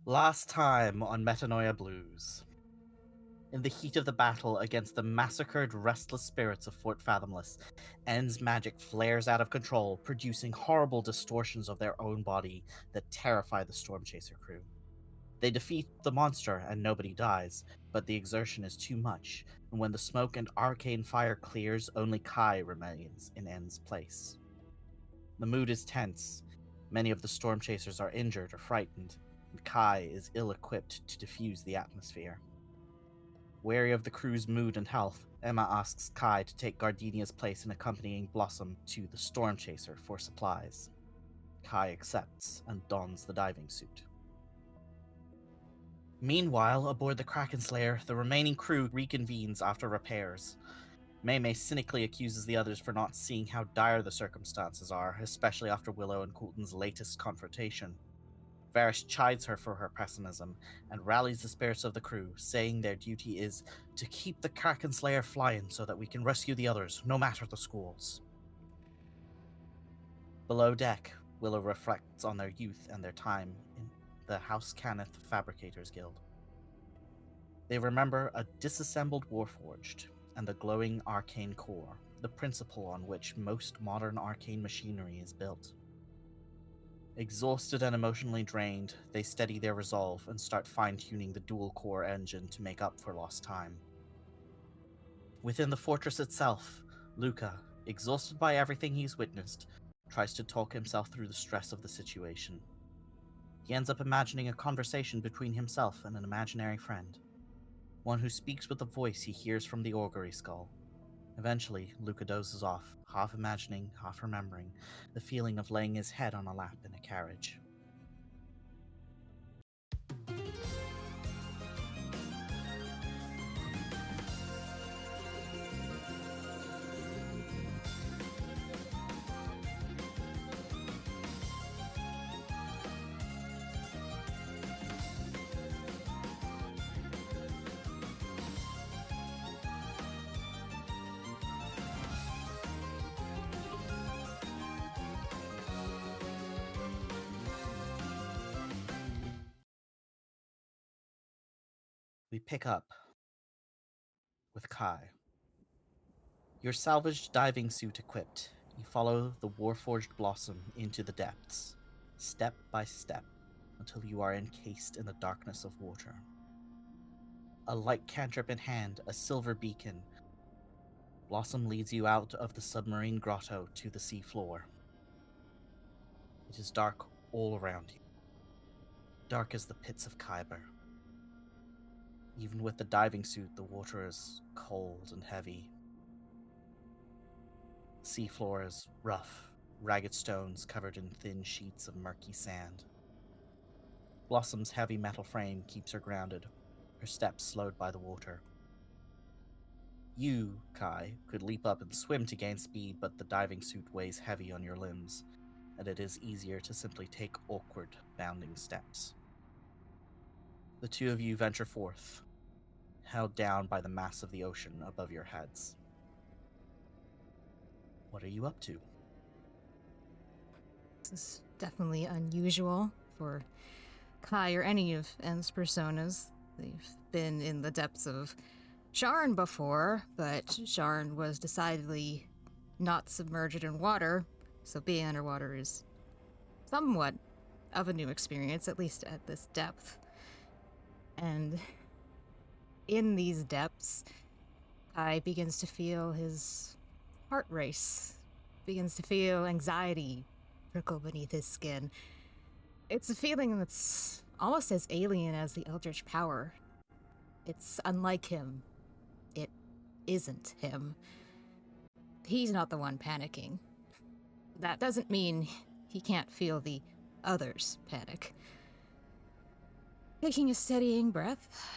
Last time on Metanoia Blues. In the heat of the battle against the massacred, restless spirits of Fort Fathomless, N's magic flares out of control, producing horrible distortions of their own body that terrify the Stormchaser crew. They defeat the monster and nobody dies, but the exertion is too much, and when the smoke and arcane fire clears, only Kai remains in N's place. The mood is tense. Many of the Stormchasers are injured or frightened, and Kai is ill-equipped to diffuse the atmosphere. Wary of the crew's mood and health, Emma asks Kai to take Gardenia's place in accompanying Blossom to the Stormchaser for supplies. Kai accepts and dons the diving suit. Meanwhile, aboard the Krakenslayer, the remaining crew reconvenes after repairs. Mei cynically accuses the others for not seeing how dire the circumstances are, especially after Willow and Coulton's latest confrontation. Varys chides her for her pessimism and rallies the spirits of the crew, saying their duty is to keep the Krakenslayer flying so that we can rescue the others, no matter the schools. Below deck, Willow reflects on their youth and their time in the House Cannith Fabricators Guild. They remember a disassembled Warforged and the glowing arcane core, the principle on which most modern arcane machinery is built. Exhausted and emotionally drained, they steady their resolve and start fine-tuning the dual-core engine to make up for lost time. Within the fortress itself, Luca, exhausted by everything he's witnessed, tries to talk himself through the stress of the situation. He ends up imagining a conversation between himself and an imaginary friend, one who speaks with the voice he hears from the augury skull. Eventually, Luca dozes off, half imagining, half remembering, the feeling of laying his head on a lap in a carriage. We pick up with Kai. Your salvaged diving suit equipped, you follow the Warforged Blossom into the depths, step by step, until you are encased in the darkness of water. A light cantrip in hand, a silver beacon, Blossom leads you out of the submarine grotto to the seafloor. It is dark all around you, dark as the pits of Kyber. Even with the diving suit, the water is cold and heavy. The seafloor is rough, ragged stones covered in thin sheets of murky sand. Blossom's heavy metal frame keeps her grounded, her steps slowed by the water. You, Kai, could leap up and swim to gain speed, but the diving suit weighs heavy on your limbs, and it is easier to simply take awkward, bounding steps. The two of you venture forth, held down by the mass of the ocean above your heads. What are you up to? This is definitely unusual for Kai or any of N's personas. They've been in the depths of Sharn before, but Sharn was decidedly not submerged in water, so being underwater is somewhat of a new experience, at least at this depth. And in these depths, Kai begins to feel his heart race, begins to feel anxiety prickle beneath his skin. It's a feeling that's almost as alien as the Eldritch power. It's unlike him. It isn't him. He's not the one panicking. That doesn't mean he can't feel the others panic. Taking a steadying breath,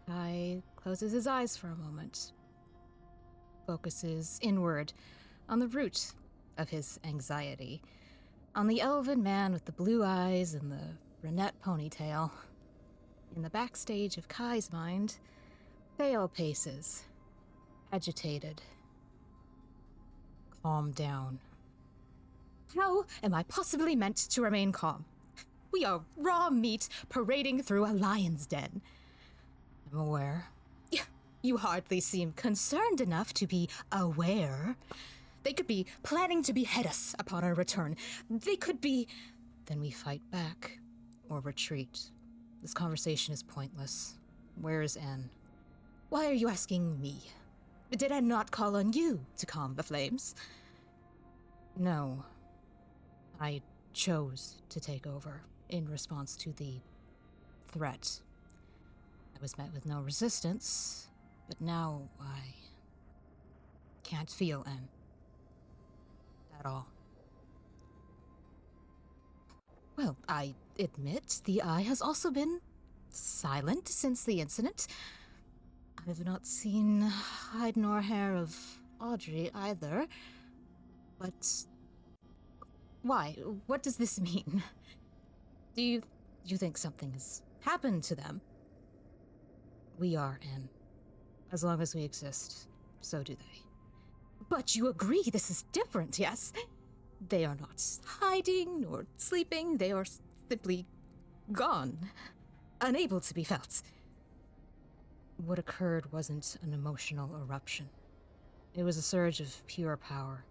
Kai closes his eyes for a moment, focuses inward on the root of his anxiety, on the elven man with the blue eyes and the brunette ponytail. In the backstage of Kai's mind, Thale paces, agitated. Calm down. How am I possibly meant to remain calm? We are raw meat parading through a lion's den. I'm aware. You hardly seem concerned enough to be aware. They could be planning to behead us upon our return. They could be... Then we fight back, or retreat. This conversation is pointless. Where is Anne? Why are you asking me? Did I not call on you to calm the flames? No. I chose to take over in response to the threat. I was met with no resistance, but now I can't feel Anne. At all. Well, I admit the eye has also been silent since the incident. I've not seen hide nor hair of Audrey either. But why? What does this mean? Do you think something has happened to them? We are, Anne. As long as we exist, so do they. But you agree this is different, yes? They are not hiding nor sleeping. They are simply gone, unable to be felt. What occurred wasn't an emotional eruption. It was a surge of pure power.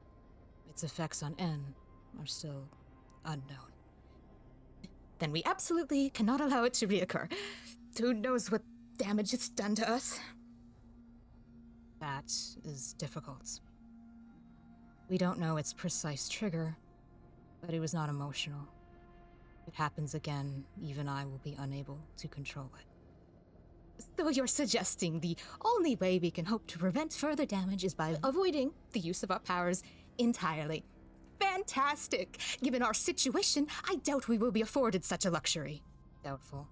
Its effects on N are still unknown. Then we absolutely cannot allow it to reoccur. Who knows what damage it's done to us? That is difficult. We don't know its precise trigger, but it was not emotional. If it happens again, even I will be unable to control it. So you're suggesting the only way we can hope to prevent further damage is by avoiding the use of our powers entirely. Fantastic! Given our situation, I doubt we will be afforded such a luxury. Doubtful.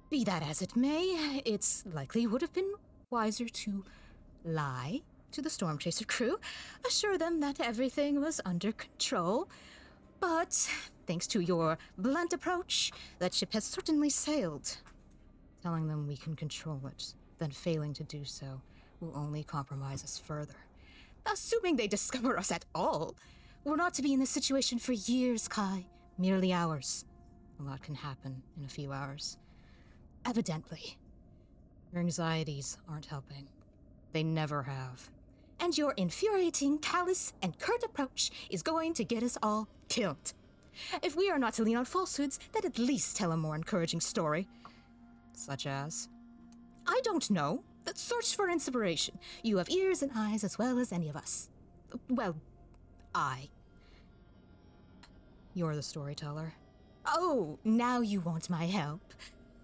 Be that as it may, it likely would have been wiser to lie to the Stormchaser crew, assure them that everything was under control. But, thanks to your blunt approach, that ship has certainly sailed. Telling them we can control it, then failing to do so, will only compromise us further. Assuming they discover us at all. We're not to be in this situation for years, Kai. Merely hours. A lot can happen in a few hours. Evidently. Your anxieties aren't helping. They never have. And your infuriating, callous, and curt approach is going to get us all killed. If we are not to lean on falsehoods, then at least tell a more encouraging story. Such as? I don't know. Search for inspiration. You have ears and eyes as well as any of us. Well, You're the storyteller. Oh, now you want my help.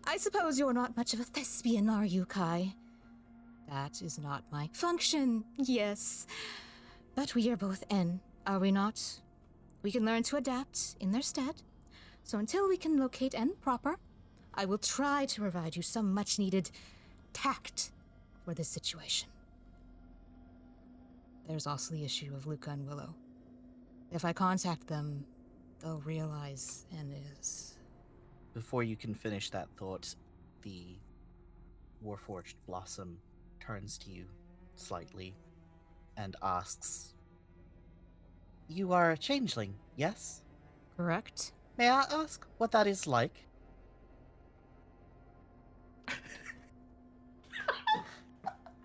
I suppose you're not much of a thespian, are you, Kai? That is not my function, yes. But we are both N, are we not? We can learn to adapt in their stead. So until we can locate N proper, I will try to provide you some much-needed tact for this situation. There's also the issue of Luca and Willow. If I contact them, they'll realize N is... Before you can finish that thought, the Warforged Blossom turns to you slightly and asks, "You are a changeling, yes? Correct? May I ask what that is like?"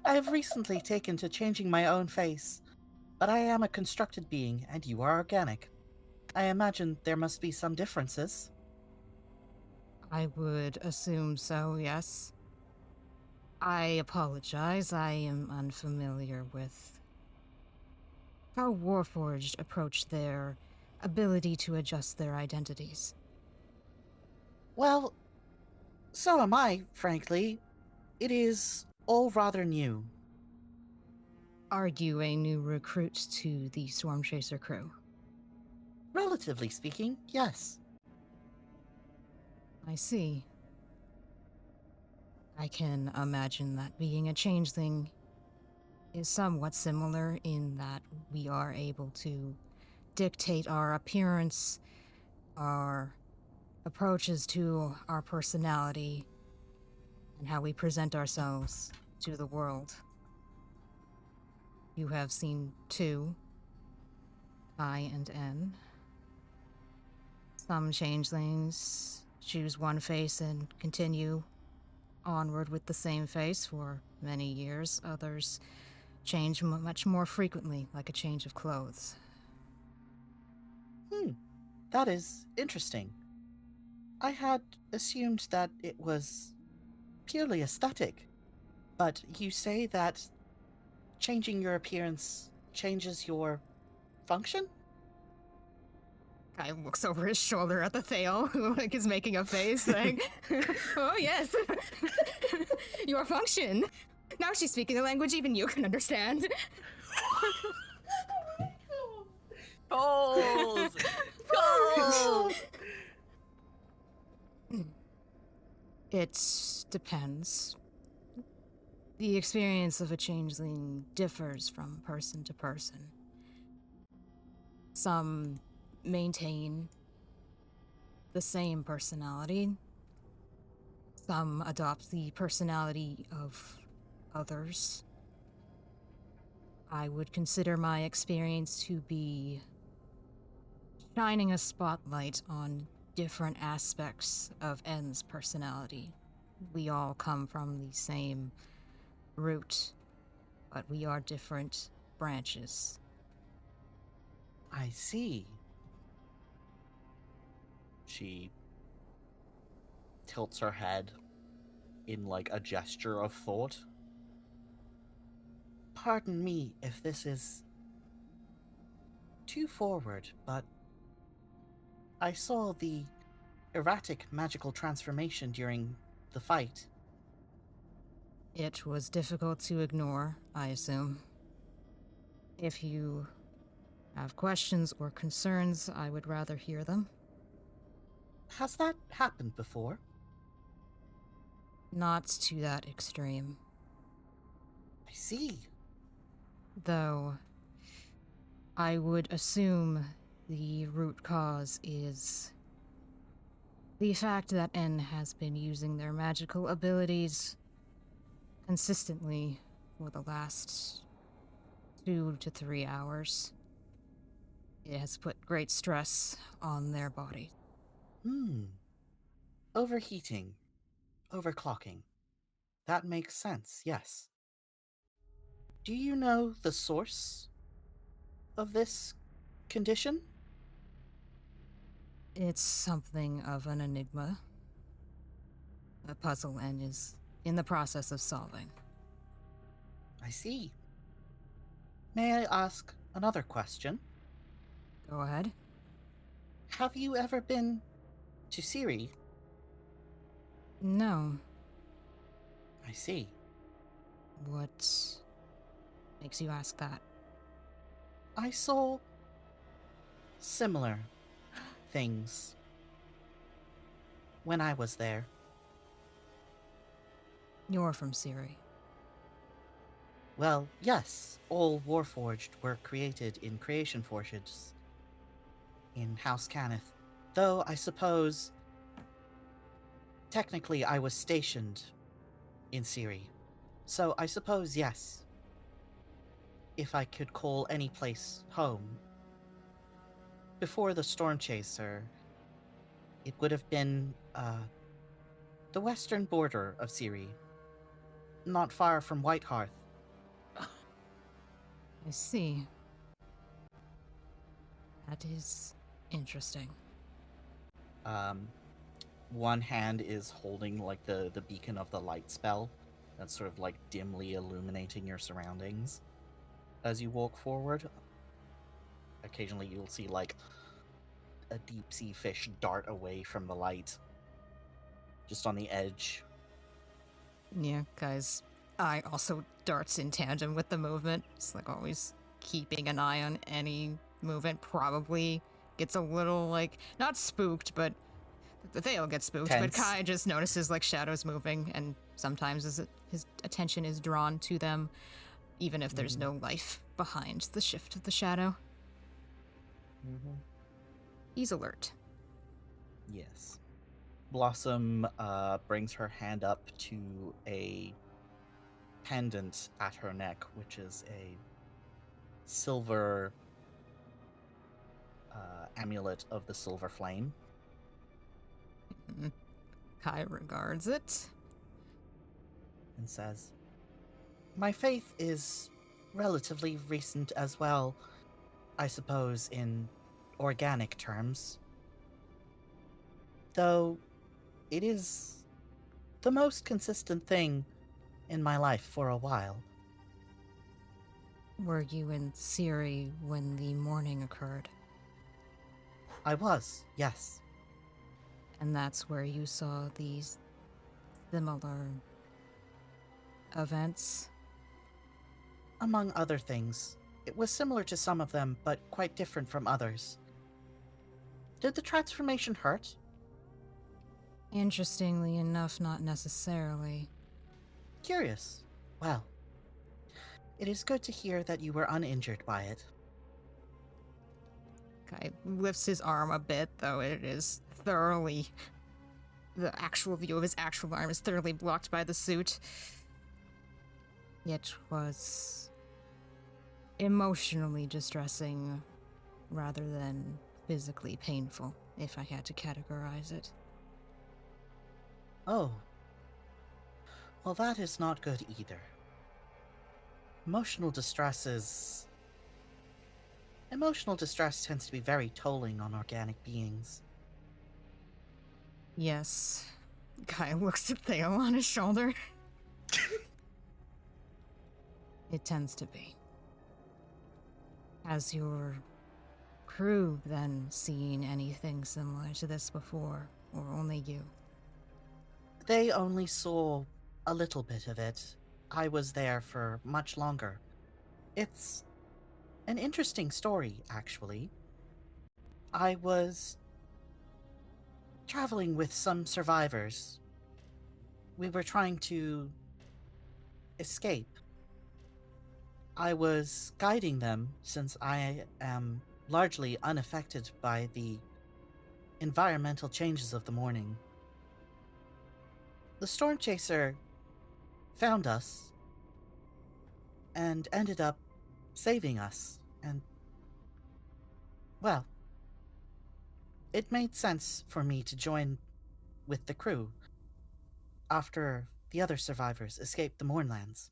I have recently taken to changing my own face, but I am a constructed being, and you are organic. I imagine there must be some differences. I would assume so, yes. I apologize, I am unfamiliar with how Warforged approach their ability to adjust their identities. Well, so am I, frankly. It is all rather new. Are you a new recruit to the Stormchaser crew? Relatively speaking, yes. I see. I can imagine that being a changeling is somewhat similar in that we are able to dictate our appearance, our approaches to our personality, and how we present ourselves to the world. You have seen two, I and N. Some changelings choose one face and continue onward with the same face for many years. Others change much more frequently, like a change of clothes. That is interesting. I had assumed that it was purely aesthetic, but you say that changing your appearance changes your function? Guy looks over his shoulder at the Thale, who is making a face like, "Oh yes, your function. Now she's speaking a language even you can understand." Goals! Goals! It depends. The experience of a changeling differs from person to person. Some maintain the same personality. Some adopt the personality of others. I would consider my experience to be shining a spotlight on different aspects of N's personality. We all come from the same root, but we are different branches. I see. She tilts her head in like a gesture of thought. Pardon me if this is too forward, but I saw the erratic magical transformation during the fight. It was difficult to ignore, I assume. If you have questions or concerns, I would rather hear them. Has that happened before? Not to that extreme. I see. Though, I would assume the root cause is the fact that N has been using their magical abilities consistently for the last 2 to 3 hours. It has put great stress on their body. Overheating. Overclocking. That makes sense, yes. Do you know the source of this condition? It's something of an enigma. A puzzle N is in the process of solving. I see. May I ask another question? Go ahead. Have you ever been to Siri? No. I see. What makes you ask that? I saw similar things when I was there. You're from Siri. Well, yes, all Warforged were created in Creation Forges in House Cannith, though I suppose technically I was stationed in Siri. So I suppose yes, if I could call any place home. Before the Stormchaser, it would have been the western border of Siri, not far from Whitehearth. I see. That is interesting. One hand is holding like the beacon of the light spell that's sort of like dimly illuminating your surroundings as you walk forward. Occasionally you'll see like a deep sea fish dart away from the light just on the edge. Yeah, guys. I also darts in tandem with the movement. It's like always keeping an eye on any movement. Probably gets a little like, not spooked, but the Thale gets spooked. Tense. But Kai just notices like shadows moving, and sometimes his attention is drawn to them, even if there's no life behind the shift of the shadow. He's alert. Yes. Blossom brings her hand up to a pendant at her neck, which is a silver amulet of the silver flame. Kai regards it. And says, "My faith is relatively recent as well, I suppose, in organic terms. Though it is the most consistent thing in my life for a while." Were you in Siri when the morning occurred? I was, yes. And that's where you saw these similar events? Among other things. It was similar to some of them, but quite different from others. Did the transformation hurt? Interestingly enough, not necessarily. Curious. Well, it is good to hear that you were uninjured by it. Kai lifts his arm a bit, though it is thoroughly... The actual view of his actual arm is thoroughly blocked by the suit. It was emotionally distressing rather than physically painful, if I had to categorize it. Oh. Well, that is not good either. Emotional distress tends to be very tolling on organic beings. Yes. Kai looks at Theo on his shoulder. It tends to be. Has your crew then seen anything similar to this before, or only you? They only saw a little bit of it. I was there for much longer. It's an interesting story, actually. I was traveling with some survivors. We were trying to escape. I was guiding them since I am largely unaffected by the environmental changes of the morning. The Stormchaser found us and ended up saving us, and, well, it made sense for me to join with the crew after the other survivors escaped the Mournlands.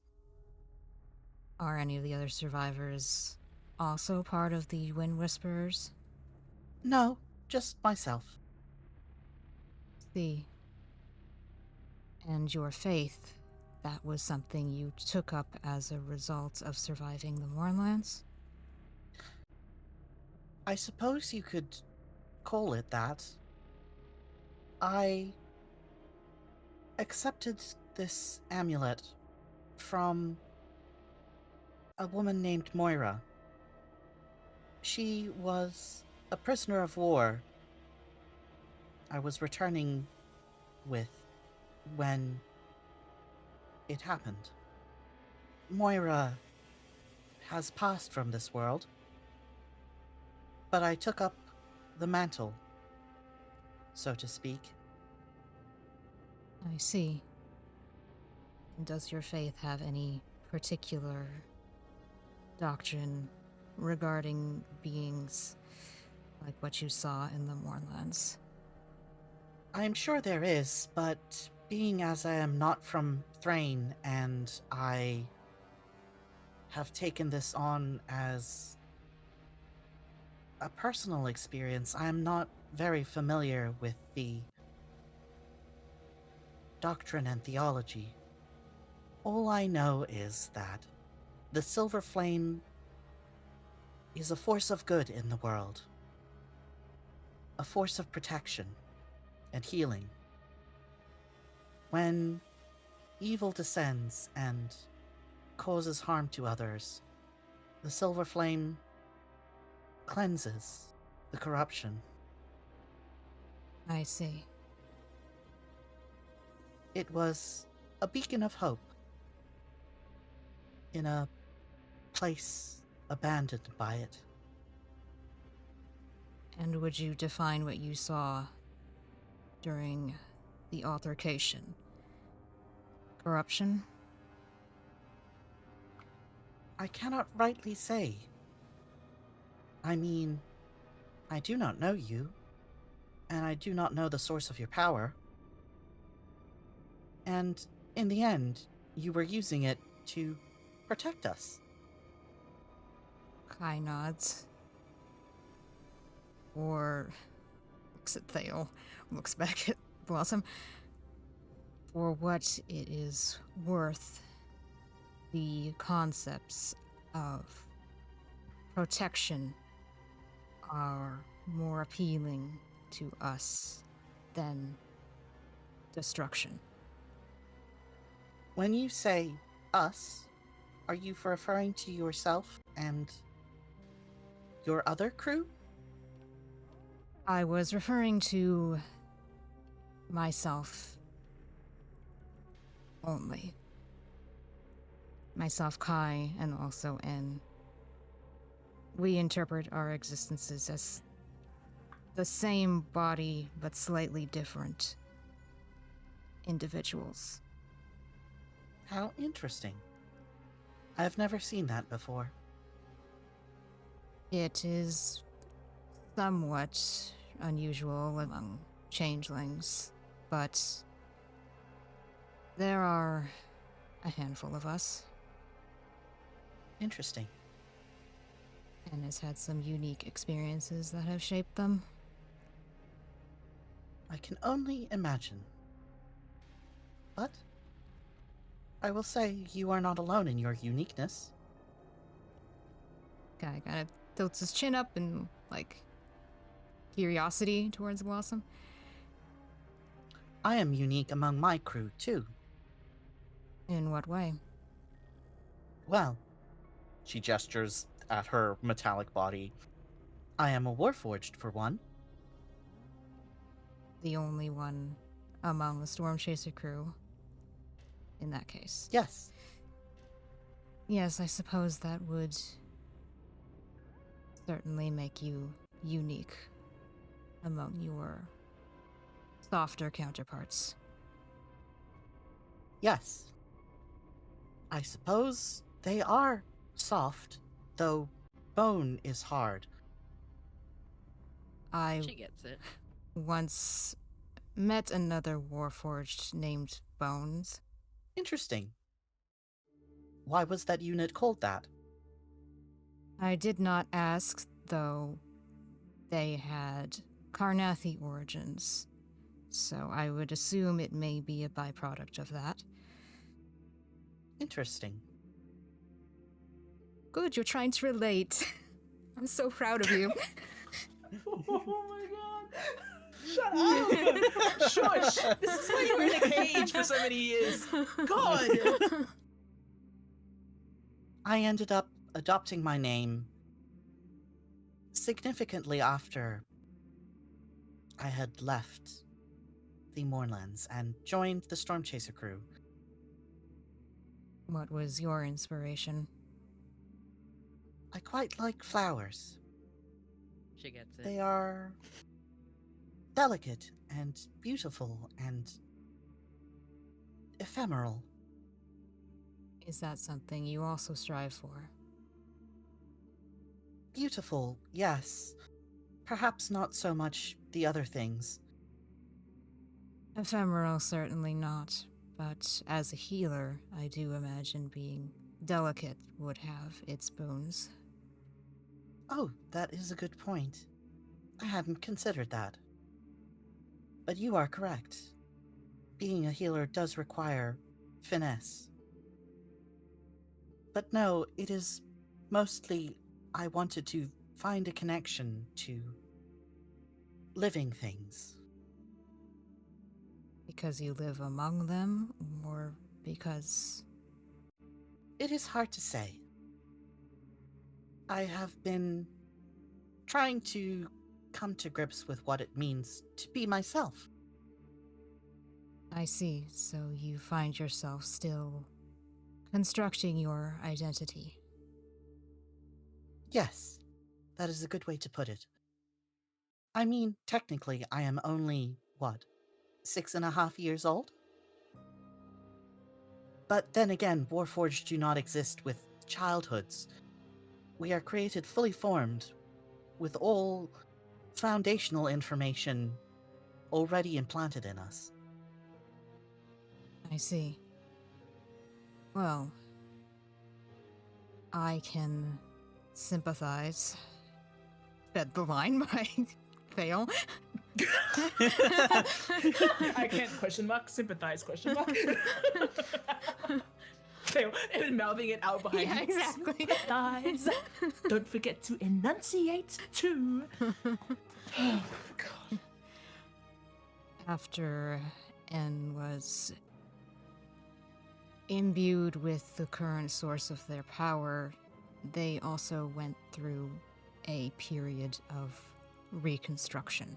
Are any of the other survivors also part of the Wind Whisperers? No, just myself. See. And your faith, that was something you took up as a result of surviving the Mournlands? I suppose you could call it that. I accepted this amulet from a woman named Moira. She was a prisoner of war I was returning with when it happened. Moira has passed from this world, but I took up the mantle, so to speak. I see. And does your faith have any particular doctrine regarding beings like what you saw in the Mournlands? I'm sure there is, but being as I am not from Thrain and I have taken this on as a personal experience, I am not very familiar with the doctrine and theology. All I know is that the Silver Flame is a force of good in the world, a force of protection and healing. When evil descends and causes harm to others, the Silver Flame cleanses the corruption. I see. It was a beacon of hope in a place abandoned by it. And would you define what you saw during the altercation? Corruption? I cannot rightly say. I mean, I do not know you, and I do not know the source of your power. And in the end, you were using it to protect us. Kai nods. Or looks at Thale, looks back at Blossom. For what it is worth, the concepts of protection are more appealing to us than destruction. When you say us, are you referring to yourself and your other crew? I was referring to myself only. Myself, Kai, and also N. We interpret our existences as the same body, but slightly different individuals. How interesting. I have never seen that before. It is somewhat unusual among changelings, but there are a handful of us, Interesting. and has had some unique experiences that have shaped them. I can only imagine. But I will say you are not alone in your uniqueness. Guy kind of tilts his chin up in, like, curiosity towards Blossom. I am unique among my crew, too. In what way? Well, she gestures at her metallic body. I am a warforged, for one. The only one among the Stormchaser crew, in that case. Yes, Yes, I suppose that would certainly make you unique among your softer counterparts. yes. I suppose they are soft, though bone is hard. I She gets it. once met another warforged named Bones. Interesting. Why was that unit called that? I did not ask, though they had Karnathi origins, so I would assume it may be a byproduct of that. Interesting. Good, you're trying to relate. I'm so proud of you. Oh my god! Shut up! Shush! This is why you were in a cage for so many years. God! I ended up adopting my name significantly after I had left the Moorlands and joined the Stormchaser crew. What was your inspiration? I quite like flowers. She gets it. They are delicate and beautiful and ephemeral. Is that something you also strive for? Beautiful, yes. Perhaps not so much the other things. Ephemeral, certainly not. But as a healer, I do imagine being delicate would have its boons. Oh, that is a good point. I hadn't considered that. But you are correct. Being a healer does require finesse. But no, it is mostly I wanted to find a connection to living things. Because you live among them, or because... It is hard to say. I have been trying to come to grips with what it means to be myself. I see, so you find yourself still constructing your identity. Yes, that is a good way to put it. I mean, technically, I am only, 6.5 years old? But then again, Warforged do not exist with childhoods. We are created fully formed, with all foundational information already implanted in us. I see. Well, I can sympathize. Fed the line by fail. I can't question mark, sympathize question mark. Fail, and mouthing it out behind Yeah, you. exactly. Sympathize. Don't forget to enunciate too. Oh god. After N was imbued with the current source of their power, they also went through a period of reconstruction.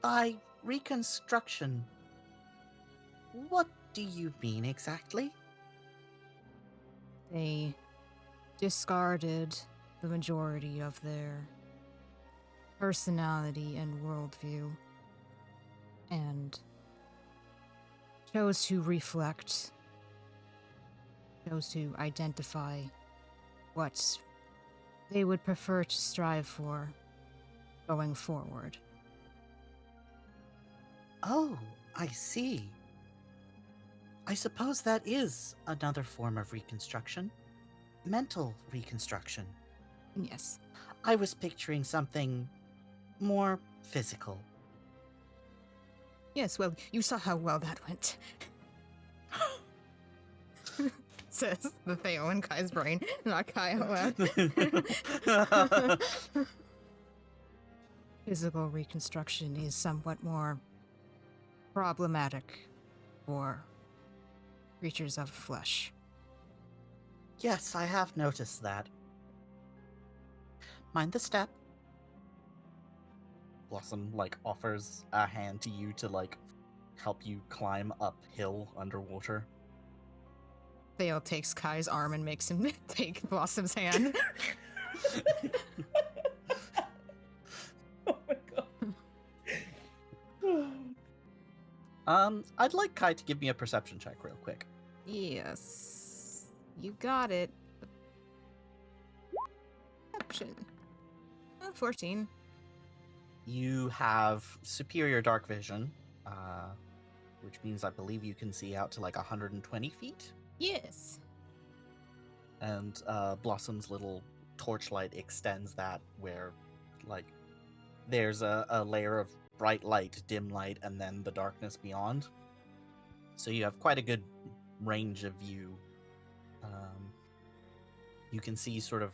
By reconstruction, what do you mean exactly? They discarded the majority of their personality and worldview and chose to reflect, chose to identify what they would prefer to strive for going forward. Oh, I see. I suppose that is another form of reconstruction. Mental reconstruction. Yes. I was picturing something more physical. Yes, well, you saw how well that went. Says the Theo in Kai's brain, not Kai out loud. Physical reconstruction is somewhat more problematic for creatures of flesh. Yes, I have noticed that. Mind the step? Blossom, offers a hand to you to, help you climb uphill underwater. Theo takes Kai's arm and makes him take Blossom's hand. Oh my god. I'd like Kai to give me a perception check real quick. Yes. You got it. Perception. 14. You have superior dark vision, which means I believe you can see out to 120 feet. Yes. And Blossom's little torchlight extends that where, there's a layer of bright light, dim light, and then the darkness beyond. So you have quite a good range of view. You can see sort of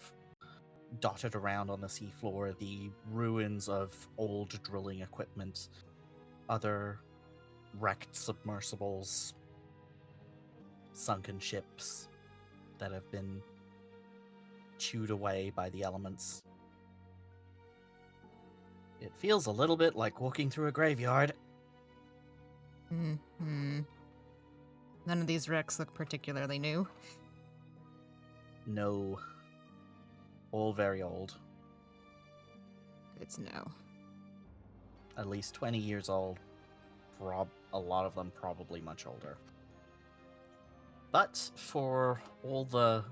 dotted around on the seafloor the ruins of old drilling equipment, other wrecked submersibles, sunken ships that have been chewed away by the elements. It feels a little bit like walking through a graveyard. Mm-hmm. None of these wrecks look particularly new. No. All very old. Good to know. At least 20 years old. A lot of them probably much older. But for all the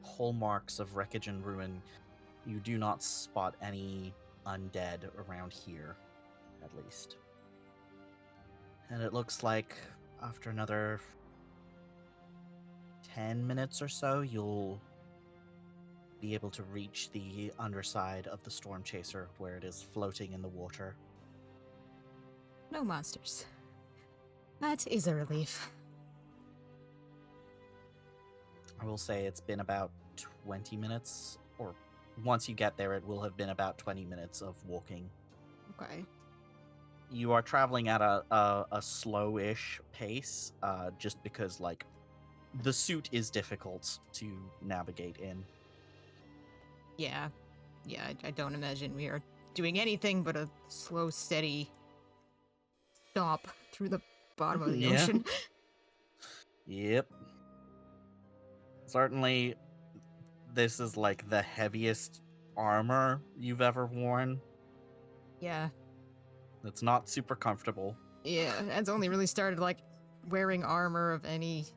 hallmarks of wreckage and ruin, you do not spot any undead around here, at least. And it looks like after another 10 minutes or so, you'll be able to reach the underside of the Stormchaser, where it is floating in the water. No monsters. That is a relief. I will say it's been about 20 minutes, or once you get there, it will have been about 20 minutes of walking. Okay. You are traveling at a slow-ish pace, just because, the suit is difficult to navigate in. Yeah. Yeah, I don't imagine we are doing anything but a slow, steady stomp through the bottom of the Yeah. ocean. Yep. Certainly, this is, the heaviest armor you've ever worn. Yeah. It's not super comfortable. Yeah, Ed's only really started, wearing armor of any,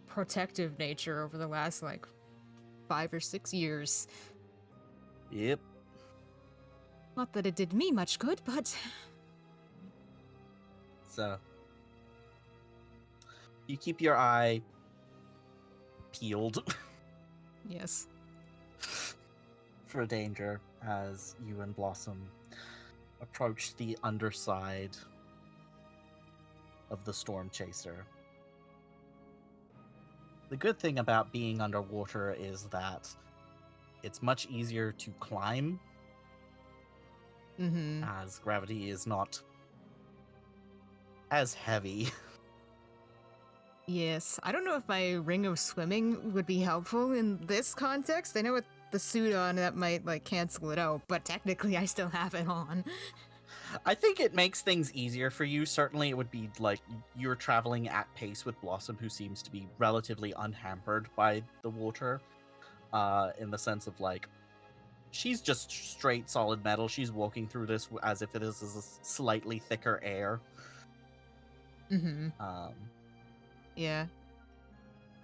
protective nature over the last, 5 or 6 years. Yep. Not that it did me much good, but So you keep your eye peeled yes. for danger as you and Blossom approach the underside of the Stormchaser. The good thing about being underwater is that it's much easier to climb, Mm-hmm. as gravity is not as heavy. Yes. I don't know if my ring of swimming would be helpful in this context. I know with the suit on that might like cancel it out, but technically I still have it on. I think it makes things easier for you. Certainly, it would be like you're traveling at pace with Blossom, who seems to be relatively unhampered by the water, in the sense of like she's just straight solid metal. She's walking through this as if it is a slightly thicker air. Mm-hmm. Yeah.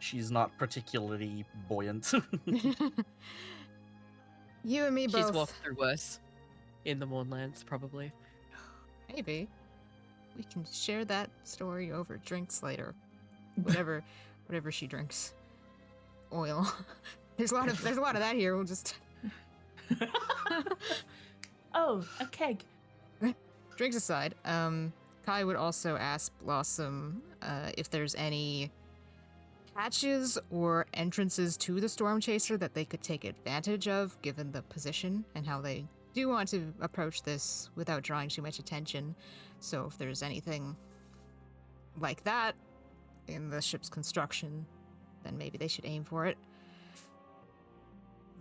She's not particularly buoyant. You and me She's both. walked through worse in the Mournlands, probably. Maybe. We can share that story over drinks later. Whatever she drinks. Oil. There's a lot of that here. We'll just Oh, a keg. drinks aside, Kai would also ask Blossom if there's any hatches or entrances to the Stormchaser that they could take advantage of, given the position and how they do want to approach this without drawing too much attention. So if there's anything like that in the ship's construction, then maybe they should aim for it.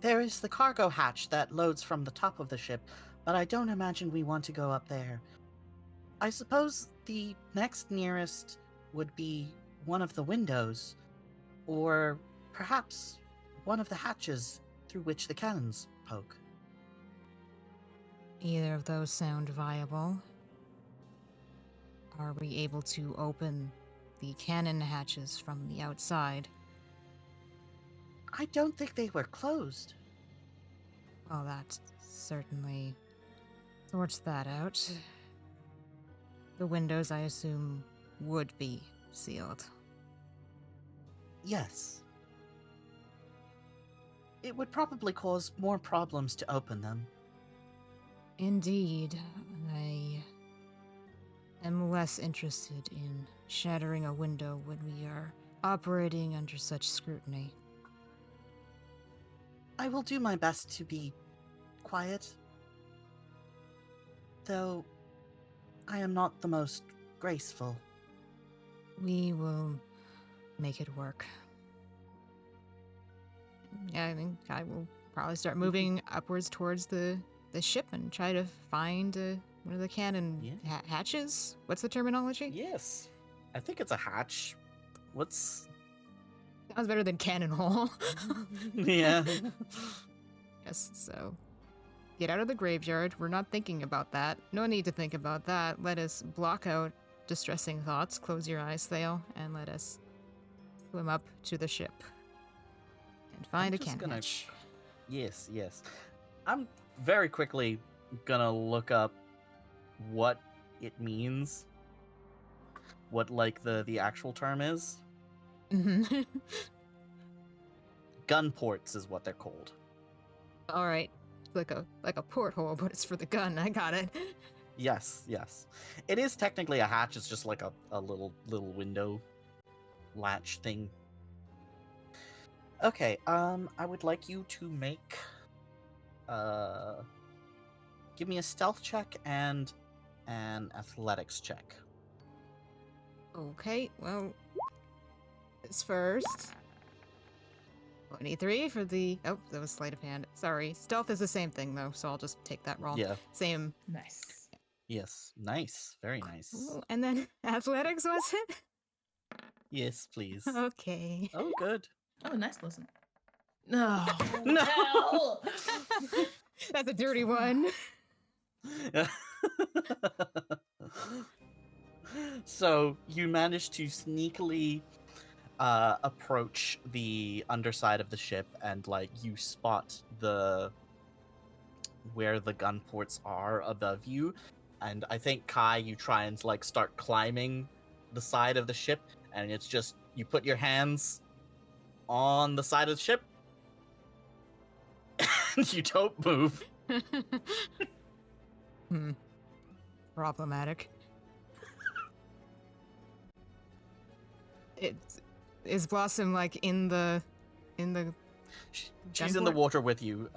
There is the cargo hatch that loads from the top of the ship, but I don't imagine we want to go up there. I suppose the next nearest would be one of the windows, or perhaps one of the hatches through which the cannons poke. Either of those sound viable. Are we able to open the cannon hatches from the outside? I don't think they were closed. Well, that certainly sorts that out. The windows, I assume, would be sealed. Yes. It would probably cause more problems to open them. Indeed, I am less interested in shattering a window when we are operating under such scrutiny. I will do my best to be quiet, though I am not the most graceful. We will make it work. Yeah, I think I will probably start moving upwards towards the ship and try to find one of the cannon hatches. What's the terminology? Yes. I think it's a hatch. What's... Sounds better than cannon hole. Yeah. Yes, so get out of the graveyard. We're not thinking about that. No need to think about that. Let us block out distressing thoughts. Close your eyes, Thale, and let us swim up to the ship and find a cannon hatch. Yes, yes. I'm very quickly gonna look up what it means. What, like, the actual term is. Mm-hmm. Gun ports is what they're called. All right, like a porthole, but it's for the gun. I got it. Yes, yes. It is technically a hatch. It's just like a little window latch thing. Okay, I would like you to make give me a stealth check and an athletics check. Okay, well, it's first. 23 for the... Oh, that was sleight of hand. Sorry. Stealth is the same thing, though, so I'll just take that roll. Yeah. Same. Nice. Yes. Nice. Very nice. Ooh, and then athletics, was it? Yes, please. Okay. Oh, good. Oh, nice listen. No. No. Hell. That's a dirty one. So you manage to sneakily approach the underside of the ship, and like you spot where the gun ports are above you. And I think, Kai, you try and like start climbing the side of the ship, and it's just you put your hands on the side of the ship and you don't move. Problematic. Is Blossom like in the She's in the gunport? water with you.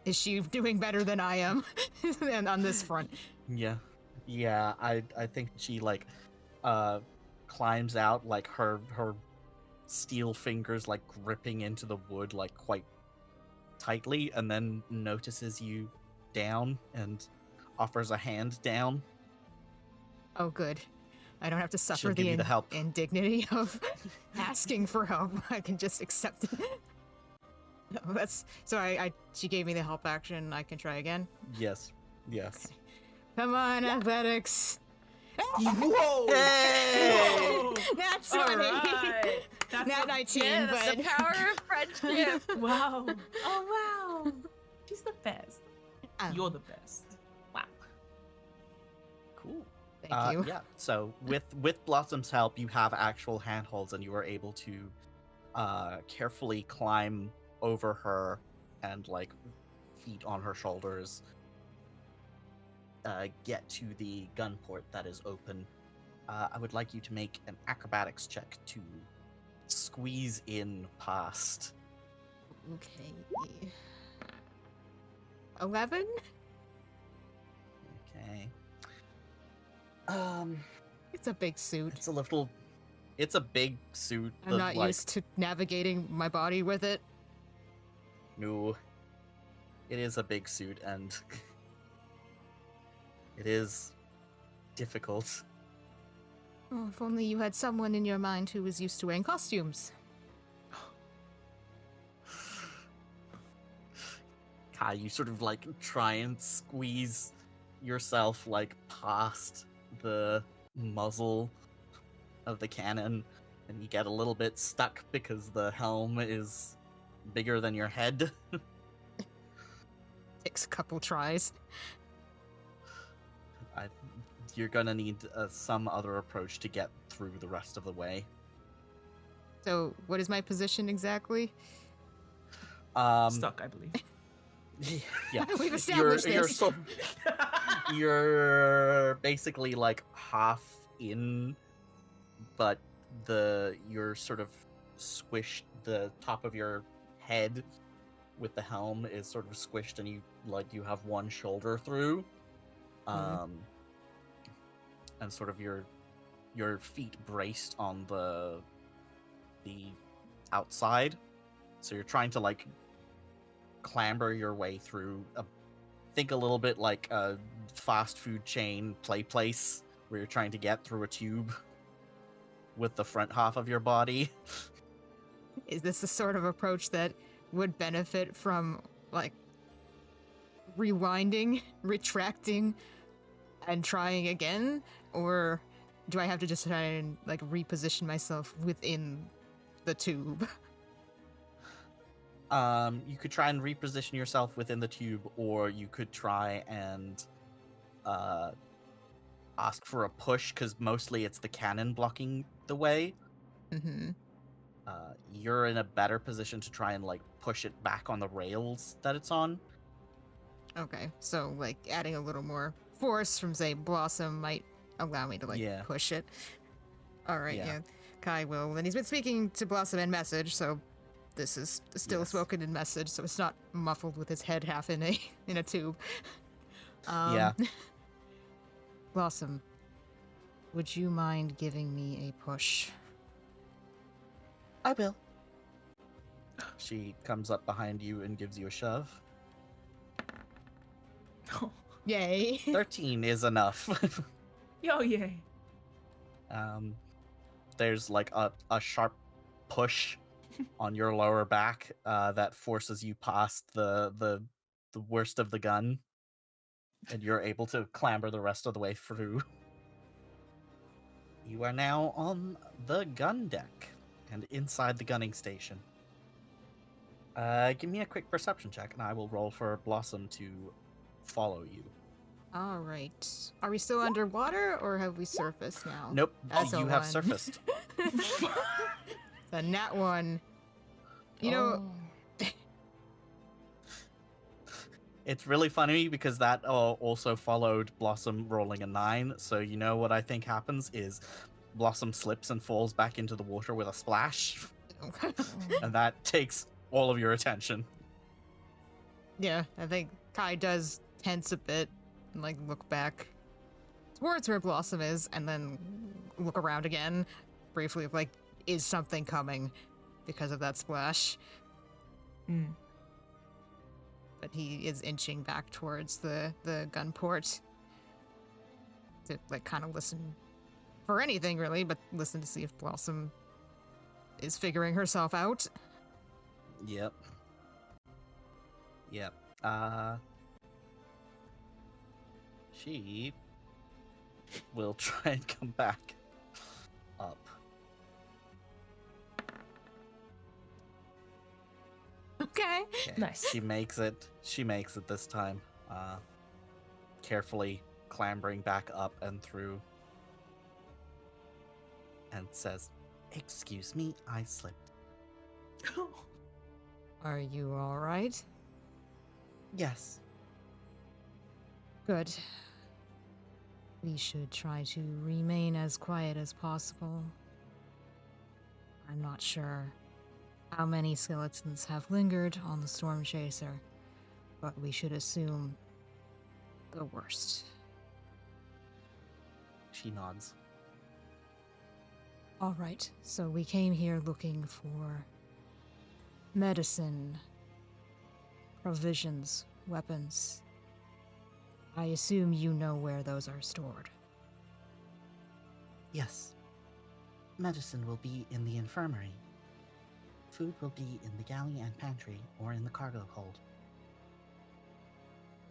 Is she doing better than I am and on this front? Yeah. I think she like climbs out, like her steel fingers like gripping into the wood like quite tightly, and then notices you down and offers a hand down. Oh, good. I don't have to suffer She'll give you the help. indignity of asking for help. I can just accept it. No, that's so. She gave me the help action. I can try again. Yes. Okay. Come on, athletics. Whoa! Hey! Whoa! That's All 20. right. That's Not a- 19, yeah, that's but The power of friendship. Wow. Oh wow. She's the best. You're the best. Wow. Cool. Thank you. Yeah. So with Blossom's help, you have actual handholds, and you are able to carefully climb over her and like feet on her shoulders. Get to the gun port that is open. I would like you to make an acrobatics check to squeeze in past. Okay. 11? Okay. It's a big suit. It's a big suit. I'm not used to navigating my body with it. No. It is a big suit, and it is difficult. Oh, if only you had someone in your mind who was used to wearing costumes. Kai, you sort of like try and squeeze yourself like past the muzzle of the cannon, and you get a little bit stuck because the helm is bigger than your head. Takes a couple tries. You're gonna need some other approach to get through the rest of the way. So, what is my position exactly? Stuck, I believe. Yeah, We've established this. You're basically like half in, but you're sort of squished. The top of your head with the helm is sort of squished, and you have one shoulder through. And sort of your feet braced on the outside, so you're trying to like clamber your way through. Think a little bit like a fast food chain play place where you're trying to get through a tube with the front half of your body. Is this the sort of approach that would benefit from, like, rewinding, retracting, and trying again? Or do I have to just try and, like, reposition myself within the tube? You could try and reposition yourself within the tube, or you could try and ask for a push, because mostly it's the cannon blocking the way. Mm-hmm. You're in a better position to try and like push it back on the rails that it's on. Okay, so, like, adding a little more force from, say, Blossom might allow me to, like, Yeah. push it. Alright, Yeah. yeah. Kai will. And he's been speaking to Blossom in message, so this is still Yes. spoken in message, so it's not muffled with his head half in a tube. Yeah. Blossom, would you mind giving me a push? I will. She comes up behind you and gives you a shove. Yay! 13 is enough. Yo, yay. There's like a sharp push on your lower back that forces you past the worst of the gun, and you're able to clamber the rest of the way through. You are now on the gun deck and inside the gunning station. Give me a quick perception check, and I will roll for Blossom to follow you. All right. Are we still underwater, or have we surfaced now? Nope, That's a you have one. surfaced. The nat one. You know, It's really funny because that also followed Blossom rolling a 9. So you know what I think happens is Blossom slips and falls back into the water with a splash, and that takes all of your attention. yeah, I think Kai does tense a bit and like look back towards where Blossom is, and then look around again briefly. Like, is something coming because of that splash? But he is inching back towards the gun port to like kind of listen for anything really, but listen to see if Blossom is figuring herself out. Yep. She will try and come back up. Okay. Nice. She makes it. She makes it this time. Carefully clambering back up and through. And says, "Excuse me, I slipped." Are you all right? Yes. Good. We should try to remain as quiet as possible. I'm not sure how many skeletons have lingered on the Stormchaser, but we should assume the worst. She nods. All right, so we came here looking for medicine, provisions, weapons. I assume you know where those are stored. Yes. Medicine will be in the infirmary. Food will be in the galley and pantry, or in the cargo hold.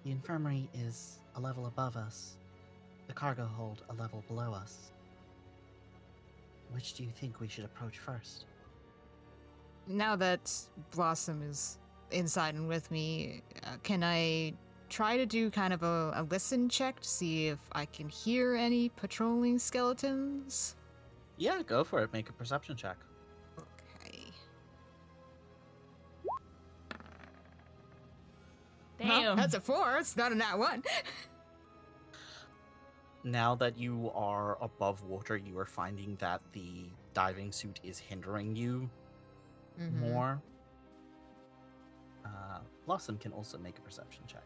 The infirmary is a level above us. The cargo hold a level below us. Which do you think we should approach first? Now that Blossom is inside and with me, can I try to do kind of a listen check to see if I can hear any patrolling skeletons? Yeah, go for it. Make a perception check. Okay. Damn. Well, that's a 4. It's not a nat 1. Now that you are above water, you are finding that the diving suit is hindering you more. Blossom can also make a perception check.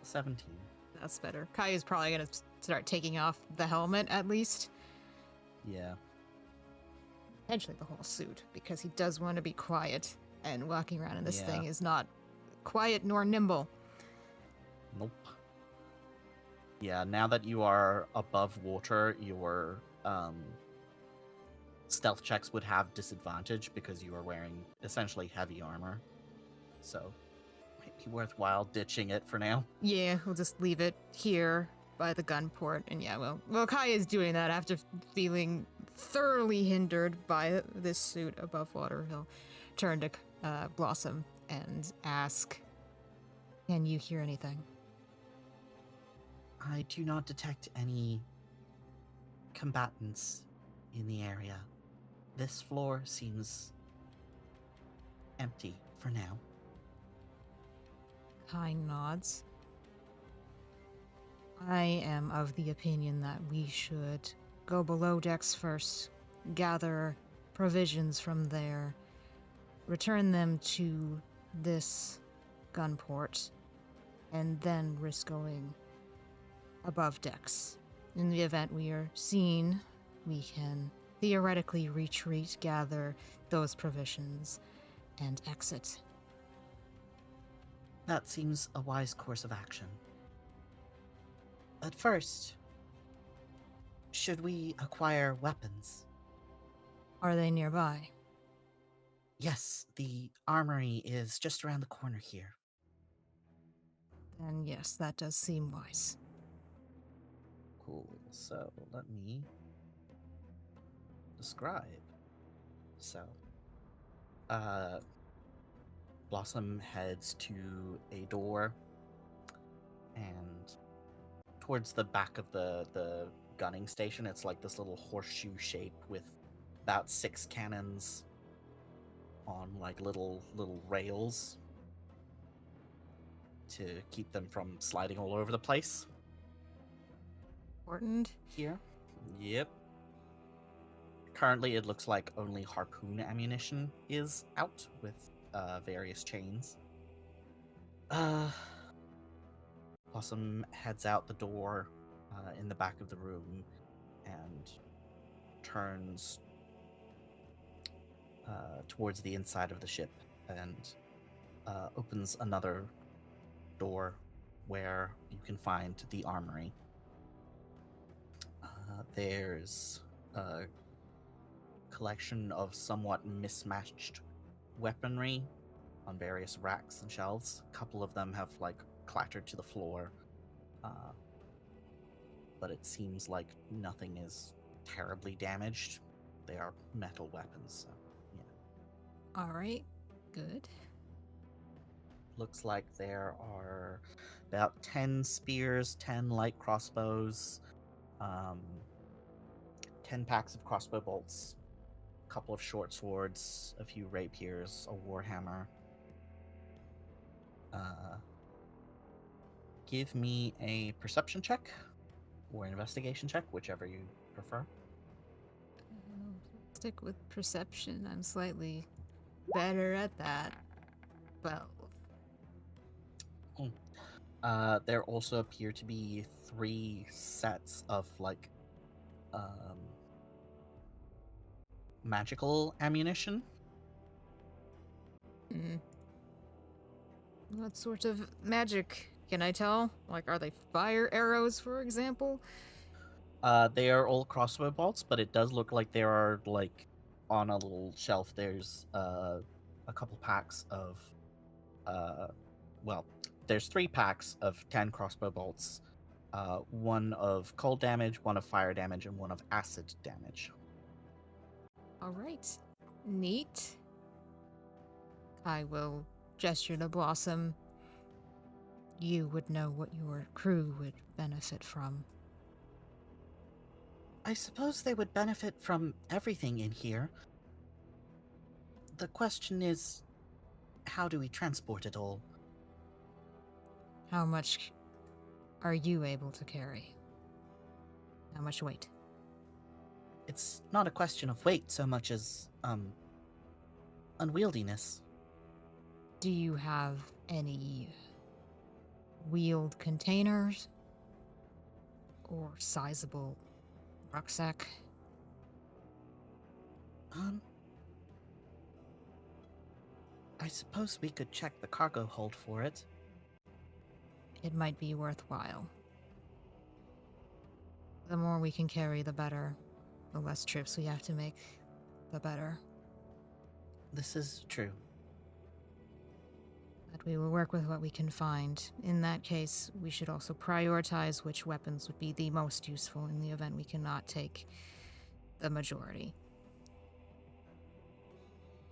17. That's better. Kai is probably going to start taking off the helmet at least. Yeah. Potentially the whole suit, because he does want to be quiet, and walking around in this Yeah. thing is not quiet nor nimble. Nope. Yeah, now that you are above water, your stealth checks would have disadvantage because you are wearing essentially heavy armor. So, might be worthwhile ditching it for now. Yeah, we'll just leave it here by the gun port, and yeah, well, Kai is doing that after feeling thoroughly hindered by this suit above water. He'll turn to Blossom and ask, "Can you hear anything?" I do not detect any combatants in the area. This floor seems empty for now. Kai nods. I am of the opinion that we should go below decks first, gather provisions from there, return them to this gun port, and then risk going above decks. In the event we are seen, we can theoretically retreat, gather those provisions, and exit. That seems a wise course of action. But first, should we acquire weapons? Are they nearby? Yes, the armory is just around the corner here. Then yes, that does seem wise. Cool, so let me describe. So, Blossom heads to a door, and towards the back of the gunning station, it's like this little horseshoe shape with about 6 cannons on like little rails to keep them from sliding all over the place. Important. Here. Yep. Currently, it looks like only harpoon ammunition is out with various chains. Blossom heads out the door in the back of the room and turns towards the inside of the ship and opens another door where you can find the armory. There's a collection of somewhat mismatched weaponry on various racks and shelves. A couple of them have like clattered to the floor, but it seems like nothing is terribly damaged. They are metal weapons, so yeah. All right, good. Looks like there are about 10 spears, 10 light crossbows, 10 packs of crossbow bolts, a couple of short swords, a few rapiers, a warhammer. Give me a perception check or investigation check, whichever you prefer. Stick with perception. I'm slightly better at that. 12. There also appear to be 3 sets of like magical ammunition. What sort of magic can I tell? Like, are they fire arrows, for example? They are all crossbow bolts, but it does look like there are like on a little shelf. There's a couple packs of there's 3 packs of 10 crossbow bolts. One of cold damage, one of fire damage, and one of acid damage. All right. Neat. I will gesture to Blossom. You would know what your crew would benefit from. I suppose they would benefit from everything in here. The question is, how do we transport it all? How much are you able to carry? How much weight? It's not a question of weight so much as, unwieldiness. Do you have any wheeled containers? Or sizable rucksack? I suppose we could check the cargo hold for it. It might be worthwhile. The more we can carry, the better. The less trips we have to make, the better. This is true. But we will work with what we can find. In that case, we should also prioritize which weapons would be the most useful in the event we cannot take the majority.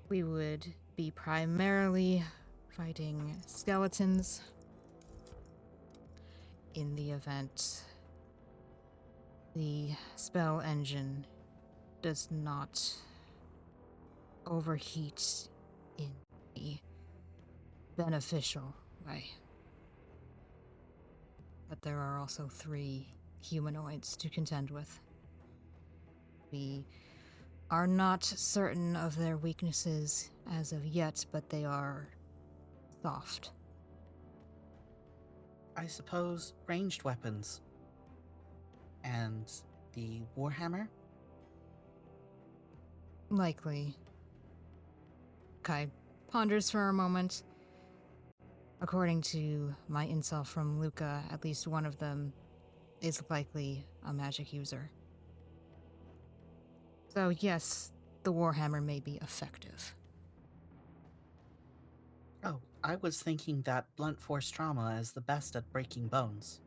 We would be primarily fighting skeletons in the event the spell engine does not overheat in a beneficial way. But there are also 3 humanoids to contend with. We are not certain of their weaknesses as of yet, but they are soft. I suppose ranged weapons. And the warhammer? Likely. Kai ponders for a moment. According to my intel from Luca, at least one of them is likely a magic user. So yes, the warhammer may be effective. Oh, I was thinking that blunt force trauma is the best at breaking bones.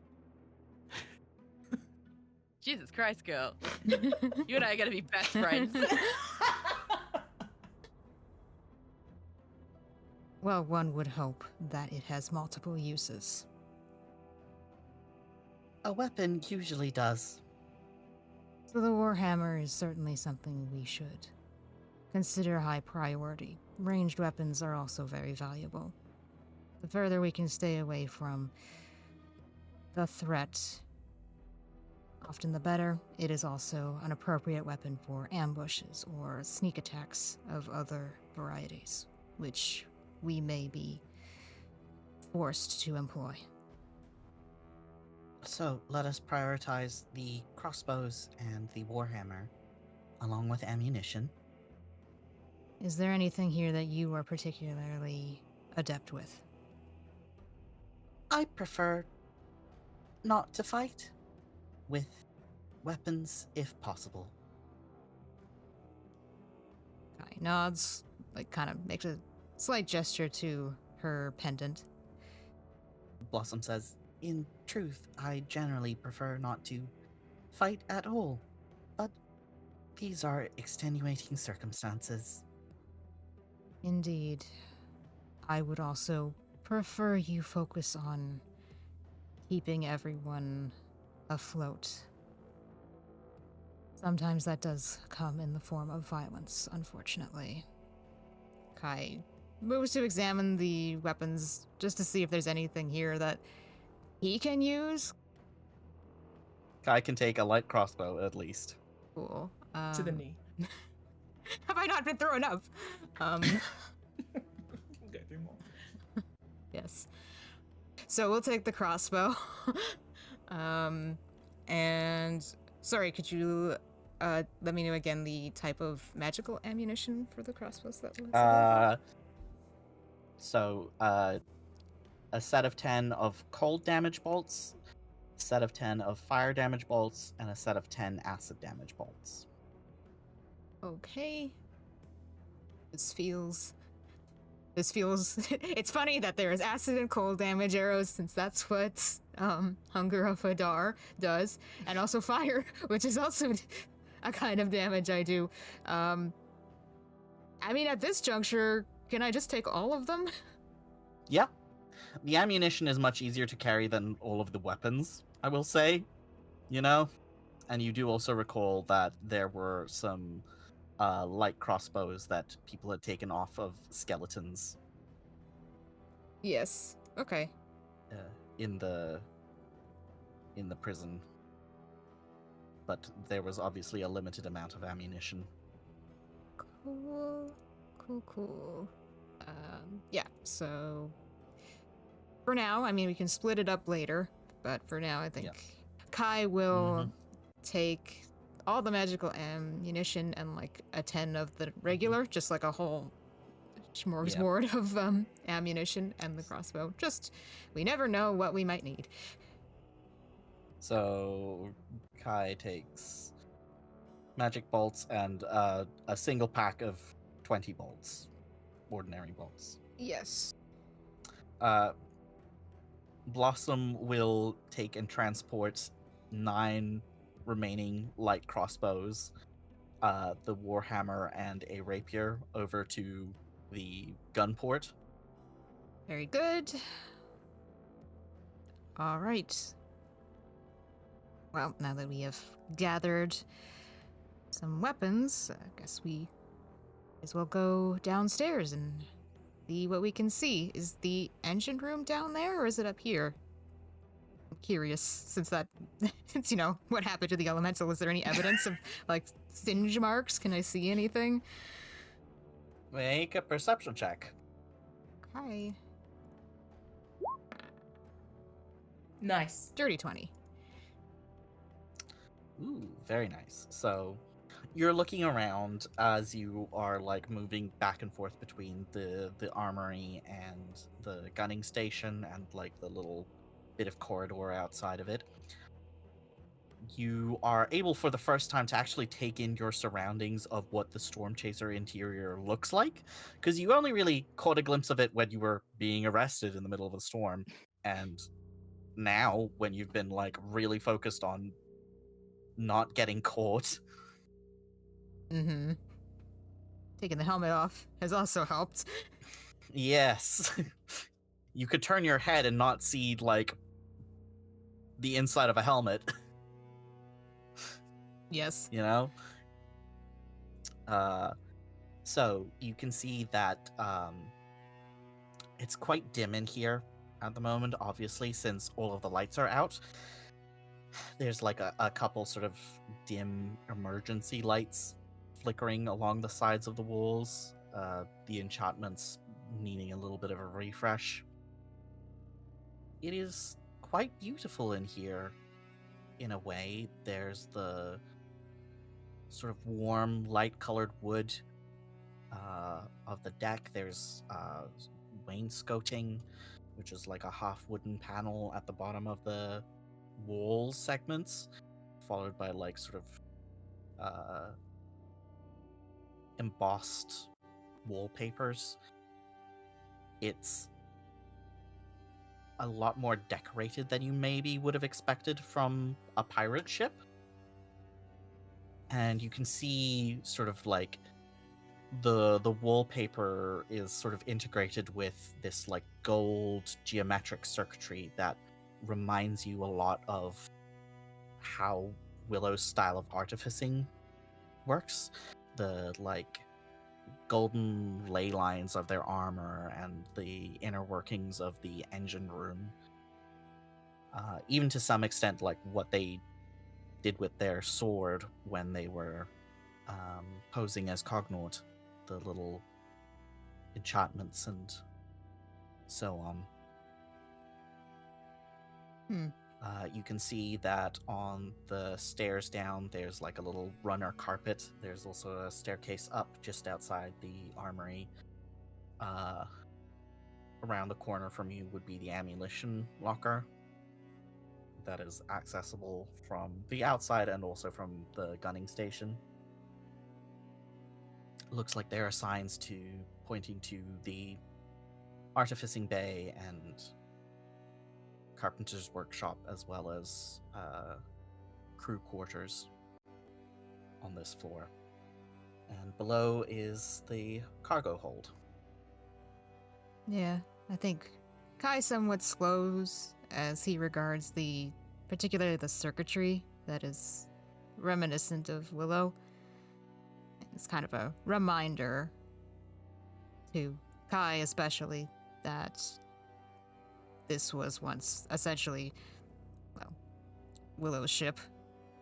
Jesus Christ, girl. You and I are gonna be best friends. Well, one would hope that it has multiple uses. A weapon usually does. So the Warhammer is certainly something we should consider high priority. Ranged weapons are also very valuable. The further we can stay away from the threat, often the better. It is also an appropriate weapon for ambushes or sneak attacks of other varieties, which we may be forced to employ. So let us prioritize the crossbows and the warhammer, along with ammunition. Is there anything here that you are particularly adept with? I prefer not to fight with weapons if possible. Kai nods, kind of makes a slight gesture to her pendant. Blossom says, in truth, I generally prefer not to fight at all, but these are extenuating circumstances. Indeed. I would also prefer you focus on keeping everyone afloat. Sometimes that does come in the form of violence, unfortunately. Kai moves to examine the weapons just to see if there's anything here that he can use. Kai can take a light crossbow, at least. Cool. To the knee. Have I not been through enough? Okay, 3 more. Yes. So we'll take the crossbow. And sorry, could you let me know again the type of magical ammunition for the crossbows that was? A set of 10 of cold damage bolts, a set of 10 of fire damage bolts, and a set of 10 acid damage bolts. Okay. This feels it's funny that there is acid and cold damage arrows, since that's what Hunger of Hadar does, and also fire, which is also a kind of damage I do. I mean, at this juncture, can I just take all of them? Yeah. The ammunition is much easier to carry than all of the weapons, I will say. You know? And you do also recall that there were some light crossbows that people had taken off of skeletons. Yes. Okay. In the prison. But there was obviously a limited amount of ammunition. Cool. Yeah, so for now, I mean, we can split it up later, but for now, I think Kai will take all the magical ammunition and a 10 of the regular, just like a whole smorgasbord of ammunition, and the crossbow. Just, we never know what we might need. So Kai takes magic bolts and a single pack of 20 bolts. Ordinary bolts. Yes. Blossom will take and transport 9 remaining light crossbows, the warhammer and a rapier over to the gun port. Very good. All right. Well, now that we have gathered some weapons, I guess we as well go downstairs and see what we can see. Is the engine room down there, or is it up here? I'm curious, since you know, what happened to the elemental. Is there any evidence of, singe marks? Can I see anything? Make a perception check. Okay. Nice. Dirty 20. Ooh, very nice. So you're looking around as you are moving back and forth between the armory and the gunning station and the little bit of corridor outside of it. You are able for the first time to actually take in your surroundings of what the Stormchaser interior looks like, because you only really caught a glimpse of it when you were being arrested in the middle of a storm, and now when you've been really focused on not getting caught. Mm-hmm. Taking the helmet off has also helped. Yes. You could turn your head and not see, like, the inside of a helmet, Yes. you know? So you can see that it's quite dim in here at the moment, obviously, since all of the lights are out. There's like a couple sort of dim emergency lights flickering along the sides of the walls. The enchantments needing a little bit of a refresh. It is quite beautiful in here, in a way. There's the sort of warm, light-colored wood of the deck. There's wainscoting, which is like a half wooden panel at the bottom of the wall segments, followed by like sort of embossed wallpapers. It's a lot more decorated than you maybe would have expected from a pirate ship. And you can see sort of like the wallpaper is sort of integrated with this like gold geometric circuitry that reminds you a lot of how Willow's style of artificing works. The like golden ley lines of their armor and the inner workings of the engine room. Even to some extent, like what they did with their sword when they were posing as Cognaut, the little enchantments and so on. You can see that on the stairs down, there's like a little runner carpet. There's also a staircase up just outside the armory. Around the corner from you would be the ammunition locker that is accessible from the outside and also from the gunning station. Looks like there are signs pointing to the artificing bay and carpenter's workshop, as well as crew quarters on this floor. And below is the cargo hold. Yeah, I think Kai somewhat slows as he regards particularly the circuitry that is reminiscent of Willow. It's kind of a reminder to Kai especially that this was once essentially, well, Willow's ship,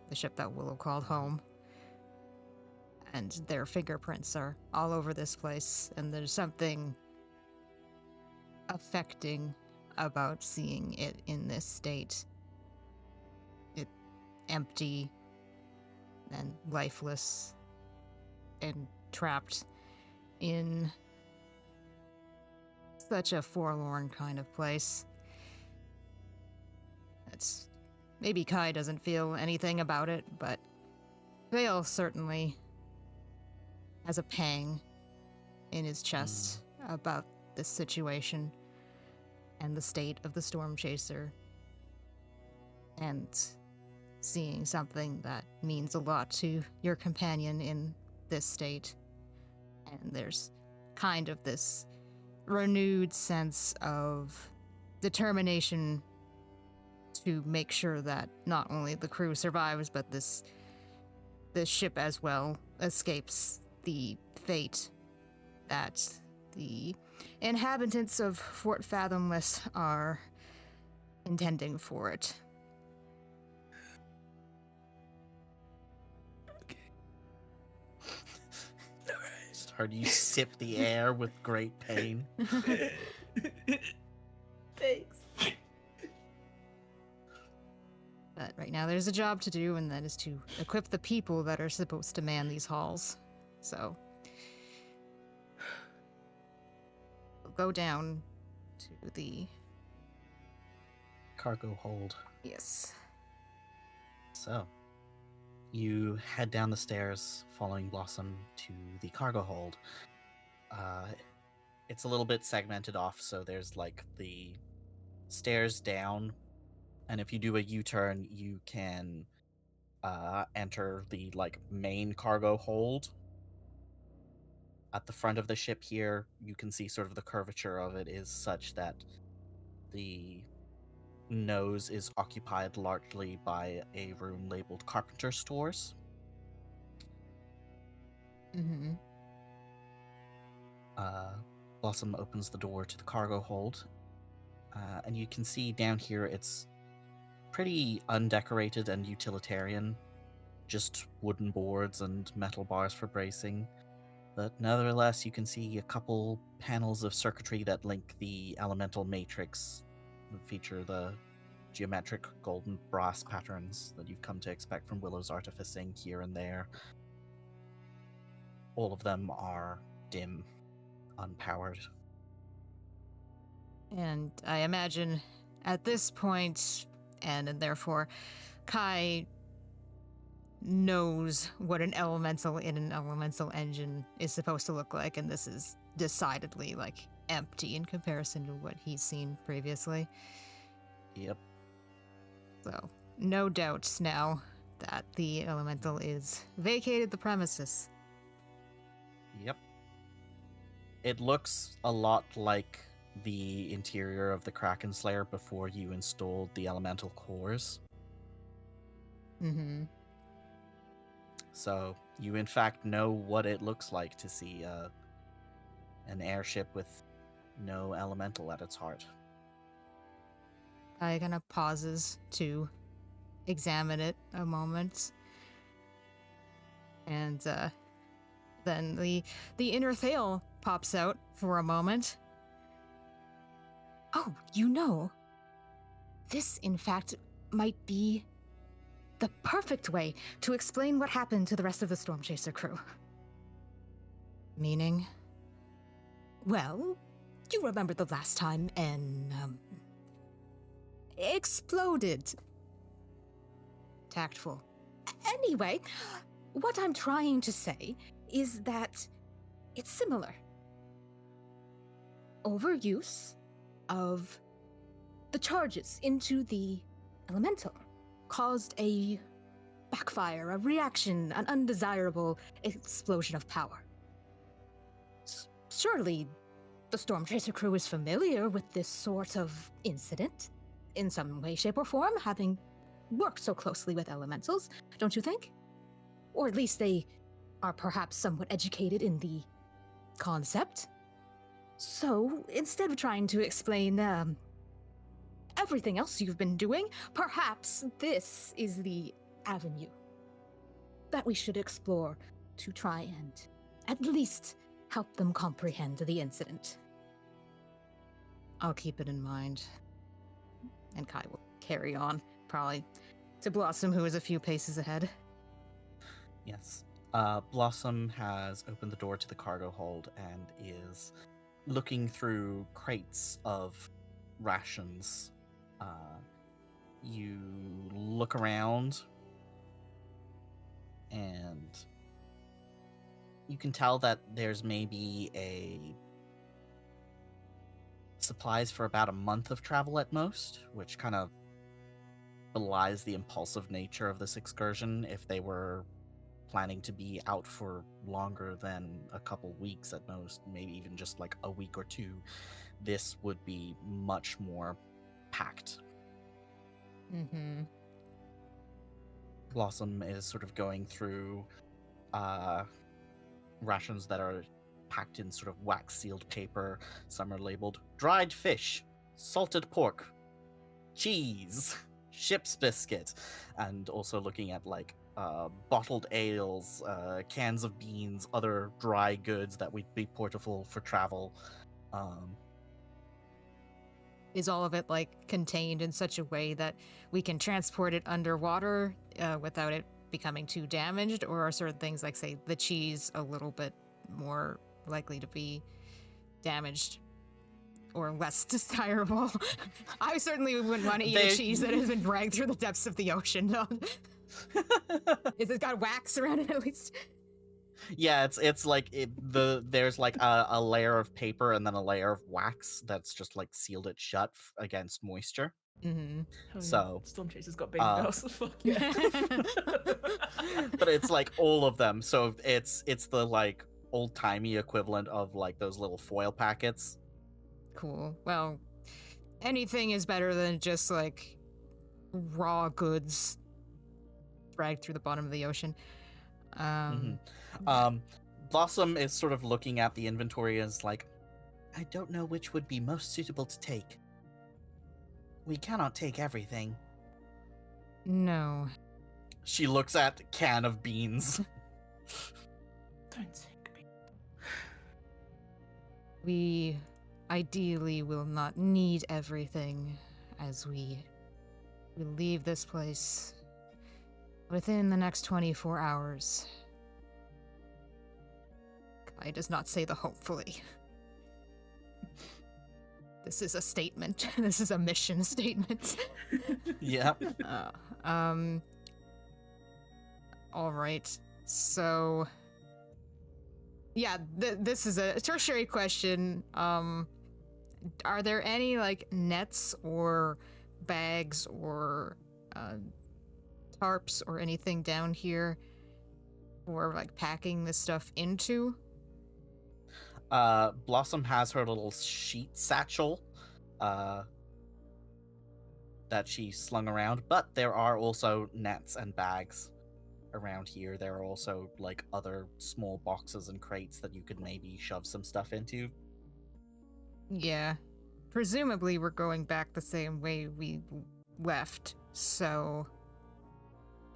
the ship that Willow called home. And their fingerprints are all over this place, and there's something affecting about seeing it in this state. It empty and lifeless and trapped in such a forlorn kind of place. It's maybe Kai doesn't feel anything about it, but Vale certainly has a pang in his chest about this situation and the state of the Stormchaser, and seeing something that means a lot to your companion in this state. And there's kind of this renewed sense of determination to make sure that not only the crew survives, but this ship as well escapes the fate that the inhabitants of Fort Fathomless are intending for it. Okay. Alright. Start you sip the air with great pain. Thanks. But right now there's a job to do, and that is to equip the people that are supposed to man these halls. So we'll go down to the cargo hold. Yes. So you head down the stairs, following Blossom to the cargo hold. It's a little bit segmented off, so there's like the stairs down, and if you do a U-turn, you can enter the like main cargo hold. At the front of the ship here, you can see sort of the curvature of it is such that the nose is occupied largely by a room labeled carpenter stores. Mm-hmm. Blossom opens the door to the cargo hold, and you can see down here it's pretty undecorated and utilitarian, just wooden boards and metal bars for bracing. But nevertheless, you can see a couple panels of circuitry that link the elemental matrix, feature the geometric golden brass patterns that you've come to expect from Willow's artificing here and there. All of them are dim, unpowered. And I imagine at this point, and therefore, Kai knows what an elemental in an elemental engine is supposed to look like, and this is decidedly, like, empty in comparison to what he's seen previously. Yep. So, no doubts now that the elemental is vacated the premises. Yep. It looks a lot like the interior of the Krakenslayer before you installed the elemental cores. Mm-hmm. So you in fact know what it looks like to see an airship with no elemental at its heart. Kai kind of pauses to examine it a moment. And then the inner Thale pops out for a moment. Oh, you know, this in fact might be the perfect way to explain what happened to the rest of the Stormchaser crew. Meaning? Well, you remember the last time an, exploded. Tactful. Anyway, what I'm trying to say is that it's similar. Overuse of the charges into the elemental caused a backfire, a reaction, an undesirable explosion of power. Surely the Stormchaser crew is familiar with this sort of incident in some way, shape, or form, having worked so closely with elementals, don't you think? Or at least they are perhaps somewhat educated in the concept. So, instead of trying to explain, everything else you've been doing, perhaps this is the avenue that we should explore to try and at least help them comprehend the incident. I'll keep it in mind. And Kai will carry on, probably to Blossom, who is a few paces ahead. Yes. Blossom has opened the door to the cargo hold and is looking through crates of rations. You look around and you can tell that there's maybe supplies for about a month of travel at most, which kind of belies the impulsive nature of this excursion. If they were planning to be out for longer than a couple weeks at most, maybe even just like a week or two, this would be much more packed. Mm-hmm. Blossom is sort of going through rations that are packed in sort of wax-sealed paper. Some are labeled dried fish, salted pork, cheese, ship's biscuit, and also looking at like bottled ales, cans of beans, other dry goods that would be portable for travel. Is all of it like contained in such a way that we can transport it underwater without it becoming too damaged, or are certain things like, say, the cheese a little bit more likely to be damaged or less desirable? I certainly wouldn't want to eat a cheese that has been dragged through the depths of the ocean. Is it got wax around it at least? Yeah, it's like there's like a layer of paper and then a layer of wax that's just like sealed it shut against moisture. Mm-hmm. Oh, So yeah. Stormchaser's got baby bells. Fuck yeah. but it's like all of them. So it's the like old-timey equivalent of like those little foil packets. Cool. Well, anything is better than just like raw goods dragged through the bottom of the ocean. Blossom is sort of looking at the inventory and is like, I don't know which would be most suitable to take. We cannot take everything. No. She looks at can of beans. Don't take me. We ideally will not need everything as we leave this place within the next 24 hours. Kai does not say the hopefully. This is a statement. This is a mission statement. Yeah. All right. So, yeah, this is a tertiary question. Are there any like nets or bags or tarps or anything down here for like packing this stuff into? Blossom has her little sheet satchel that she slung around, but there are also nets and bags around here. There are also like other small boxes and crates that you could maybe shove some stuff into. Yeah. Presumably we're going back the same way we left, so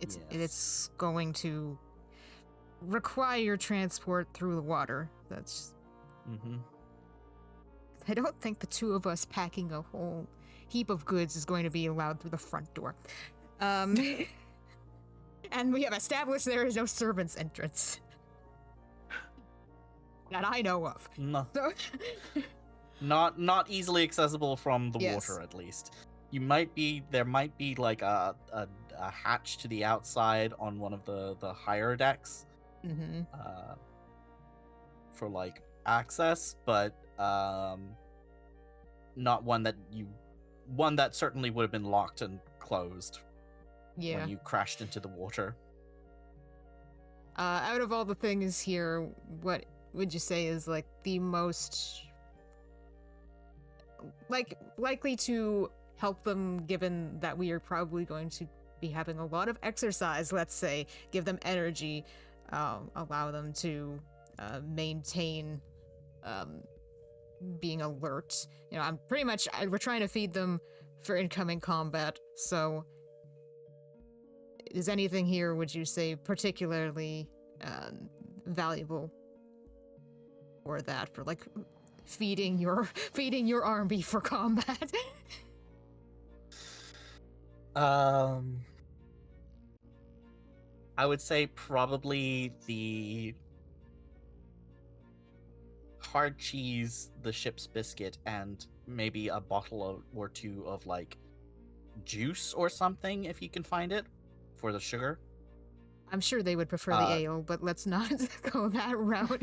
it's going to require transport through the water. That's I don't think the two of us packing a whole heap of goods is going to be allowed through the front door. And we have established there is no servant's entrance. That I know of. No. So Not easily accessible from the Yes. water, at least. There might be like a hatch to the outside on one of the higher decks. For like access, but not one that certainly would have been locked and closed when you crashed into the water. Out of all the things here, what would you say is like the most likely to help them, given that we are probably going to be having a lot of exercise, let's say, give them energy, allow them to maintain being alert. You know, we're trying to feed them for incoming combat, so is anything here, would you say, particularly valuable for that, for like feeding your army for combat? I would say probably the hard cheese, the ship's biscuit, and maybe a bottle or two of like juice or something if you can find it for the sugar. I'm sure they would prefer the ale, but let's not go that route.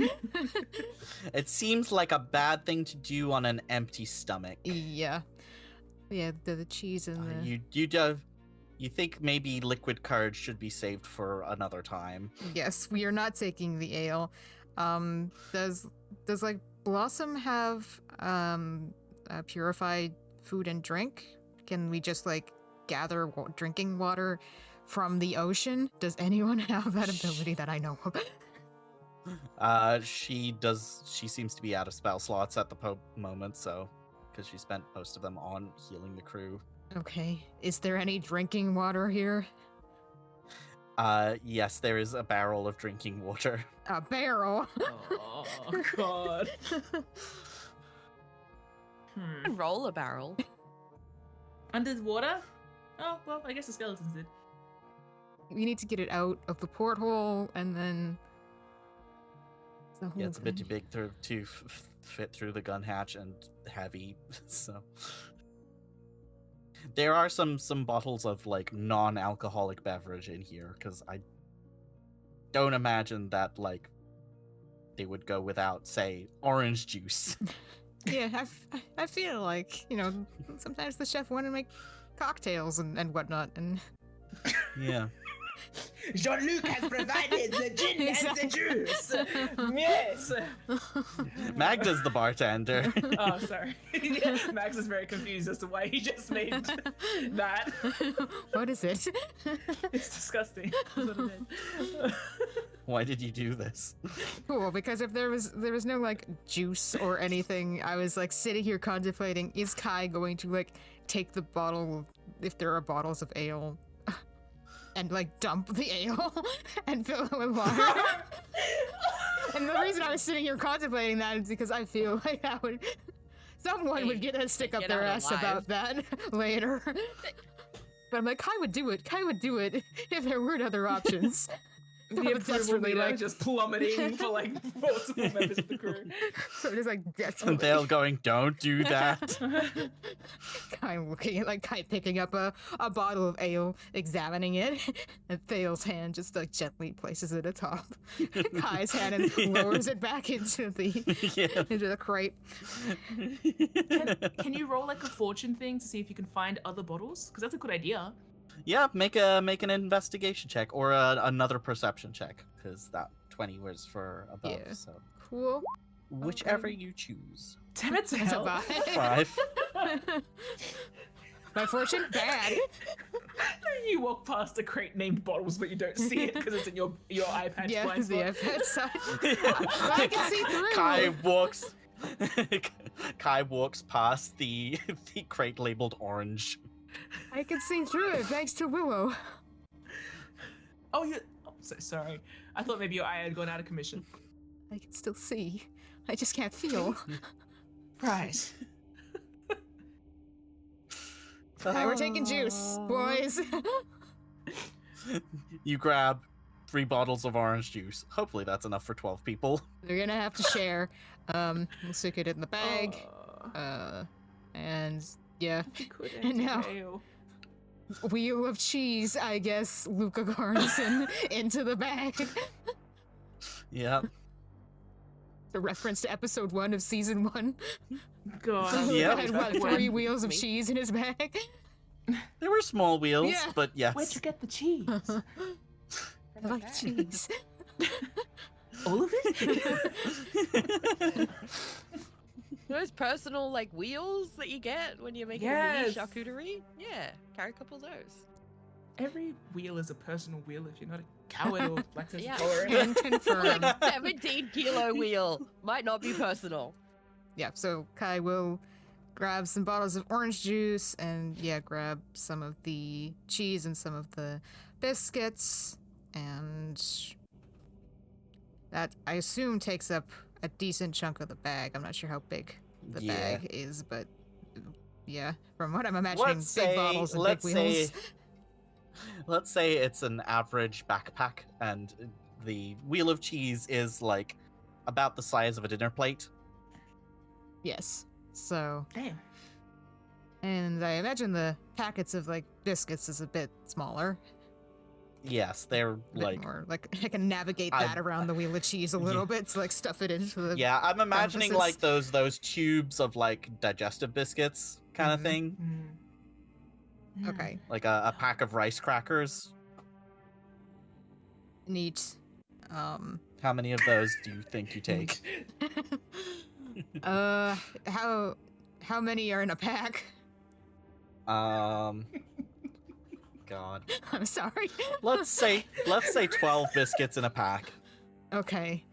It seems like a bad thing to do on an empty stomach. Yeah, the cheese and the... You think maybe liquid courage should be saved for another time. Yes, we are not taking the ale. Does like Blossom have purified food and drink? Can we just like gather drinking water from the ocean? Does anyone have that ability that I know of? She seems to be out of spell slots at the moment, so because she spent most of them on healing the crew. Okay. Is there any drinking water here? Yes, there is a barrel of drinking water. A barrel? Oh, God. And roll a barrel. Under the water? Oh, well, I guess the skeletons did. We need to get it out of the porthole, and then... Yeah, it's a bit too big to fit through the gun hatch and heavy, so... There are some bottles of like non-alcoholic beverage in here, because I don't imagine that like they would go without, say, orange juice. Yeah, I feel like, you know, sometimes the chef want to make cocktails and whatnot, and Yeah. Jean-Luc has provided the gin and the juice. Yes. Magda's the bartender. Oh, sorry. Max is very confused as to why he just made that. What is it? It's disgusting. That's what it is. Why did you do this? Cool, because if there was no like juice or anything, I was like sitting here contemplating, is Kai going to like take the bottle, if there are bottles of ale, and like dump the ale and fill it with water? And the reason I was sitting here contemplating that is because I feel like someone would get a stick up their ass about that later. But I'm like, Kai would do it. Kai would do it if there weren't other options. The approval meter just plummeting for like multiple members of the crew. So just like And desperately. Thale going, don't do that. Kai looking at like Kai picking up a bottle of ale, examining it, and Thale's hand just like gently places it atop Kai's hand and lowers it back into the crate. Can you roll like a fortune thing to see if you can find other bottles? Because that's a good idea. Yeah, make an investigation check or another perception check, because that 20 was for above. Yeah. So Cool. whichever you choose. Damn it, It's a hell. vibe. 5. My fortune bad. You walk past a crate named bottles, but you don't see it because it's in your iPad's Yeah, blind the spot. iPad side. I can see through. Kai walks past the crate labeled orange. I can see through it thanks to Willow. Oh, you. Oh, so sorry. I thought maybe your eye had gone out of commission. I can still see. I just can't feel. Right. Alright, we're taking juice, boys. You grab 3 bottles of orange juice. Hopefully that's enough for 12 people. We're gonna have to share. We'll stick it in the bag. And yeah. And now, wheel of cheese, I guess, Luca Garnison into the bag. Yep. The reference to episode 1 of season 1. God. Yeah. Luca had what, 3 wheels of cheese in his bag? There were small wheels, Yeah. but yes. Where'd you get the cheese? I like cheese. All of it? Those personal like wheels that you get when you're making a Yes. mini charcuterie. Yeah, carry a couple of those. Every wheel is a personal wheel if you're not a coward or lactose Yeah. intolerant. And confirmed. 17-kilo wheel might not be personal. Yeah, so Kai will grab some bottles of orange juice and grab some of the cheese and some of the biscuits, and that I assume takes up a decent chunk of the bag. I'm not sure how big the bag is, but yeah, from what I'm imagining, big bottles and big wheels. Let's say it's an average backpack, and the wheel of cheese is like about the size of a dinner plate. Yes. So, Damn. and I imagine the packets of like biscuits is a bit smaller. Yes, they're A bit like more like I can navigate I- that around the wheel of cheese a little bit to like stuff it into the yeah. I'm imagining crevices. like those tubes of like digestive biscuits kind of Mhm. thing, Okay, like a pack of rice crackers. neat. How many of those do you think you take? How many are in a pack? God. I'm sorry. Let's say 12 biscuits in a pack. Okay.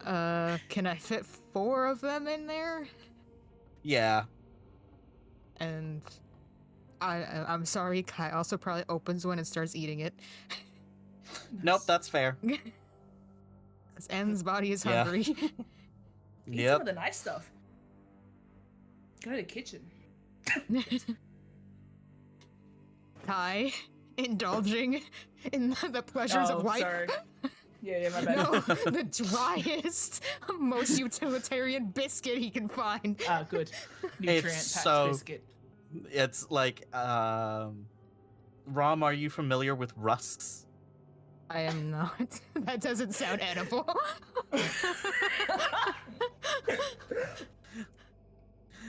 Can I fit 4 of them in there? Yeah. And I'm sorry, Kai also probably opens one and starts eating it. Nope, that's fair. 'Cause N's body is Yeah. hungry. Eat some Yep. of the nice stuff. Go to the kitchen. Kai, indulging in the pleasures of life. Sorry. Yeah, my bad. No, the driest, most utilitarian biscuit he can find. Good. Nutrient packed so- biscuit. It's like, Rom, are you familiar with rusks? I am not. That doesn't sound edible.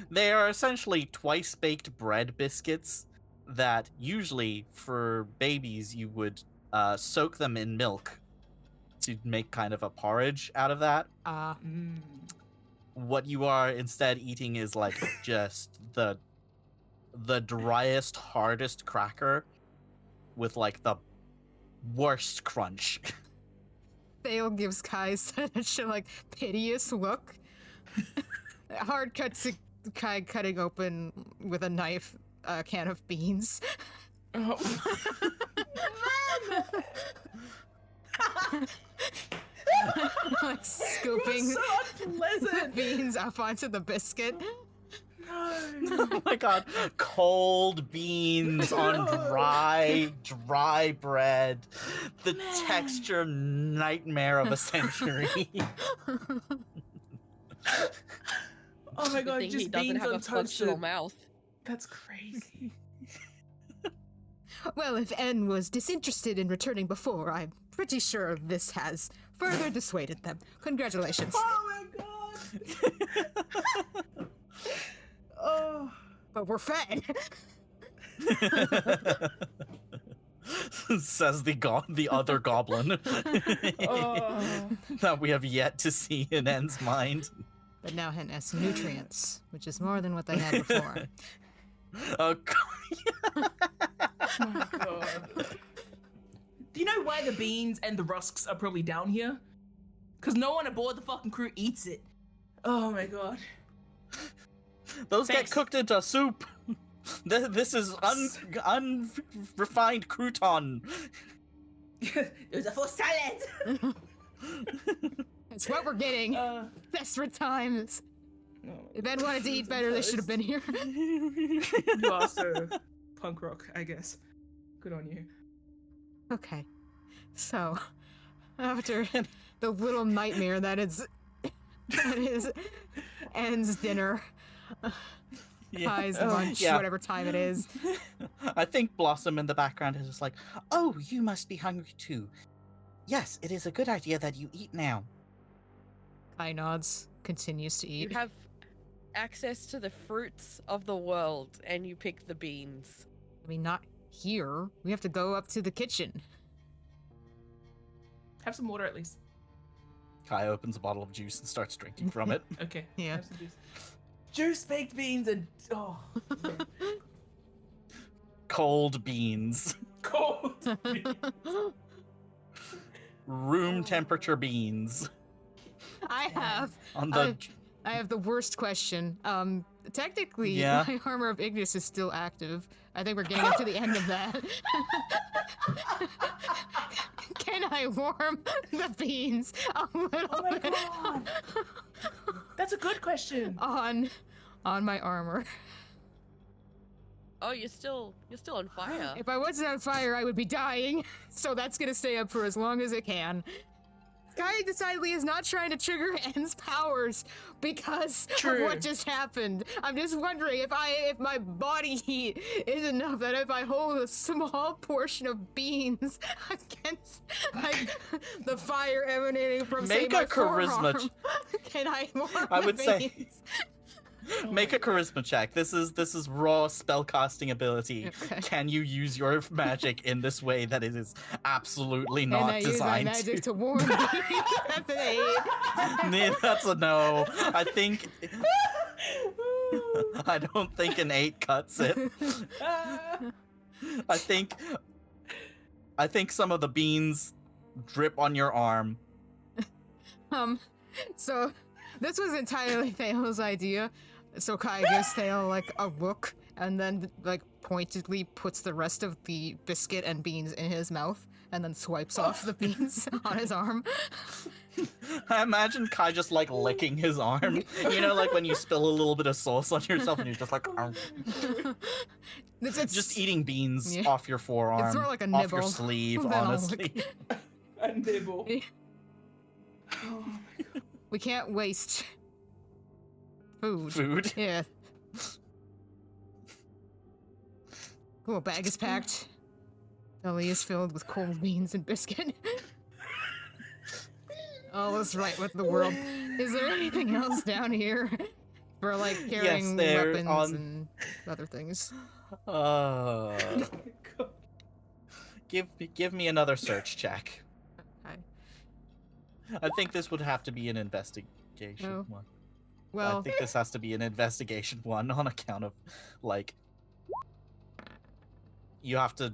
They are essentially twice-baked bread biscuits that usually for babies you would soak them in milk to make kind of a porridge out of that. What you are instead eating is like just the driest, hardest cracker with like the worst crunch. Thale gives Kai such a like piteous look. Hard cut to Kai cutting open with a knife a can of beans. Oh. Like scooping So unpleasant. beans up onto the biscuit. No. Oh my god, cold beans on dry bread. The texture nightmare of a century. Oh my god, Good thing just he doesn't beans have on a functional toasted. mouth. That's crazy. Well, if N was disinterested in returning before, I'm pretty sure this has further dissuaded them. Congratulations. Oh my god. Oh. But we're fed. Says the other goblin. Oh. That we have yet to see in N's mind. But now Hen has nutrients, which is more than what they had before. Oh, Oh my god. Do you know why the beans and the rusks are probably down here? Because no one aboard the fucking crew eats it. Oh my god. those Thanks. get cooked into soup. This is unrefined crouton. It was a full salad. It's what we're getting. Desperate times. No. If Ben wanted to eat better, they should have been here. You are so punk rock, I guess. Good on you. Okay. So, after the little nightmare that is N's dinner, Kai's lunch, Yeah. whatever time it is. I think Blossom in the background is just like, oh, you must be hungry too. Yes, it is a good idea that you eat now. Kai nods, continues to You eat. have access to the fruits of the world, and you pick the beans. I mean, not here. We have to go up to the kitchen. Have some water at least. Kai opens a bottle of juice and starts drinking from it. Okay. Yeah. Have some juice. Juice, baked beans, and oh, Cold beans. cold beans. Room temperature beans. I have On the I have the worst question. Technically, Yeah? my armor of Ignis is still active. I think we're getting up to the end of that. Can I warm the beans a little Oh my bit god. That's a good question. on my armor? Oh, you're still on fire. If I wasn't on fire, I would be dying. So that's gonna stay up for as long as it can. Kai decidedly is not trying to trigger N's powers because of True. what just happened. I'm just wondering if my body heat is enough that if I hold a small portion of beans against like the fire emanating from say Make my a charisma forearm, can I warm I the would say- beans? Make a charisma check. This is raw spellcasting ability. Okay. Can you use your magic in this way that it is absolutely And not I use my designed magic to? to warm beans. That's an 8. Nah, that's a no. I think I don't think an 8 cuts it. I think some of the beans drip on your arm. So this was entirely Thale's idea. So Kai gives Thale like a look and then like pointedly puts the rest of the biscuit and beans in his mouth and then swipes off the beans on his arm. I imagine Kai just like licking his arm. You know, like when you spill a little bit of sauce on yourself and you're just like, "Arr." It's Just eating beans Yeah. off your forearm, It's more like a off your nibble sleeve, than a honestly. A nibble. Oh my god. We can't waste food. Food. Yeah. Cool, bag is packed. Belly is filled with cold beans and biscuit. All is right with the world. Is there anything else down here for like carrying there weapons on- and other things? Oh my god. give me another search check. Okay. I think this would have to be an investigation Oh. one. Well, I think this has to be an investigation one on account of, like, you have to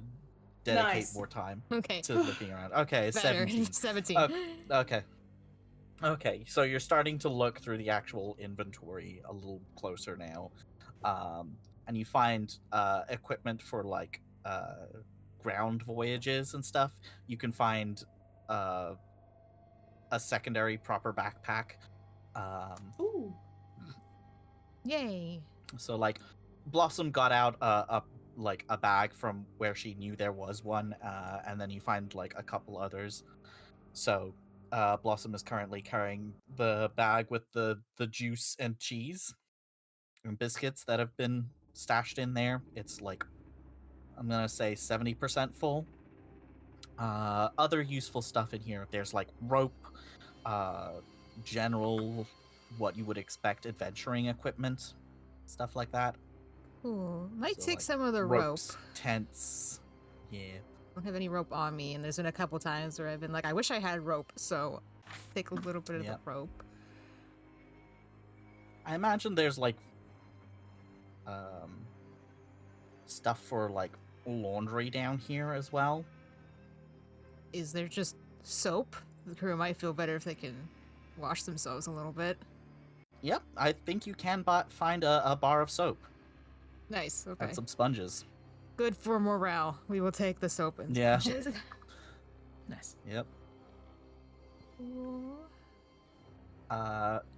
dedicate Nice. more time okay. to looking around. Okay, it's Better. 17. 17. Okay. Okay, so you're starting to look through the actual inventory a little closer now. And you find equipment for, like, ground voyages and stuff. You can find a secondary proper backpack. Ooh. Yay. So, like, Blossom got out a bag from where she knew there was one, and then you find, like, a couple others. So Blossom is currently carrying the bag with the juice and cheese and biscuits that have been stashed in there. It's, like, I'm gonna say 70% full. Other useful stuff in here. There's, like, rope, general, what you would expect adventuring equipment, stuff like that. Cool. Might So, take like, some of the ropes, rope. tents. Yeah. I don't have any rope on me, and there's been a couple times where I've been like, I wish I had rope, so take a little bit of Yep. the rope. I imagine there's, like, stuff for, like, laundry down here as well. Is there just soap? The crew might feel better if they can wash themselves a little bit. Yep, I think you can find a bar of soap Nice, okay. and some sponges. Good for morale. We will take the soap and Yeah. sponges. Nice. Yep. Cool.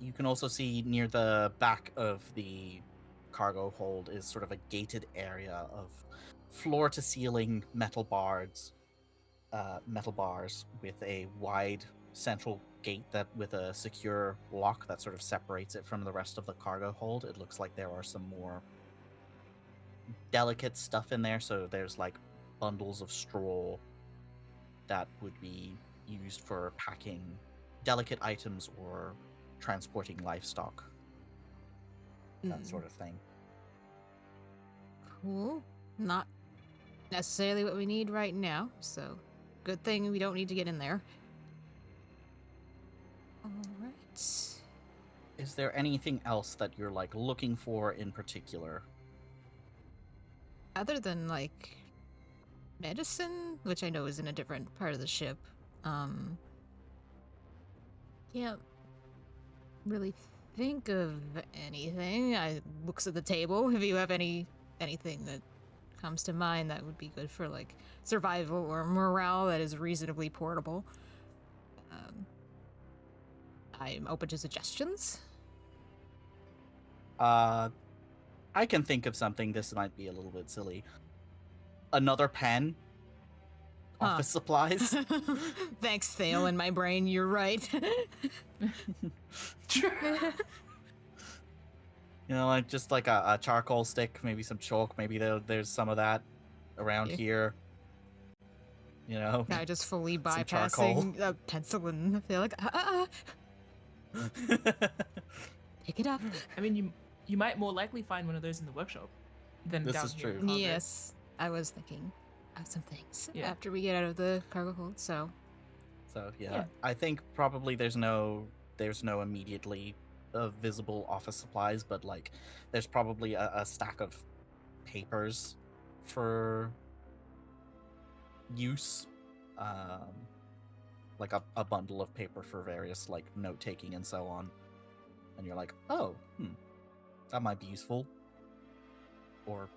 You can also see near the back of the cargo hold is sort of a gated area of floor-to-ceiling metal bars with a wide central gate that with a secure lock that sort of separates it from the rest of the cargo hold. It looks like there are some more delicate stuff in there, so there's, like, bundles of straw that would be used for packing delicate items or transporting livestock, that sort of thing. Cool. Not necessarily what we need right now, so good thing we don't need to get in there. Alright. Is there anything else that you're, like, looking for in particular? Other than, like, medicine, which I know is in a different part of the ship, can't really think of anything. I looks at the table. If you have anything that comes to mind that would be good for, like, survival or morale that is reasonably portable, I'm open to suggestions. I can think of something. This might be a little bit silly. Another pen. Huh. Office supplies. Thanks, Thale, in my brain. You're right. You know, like, just like a charcoal stick, maybe some chalk, maybe there's some of that around Yeah. here. You know? I just fully Some charcoal. bypassing a pencil and feel like, pick it up. I mean, you might more likely find one of those in the workshop than This down is here in true. cargo. Yes, I was thinking of some things Yeah. after we get out of the cargo hold, so. So yeah, Yeah. I think probably there's no immediately visible office supplies, but, like, there's probably a stack of papers for use, like a bundle of paper for various, like, note taking and so on. And you're like, oh, that might be useful, or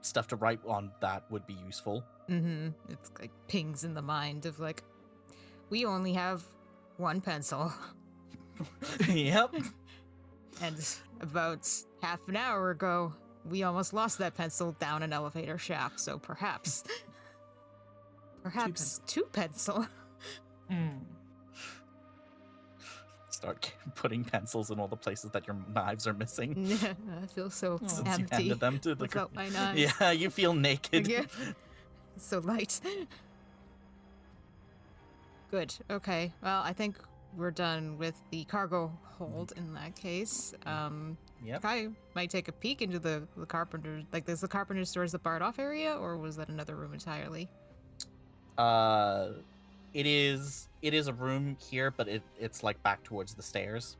stuff to write on that would be useful. It's like pings in the mind of like, we only have one pencil. Yep. And about half an hour ago, we almost lost that pencil down an elevator shaft, so perhaps two pencil. Start putting pencils in all the places that your knives are missing. I feel so Since you empty handed them to the without my knives. Yeah, you feel naked. Yeah. It's so light. Good. Okay. Well, I think we're done with the cargo hold in that case. Yep. Kai might take a peek into the carpenter. Like, does the carpenter stores the barred off area, or was that another room entirely? It is a room here, but it's like back towards the stairs.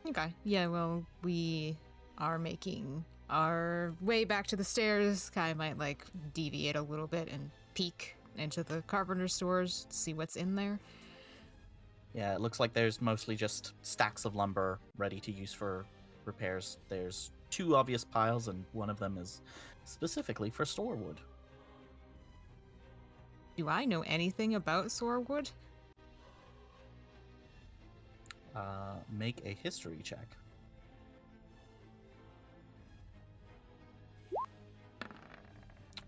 Okay. Yeah, well, we are making our way back to the stairs. Kai might like deviate a little bit and peek into the carpenter stores to see what's in there. Yeah, it looks like there's mostly just stacks of lumber ready to use for repairs. There's 2 obvious piles, and one of them is specifically for storewood. Do I know anything about Sorewood? Make a history check.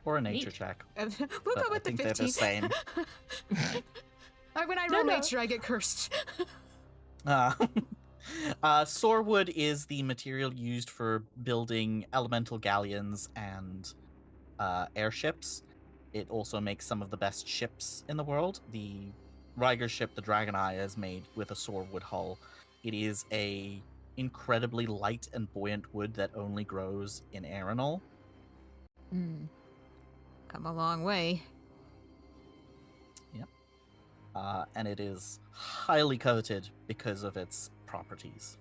Or a nature Neat. check. We'll But go I with the think 15. they're the same. When I No, roll no. nature, I get cursed. Sorewood is the material used for building elemental galleons and airships. It also makes some of the best ships in the world. The Ryger ship, the Dragon Eye, is made with a Sorewood hull. It is a incredibly light and buoyant wood that only grows in Arenal. Come a long way. And it is highly coveted because of its properties.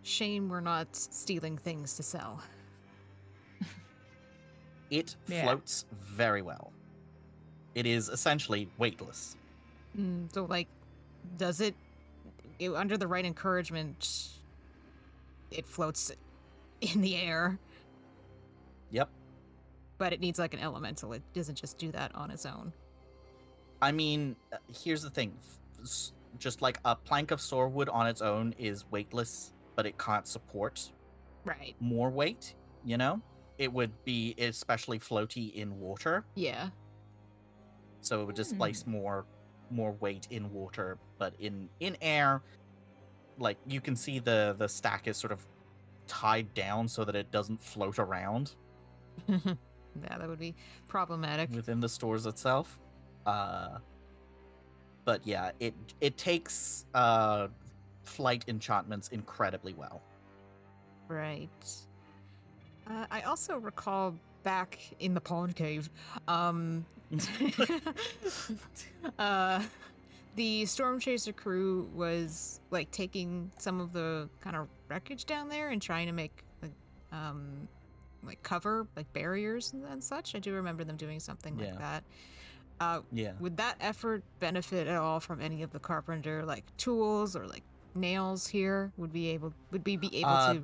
Shame we're not stealing things to sell. It Yeah. floats very well. It is essentially weightless. So, like, does it under the right encouragement, it floats in the air, Yep. but it needs, like, an elemental. It doesn't just do that on its own. I mean, here's the thing. Just like a plank of sorewood on its own is weightless, but it can't support Right. more weight, you know? It would be especially floaty in water, Yeah. so it would displace more weight in water, but in air, like you can see the stack is sort of tied down so that it doesn't float around Yeah, that would be problematic. within the stores itself. But yeah, it takes flight enchantments incredibly well. Right. I also recall back in the pond cave, the Stormchaser crew was like taking some of the kind of wreckage down there and trying to make like cover, like barriers and such. I do remember them doing something like Yeah. that. Yeah. Would that effort benefit at all from any of the carpenter like tools or like nails here? Would we be able to?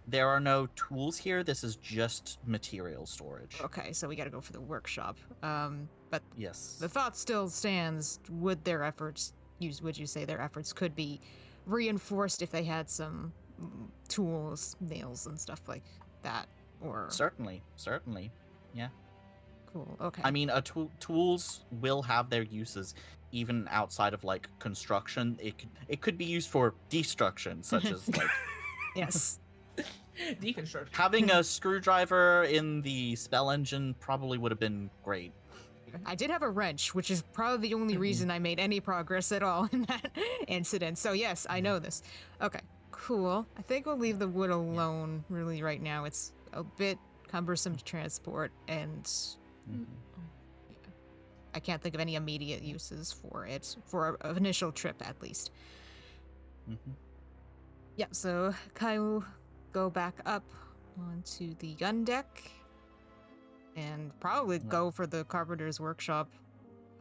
There are no tools here. This is just material storage. Okay, so we got to go for the workshop. But Yes. the thought still stands. Would you say their efforts could be reinforced if they had some tools, nails, and stuff like that? Or Certainly. Yeah. cool. Okay. I mean, tools will have their uses even outside of like construction. It could be used for destruction, such as like yes. Deconstruction. having a screwdriver in the spell engine probably would have been great. I did have a wrench, which is probably the only reason I made any progress at all in that incident. So yes, I know this. Okay, cool. I think we'll leave the wood alone really right now. It's a bit cumbersome to transport, and I can't think of any immediate uses for it, for an initial trip at least. Yeah, so Kai will go back up onto the gun deck and probably go for the carpenter's workshop.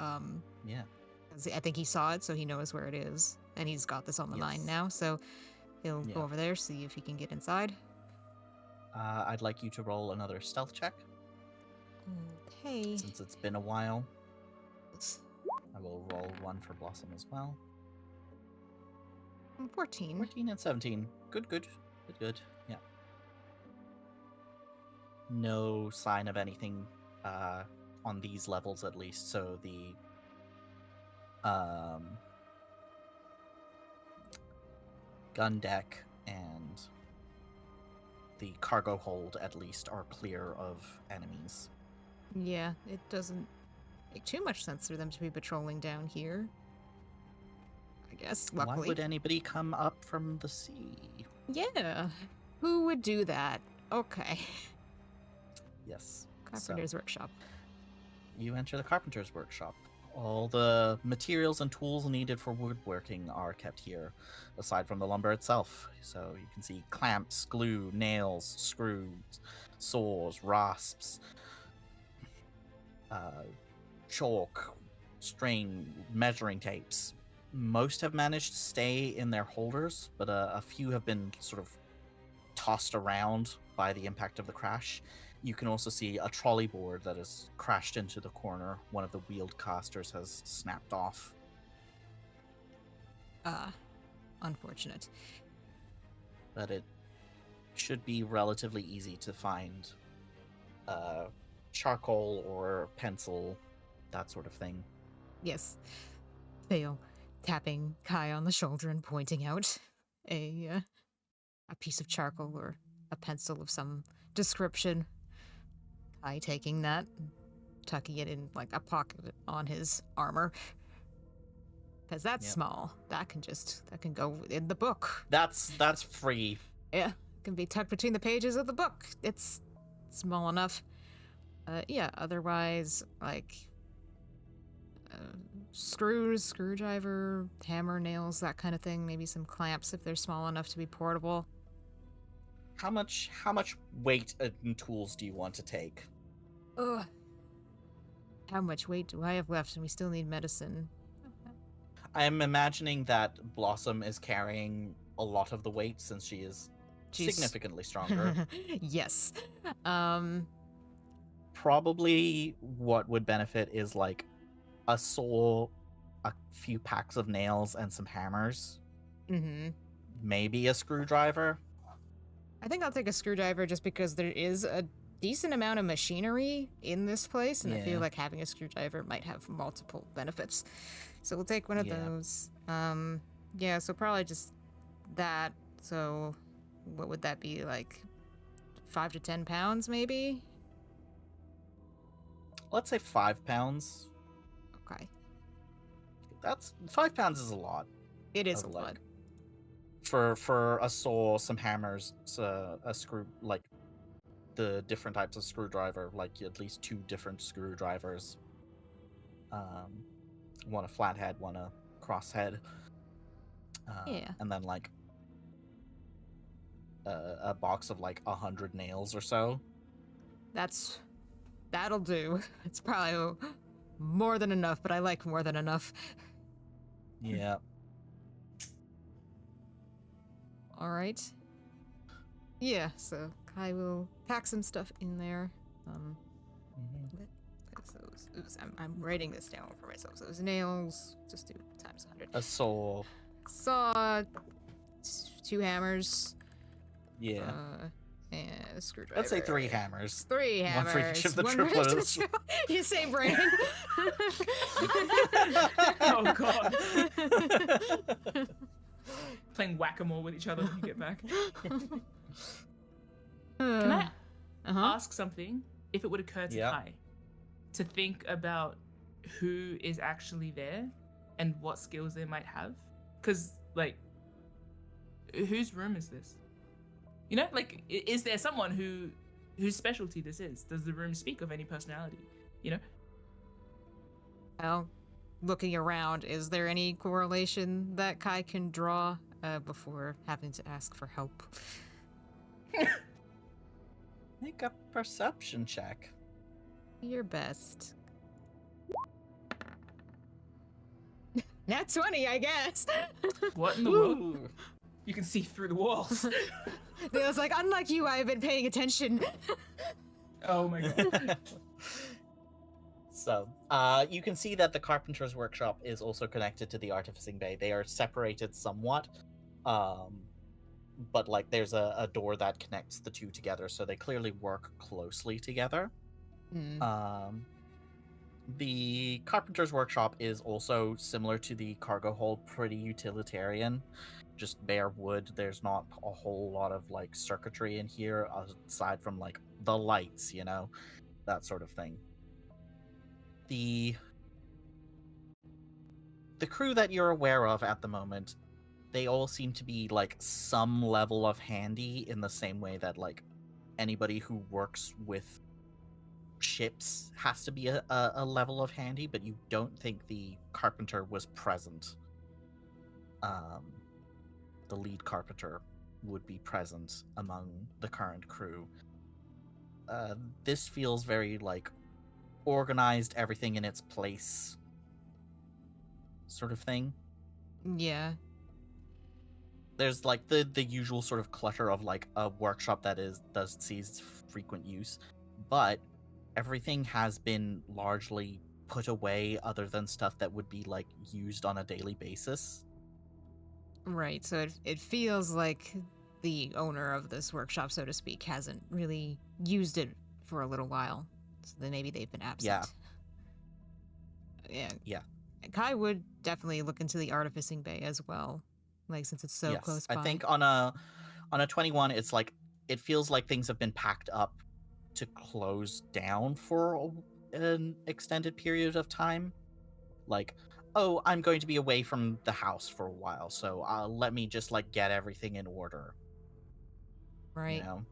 Yeah. 'Cause I think he saw it, so he knows where it is, and he's got this on the mind Yes. now, so he'll Yeah. go over there, see if he can get inside. I'd like you to roll another stealth check Okay. since it's been a while. I will roll one for Blossom as well. 14. 14 and 17. Good. Yeah. No sign of anything on these levels at least, so the gun deck and the cargo hold at least are clear of enemies. Yeah, it doesn't make too much sense for them to be patrolling down here. I guess, Why luckily. would anybody come up from the sea? Yeah. Who would do that? Okay. Yes. Carpenter's workshop. you enter the carpenter's workshop. All the materials and tools needed for woodworking are kept here, aside from the lumber itself. So you can see clamps, glue, nails, screws, saws, rasps, chalk, string, measuring tapes. Most have managed to stay in their holders, but a few have been sort of tossed around by the impact of the crash. You can also see a trolley board that has crashed into the corner. One of the wheeled casters has snapped off. Unfortunate. But it should be relatively easy to find charcoal or pencil, that sort of thing. Yes. Theo tapping Kai on the shoulder and pointing out a piece of charcoal or a pencil of some description. Kai taking that, tucking it in like a pocket on his armor. Because that's Yep. small. That can go in the book. That's free. Yeah, can be tucked between the pages of the book. It's small enough. Otherwise, like screws, screwdriver, hammer, nails, that kind of thing. Maybe some clamps if they're small enough to be portable. How much weight and tools do you want to take? Ugh. How much weight do I have left? And we still need medicine. I'm imagining that Blossom is carrying a lot of the weight since she is She's- significantly stronger. Yes. Probably what would benefit is like a saw, a few packs of nails, and some hammers. Mm-hmm. Maybe a screwdriver. I think I'll take a screwdriver just because there is a decent amount of machinery in this place, and I Yeah. feel like having a screwdriver might have multiple benefits. So we'll take one of Yeah. those. So probably just that. So what would that be, like 5 to 10 pounds maybe? Let's say 5 pounds. Okay. That's 5 pounds is a lot. It is a of, lot. like, for a saw, some hammers, a screw, like the different types of screwdriver, like at least 2 different screwdrivers. One a flathead, one a crosshead. Yeah. And then like a box of like 100 nails or so. That'll do. It's probably more than enough, but I like more than enough. Yeah. All right. Yeah, so Kai will pack some stuff in there. I'm writing this down for myself. So those nails, just do times 100. A saw. Saw, 2 hammers, Yeah. and a screwdriver. Let's say 3 hammers. 3 hammers. One for each of the One for each of the triplets. You say brain. Oh god. Playing whack-a-mole with each other when you get back. Can I ask something? If it would occur to Yeah. Kai to think about who is actually there and what skills they might have, because like, whose room is this? You know, like, is there someone whose specialty this is? Does the room speak of any personality? You know? Well, looking around, is there any correlation that Kai can draw before having to ask for help? Make a perception check. Your best. Nat 20, I guess. What in the world? Ooh. You can see through the walls. It was like, unlike you, I have been paying attention. Oh my god. So, you can see that the carpenter's workshop is also connected to the artificing bay. They are separated somewhat, but like there's a door that connects the two together, so they clearly work closely together. The carpenter's workshop is also similar to the cargo hold, pretty utilitarian, just bare wood. There's not a whole lot of like circuitry in here aside from like the lights, you know, that sort of thing. The crew that you're aware of at the moment, they all seem to be like some level of handy in the same way that like anybody who works with ships has to be a level of handy, but you don't think the carpenter was present. The lead carpenter would be present among the current crew. This feels very like organized, everything in its place sort of thing. Yeah. There's like the usual sort of clutter of like a workshop that does sees frequent use, but everything has been largely put away other than stuff that would be like used on a daily basis. Right. So it feels like the owner of this workshop, so to speak, hasn't really used it for a little while. So then maybe they've been absent. Yeah. Kai would definitely look into the artificing bay as well, like since it's so close by. I think on a 21, it's like it feels like things have been packed up to close down for an extended period of time. Like, oh, I'm going to be away from the house for a while, so let me just like get everything in order. Right. You know?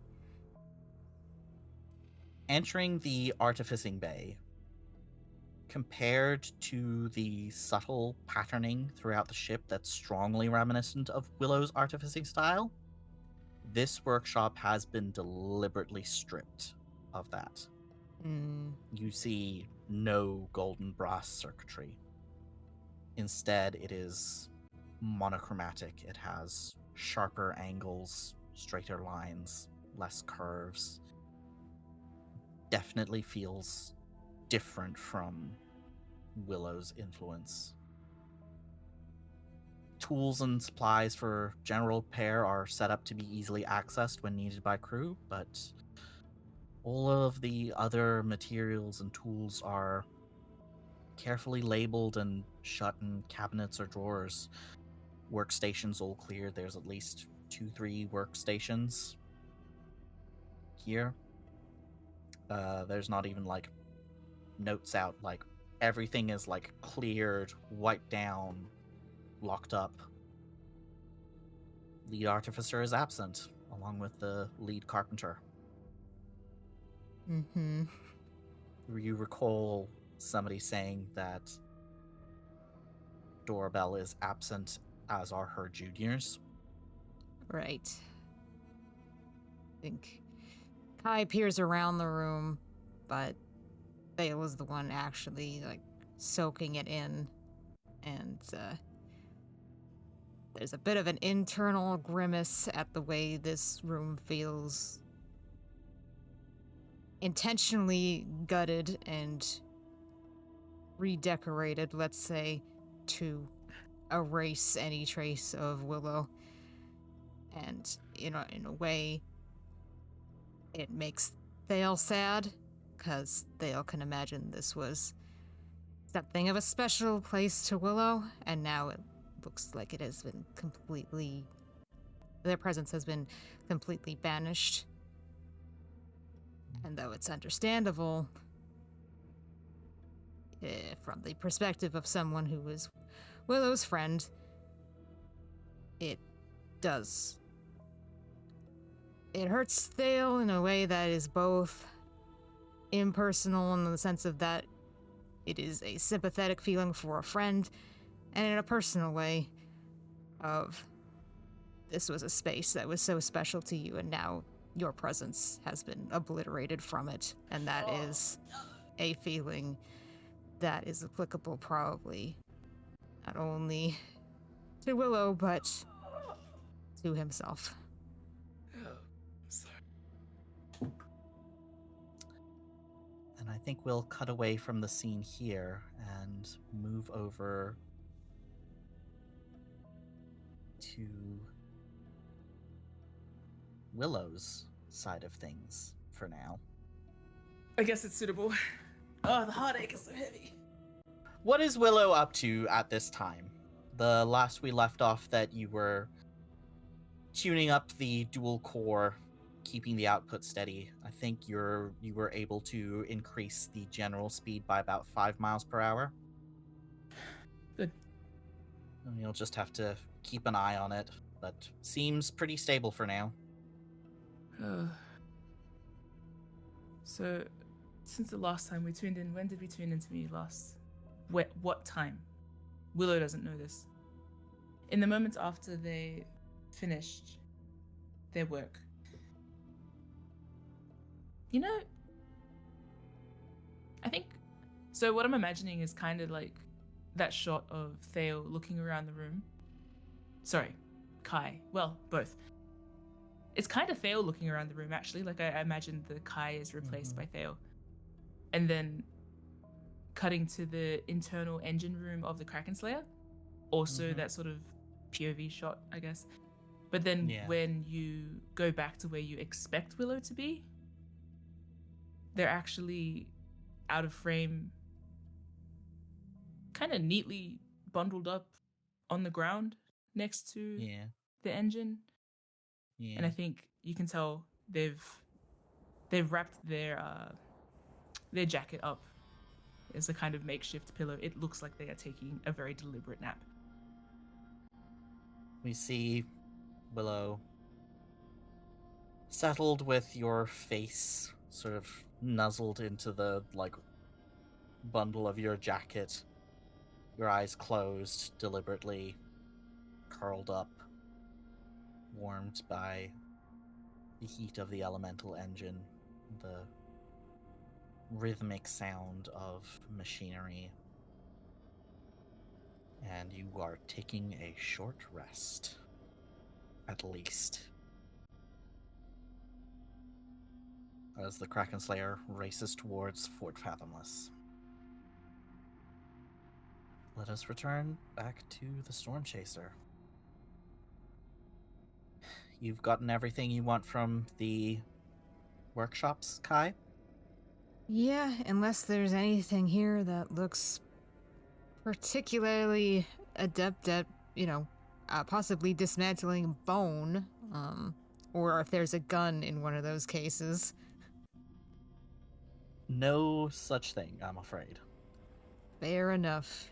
Entering the artificing bay, compared to the subtle patterning throughout the ship that's strongly reminiscent of Willow's artificing style, this workshop has been deliberately stripped of that. You see no golden brass circuitry. Instead, it is monochromatic. It has sharper angles, straighter lines, less curves. Definitely feels different from Willow's influence. Tools and supplies for general repair are set up to be easily accessed when needed by crew, but all of the other materials and tools are carefully labeled and shut in cabinets or drawers. Workstations all clear. There's at least 2-3 workstations here. There's not even like notes out. Like everything is like cleared, wiped down, locked up. Lead artificer is absent, along with the lead carpenter. Mm-hmm. You recall somebody saying that Doorbell is absent, as are her juniors. Right. I think Kai peers around the room, but Bale is the one actually like soaking it in, and there's a bit of an internal grimace at the way this room feels intentionally gutted and redecorated, let's say, to erase any trace of Willow. And in a way, it makes Thale sad, because Thale can imagine this was something of a special place to Willow, and now it looks like it has been completely... their presence has been completely banished. And though it's understandable, from the perspective of someone who is Willow's friend, it does. It hurts Thale in a way that is both impersonal in the sense of that it is a sympathetic feeling for a friend, and in a personal way of this was a space that was so special to you, and now your presence has been obliterated from it, and that is a feeling that is applicable probably not only to Willow, but to himself. And I think we'll cut away from the scene here and move over to Willow's side of things for now. I guess it's suitable. Oh, the heartache is so heavy. What is Willow up to at this time? The last we left off that you were tuning up the dual core, keeping the output steady. I think you were able to increase the general speed by about 5 miles per hour. Good. And you'll just have to keep an eye on it, but seems pretty stable for now. So since the last time we tuned in, when did we tune into me last? What time? Willow doesn't know this. In the moments after they finished their work. You know, I think, so what I'm imagining is kind of like that shot of Theo looking around the room. Sorry, Kai. Well, both. It's kind of Theo looking around the room, actually. Like, I imagine the Kai is replaced by Theo. And then cutting to the internal engine room of the Krakenslayer. Also that sort of POV shot, I guess. But then when you go back to where you expect Willow to be, they're actually out of frame, kind of neatly bundled up on the ground next to the engine. Yeah. And I think you can tell they've wrapped their jacket up as a kind of makeshift pillow. It looks like they are taking a very deliberate nap. We see Willow settled with your face sort of nuzzled into the, like, bundle of your jacket. Your eyes closed, deliberately curled up, warmed by the heat of the elemental engine, the rhythmic sound of machinery. And you are taking a short rest, at least. As the Krakenslayer races towards Fort Fathomless. Let us return back to the Stormchaser. You've gotten everything you want from the workshops, Kai? Yeah, unless there's anything here that looks particularly adept at, possibly dismantling bone, or if there's a gun in one of those cases. No such thing, I'm afraid. Fair enough.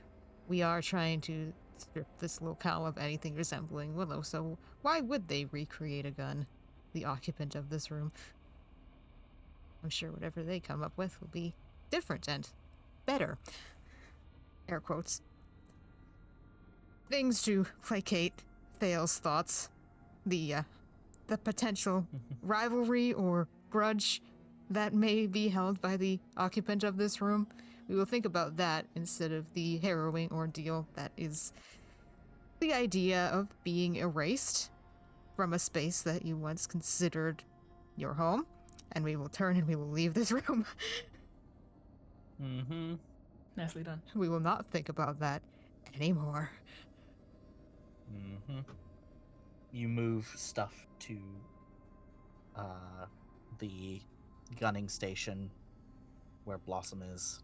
We are trying to strip this locale of anything resembling Willow, so why would they recreate a gun? The occupant of this room. I'm sure whatever they come up with will be different and better. Air quotes. Things to placate Thale's thoughts. The potential rivalry or grudge that may be held by the occupant of this room. We will think about that instead of the harrowing ordeal that is the idea of being erased from a space that you once considered your home, and we will turn and we will leave this room. Nicely done. We will not think about that anymore. You move stuff to the gunning station where Blossom is.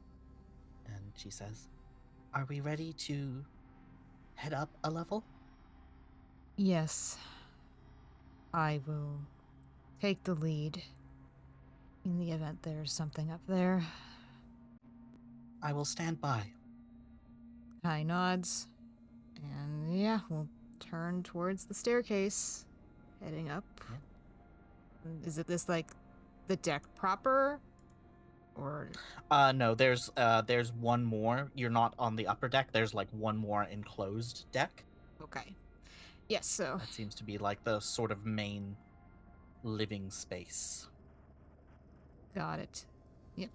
And she says, "Are we ready to head up a level?" Yes. I will take the lead in the event there's something up there. I will stand by. Kai nods. And yeah, we'll turn towards the staircase, heading up. Yeah. Is it this, like, the deck proper? Or no, there's one more. You're not on the upper deck. There's like one more enclosed deck. Okay. Yes, so that seems to be like the sort of main living space. Got it. Yep.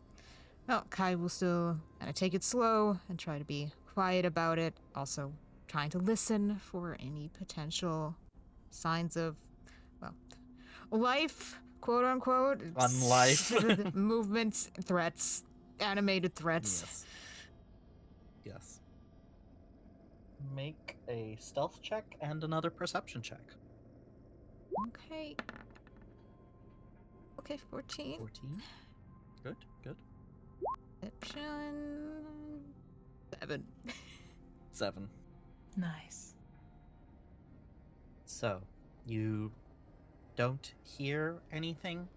Well, Kai will still kind of take it slow and try to be quiet about it. Also trying to listen for any potential signs of, well, life, quote unquote. Unlife. Movements, threats, animated threats. Yes. Make a stealth check and another perception check. Okay. Okay, 14. 14. Good. Perception 7. 7. Nice. So, you don't hear anything,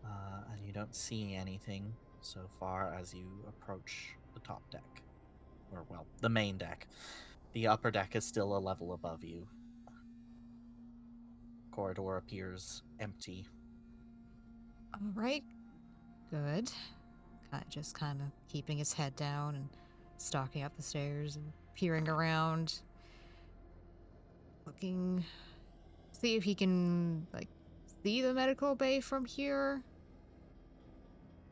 and you don't see anything so far as you approach the top deck. Or, well, the main deck. The upper deck is still a level above you. Corridor appears empty. All right. Good. Just kind of keeping his head down and stalking up the stairs and peering around, looking, see if he can like see the medical bay from here.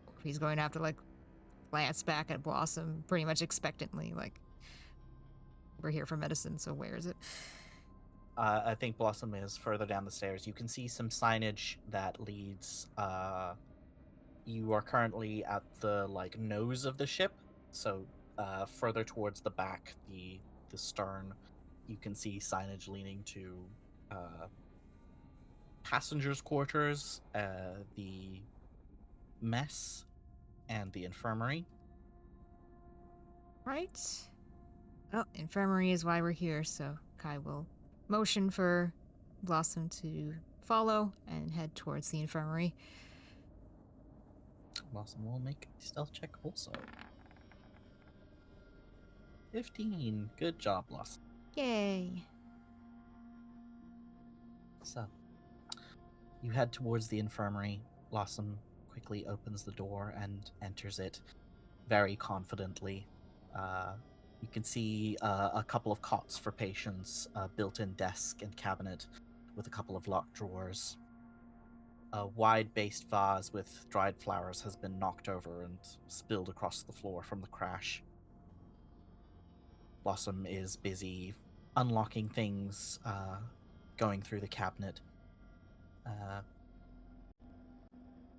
Or if he's going to have to like glance back at Blossom pretty much expectantly, like, we're here for medicine, so where is it? I think Blossom is further down the stairs. You can see some signage that leads. You are currently at the like nose of the ship, so further towards the back, the stern. You can see signage leaning to passengers' quarters, the mess, and the infirmary. Right. Well, infirmary is why we're here, so Kai will motion for Blossom to follow and head towards the infirmary. Blossom will make a stealth check also. 15. Good job, Blossom. Yay. So, you head towards the infirmary. Blossom quickly opens the door and enters it very confidently. You can see a couple of cots for patients, a built-in desk and cabinet with a couple of locked drawers. A wide-based vase with dried flowers has been knocked over and spilled across the floor from the crash. Blossom is busy unlocking things, going through the cabinet,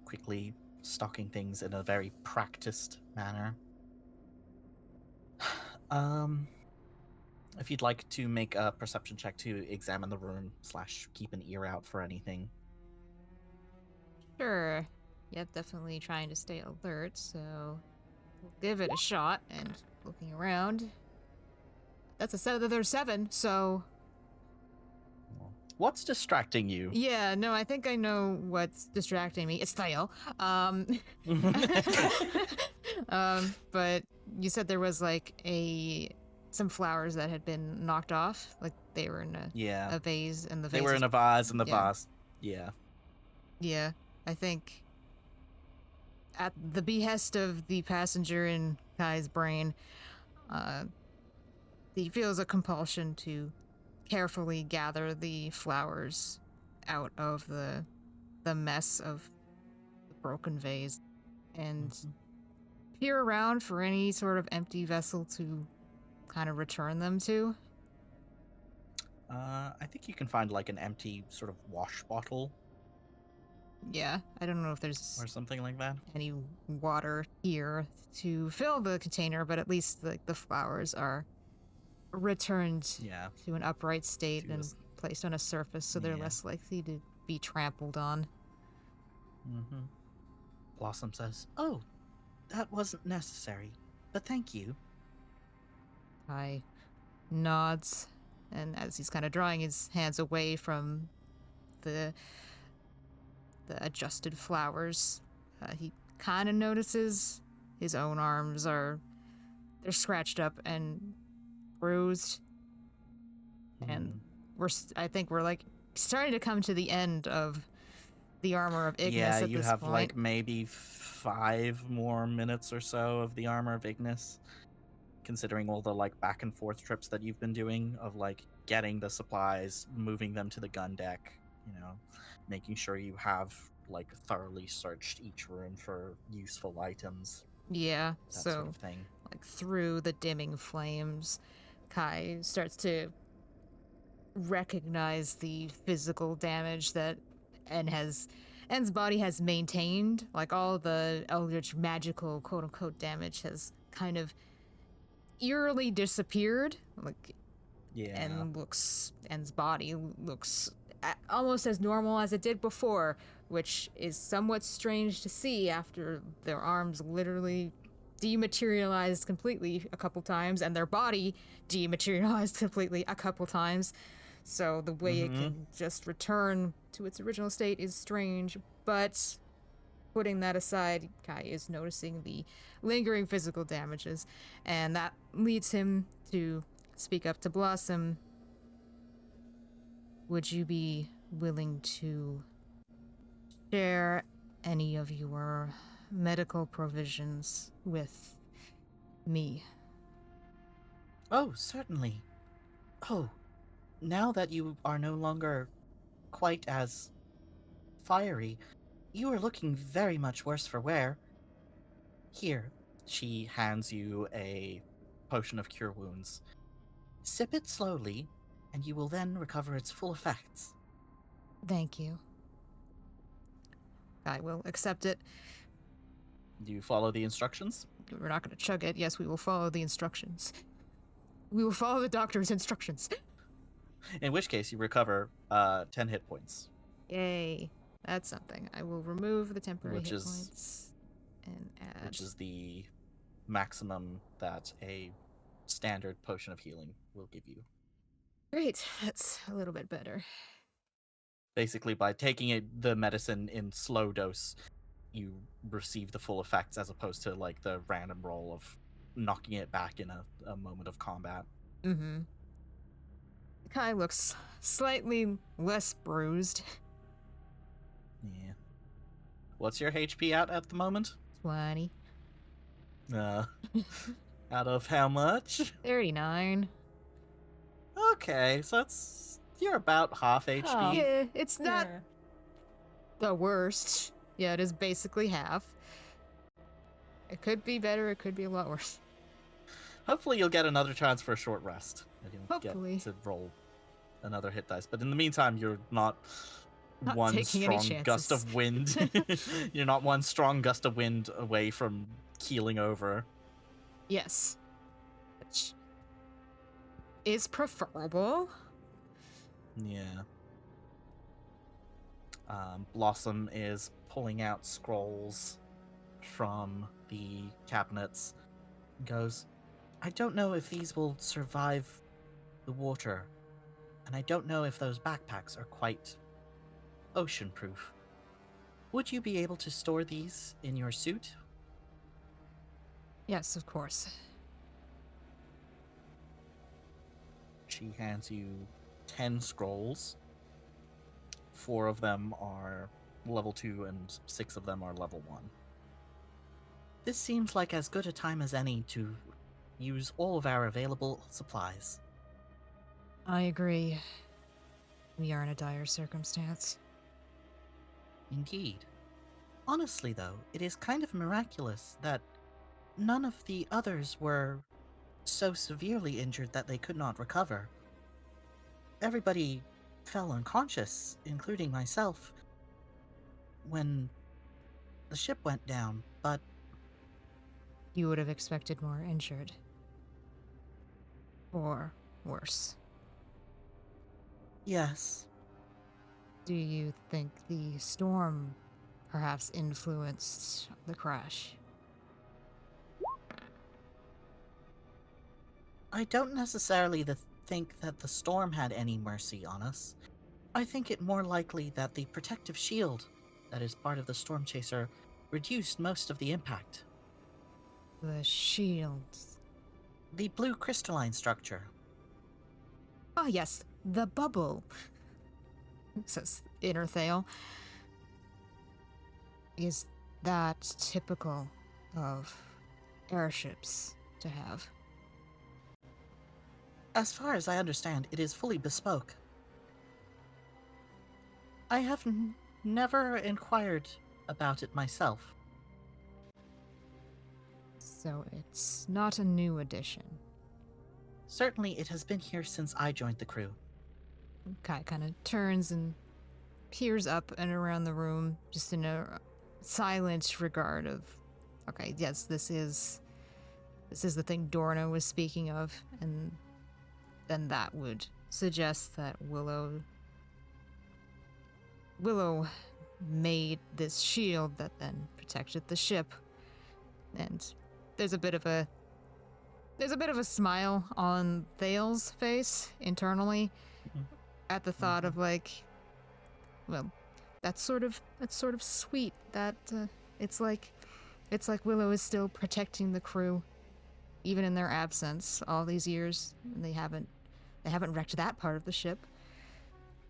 quickly stocking things in a very practiced manner. If you'd like to make a perception check to examine the room / keep an ear out for anything. Sure. Yep, definitely trying to stay alert, so we'll give it a shot. And looking around, that's a 7. There's 7, so What's distracting you? yeah, no, I think I know what's distracting me. It's Thael. But you said there was like some flowers that had been knocked off, like they were in a vase, and the vase They were in a vase, and the yeah. vase. Yeah. Yeah, I think at the behest of the passenger in Kai's brain, he feels a compulsion to carefully gather the flowers out of the mess of the broken vase and peer around for any sort of empty vessel to kind of return them to. I think you can find like an empty sort of wash bottle Yeah, I don't know if there's or something like that. any water here to fill the container, but at least the flowers are returned to an upright state and placed on a surface so they're less likely to be trampled on. Blossom says, "Oh, that wasn't necessary, but thank you." Kai nods, and as he's kind of drawing his hands away from the adjusted flowers, he kind of notices his own arms they're scratched up and bruised, and I think we're like starting to come to the end of the armor of Ignis. Yeah, at you this have point. like maybe 5 more minutes or so of the armor of Ignis, considering all the like back and forth trips that you've been doing of like getting the supplies, moving them to the gun deck, making sure you have like thoroughly searched each room for useful items. Yeah, That so sort of thing. like through the dimming flames, Kai starts to recognize the physical damage that En's body has maintained. Like all the eldritch magical quote-unquote damage has kind of eerily disappeared. Like, En's body looks almost as normal as it did before, which is somewhat strange to see after their arms literally dematerialized completely a couple times and their body dematerialized completely a couple times. So the way it can just return to its original state is strange, but putting that aside, Kai is noticing the lingering physical damages, and that leads him to speak up to Blossom. Would you be willing to share any of your medical provisions with me. Oh, certainly. Oh, now that you are no longer quite as fiery, you are looking very much worse for wear. Here, she hands you a potion of cure wounds. Sip it slowly, and you will then recover its full effects. Thank you. I will accept it. Do you follow the instructions? We're not going to chug it. Yes, we will follow the instructions. We will follow the doctor's instructions. In which case, you recover 10 hit points. Yay. That's something. I will remove the temporary Which hit is- points and add... Which is the maximum that a standard potion of healing will give you. Great. That's a little bit better. Basically, by taking the medicine in slow dose, you receive the full effects as opposed to like the random roll of knocking it back in a moment of combat. Mm-hmm. Kai looks slightly less bruised. Yeah. What's your HP at the moment? 20. Out of how much? 39. Okay, so you're about half HP. Oh. Yeah, it's not Yeah. the worst. Yeah, it is basically half. It could be better, it could be a lot worse. Hopefully you'll get another chance for a short rest. And you'll Hopefully. get to roll another hit dice. But in the meantime, you're not Not one taking any strong gust chances. of wind. You're not one strong gust of wind away from keeling over. Yes. Which is preferable. Yeah. Blossom is pulling out scrolls from the cabinets. Goes, I don't know if these will survive the water, and I don't know if those backpacks are quite ocean-proof. Would you be able to store these in your suit? Yes, of course. She hands you 10 scrolls. 4 of them are level 2 and 6 of them are level 1. This seems like as good a time as any to use all of our available supplies. I agree. We are in a dire circumstance. Indeed. Honestly, though, it is kind of miraculous that none of the others were so severely injured that they could not recover. Everybody fell unconscious, including myself, when the ship went down, but You would have expected more injured. Or worse. yes, Do you think the storm perhaps influenced the crash? I don't necessarily think that the storm had any mercy on us. I think it more likely that the protective shield that is part of the Stormchaser reduced most of the impact. The shields. The blue crystalline structure. Ah, yes, the bubble, says Inner Thale. Is that typical of airships to have? As far as I understand, it is fully bespoke. I have never inquired about it myself. So it's not a new addition. Certainly, it has been here since I joined the crew. Kai kind of turns and peers up and around the room, just in a silent regard of, okay, yes, this is the thing Dorna was speaking of, and then that would suggest that Willow made this shield that then protected the ship. And there's a bit of a smile on Thale's face internally at the thought of like, well, that's sort of sweet that it's like Willow is still protecting the crew even in their absence all these years, and they haven't wrecked that part of the ship.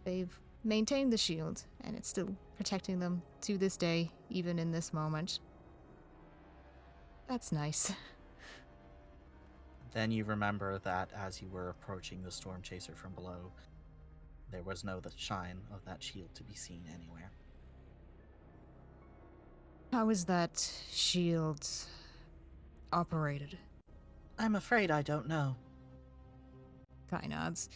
They've maintained the shield, and it's still protecting them to this day, even in this moment. That's nice. Then you remember that as you were approaching the Stormchaser from below, there was no the shine of that shield to be seen anywhere. How is that shield operated? I'm afraid I don't know. Kai nods.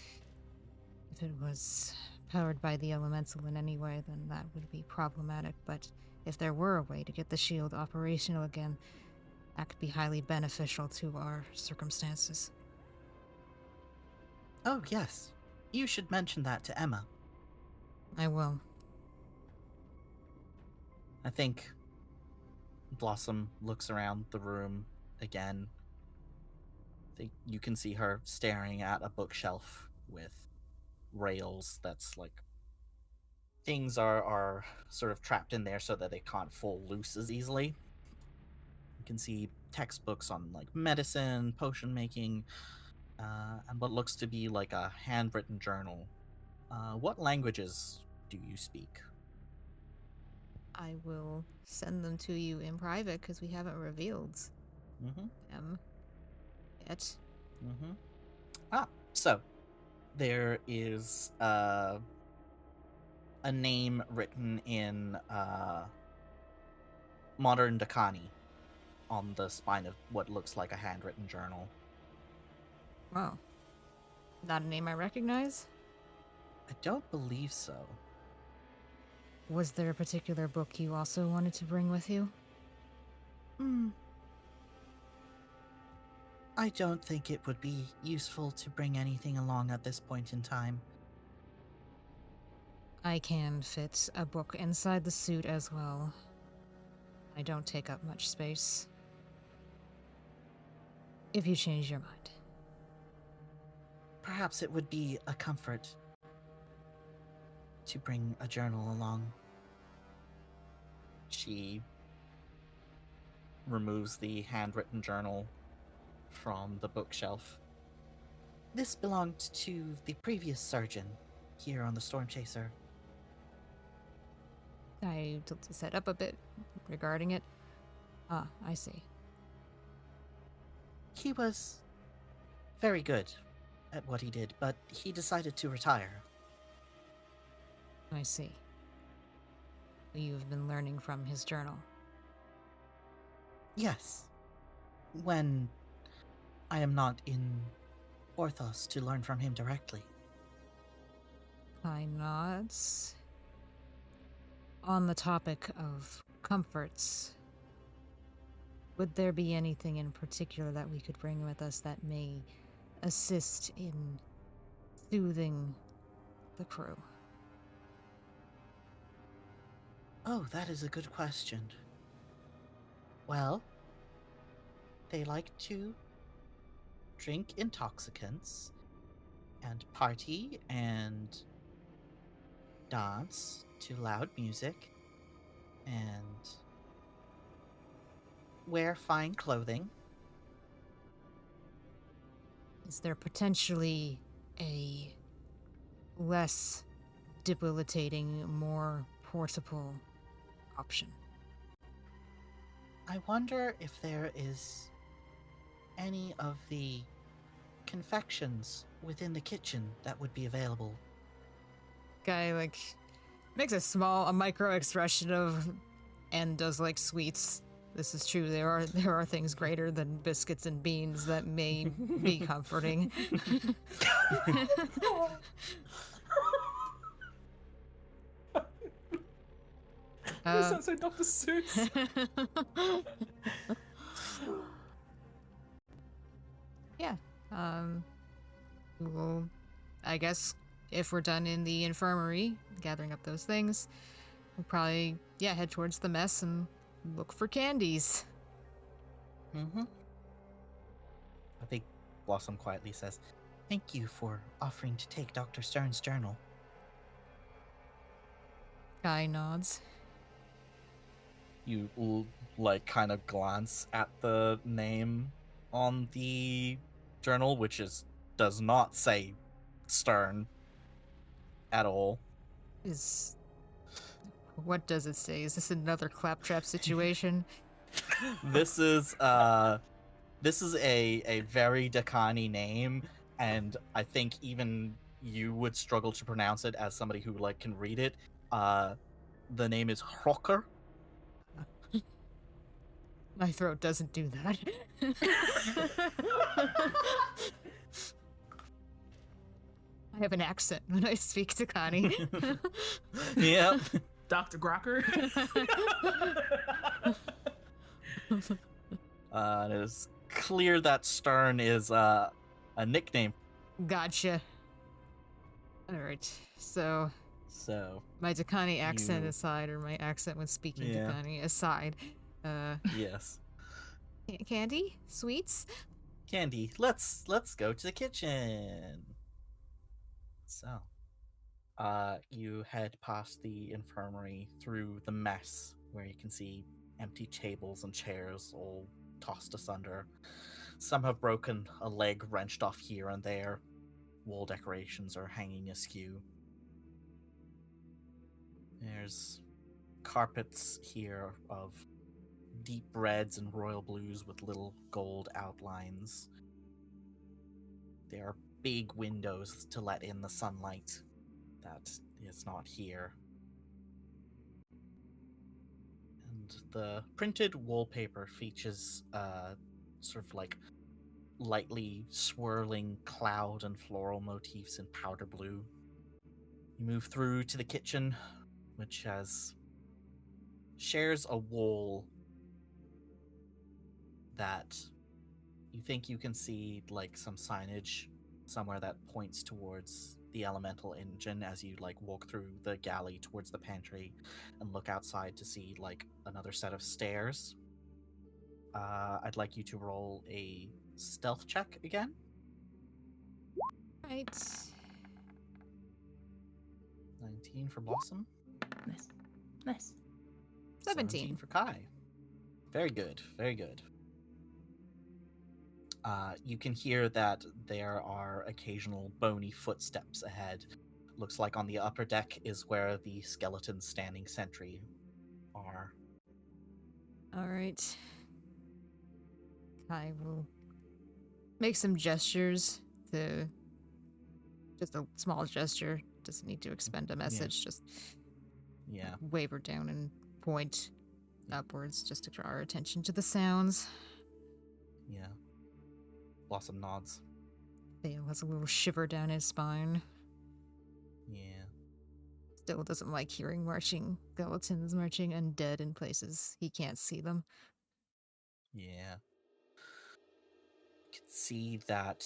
If it was powered by the elemental in any way, then that would be problematic, but if there were a way to get the shield operational again, that could be highly beneficial to our circumstances. Oh, yes. You should mention that to Emma. I will. I think Blossom looks around the room again. You can see her staring at a bookshelf with rails that's like things are sort of trapped in there so that they can't fall loose as easily. You can see textbooks on like medicine, potion making, and what looks to be like a handwritten journal. What languages do you speak? I will send them to you in private because we haven't revealed them yet. So there is a name written in modern Dakani on the spine of what looks like a handwritten journal. Wow. Not a name I recognize? I don't believe so. Was there a particular book you also wanted to bring with you? I don't think it would be useful to bring anything along at this point in time. I can fit a book inside the suit as well. I don't take up much space. If you change your mind. Perhaps it would be a comfort to bring a journal along. She removes the handwritten journal from the bookshelf. This belonged to the previous surgeon here on the Stormchaser. I tilted his head up a bit regarding it. Ah, I see. He was very good at what he did, but he decided to retire. I see. You've been learning from his journal. Yes. When I am not in Orthos to learn from him directly. I nods. On the topic of comforts, would there be anything in particular that we could bring with us that may assist in soothing the crew? Oh, that is a good question. Well, they like to drink intoxicants and party and dance to loud music and wear fine clothing. Is there potentially a less debilitating, more portable option? I wonder if there is any of the confections within the kitchen that would be available. Guy makes a micro expression of and does like sweets. This is true. There are things greater than biscuits and beans that may be comforting. This sounds like Dr. Seuss. Yeah. We'll, I guess, if we're done in the infirmary, gathering up those things, we'll probably, head towards the mess and look for candies. I think Blossom quietly says, "Thank you for offering to take Dr. Stern's journal." Guy nods. You kind of glance at the name on the journal, which does not say Stern at all. What does it say? Is this another claptrap situation? This is a very Dakani name, and I think even you would struggle to pronounce it as somebody who like can read it. The name is Hrocker. My throat doesn't do that. I have an accent when I speak to Connie. Yep. Dr. Grocker. It is clear that Stern is a nickname. Gotcha. Alright, so So my Dakani accent You- aside, or my accent when speaking Yeah. Dakani aside, yes, candy? Sweets? Candy. Let's go to the kitchen. So, you head past the infirmary through the mess where you can see empty tables and chairs all tossed asunder. Some have broken, a leg wrenched off here and there. Wall decorations are hanging askew. There's carpets here of deep reds and royal blues with little gold outlines. There are big windows to let in the sunlight that is not here. And the printed wallpaper features sort of like lightly swirling cloud and floral motifs in powder blue. You move through to the kitchen, which shares a wall that you think you can see like some signage somewhere that points towards the elemental engine as you like walk through the galley towards the pantry and look outside to see like another set of stairs. I'd like you to roll a stealth check again. Right. 19 for Blossom. Nice. Nice. 17 for Kai. Very good, very good. You can hear that there are occasional bony footsteps ahead. Looks like on the upper deck is where the skeletons standing sentry are. Alright. I will make some gestures to... Just a small gesture. Doesn't need to expend a message. Just Yeah. wave her down and point upwards just to draw our attention to the sounds. Yeah. Blossom nods. Theo has a little shiver down his spine. Yeah. Still doesn't like hearing marching skeletons marching undead in places he can't see them. Yeah. You can see that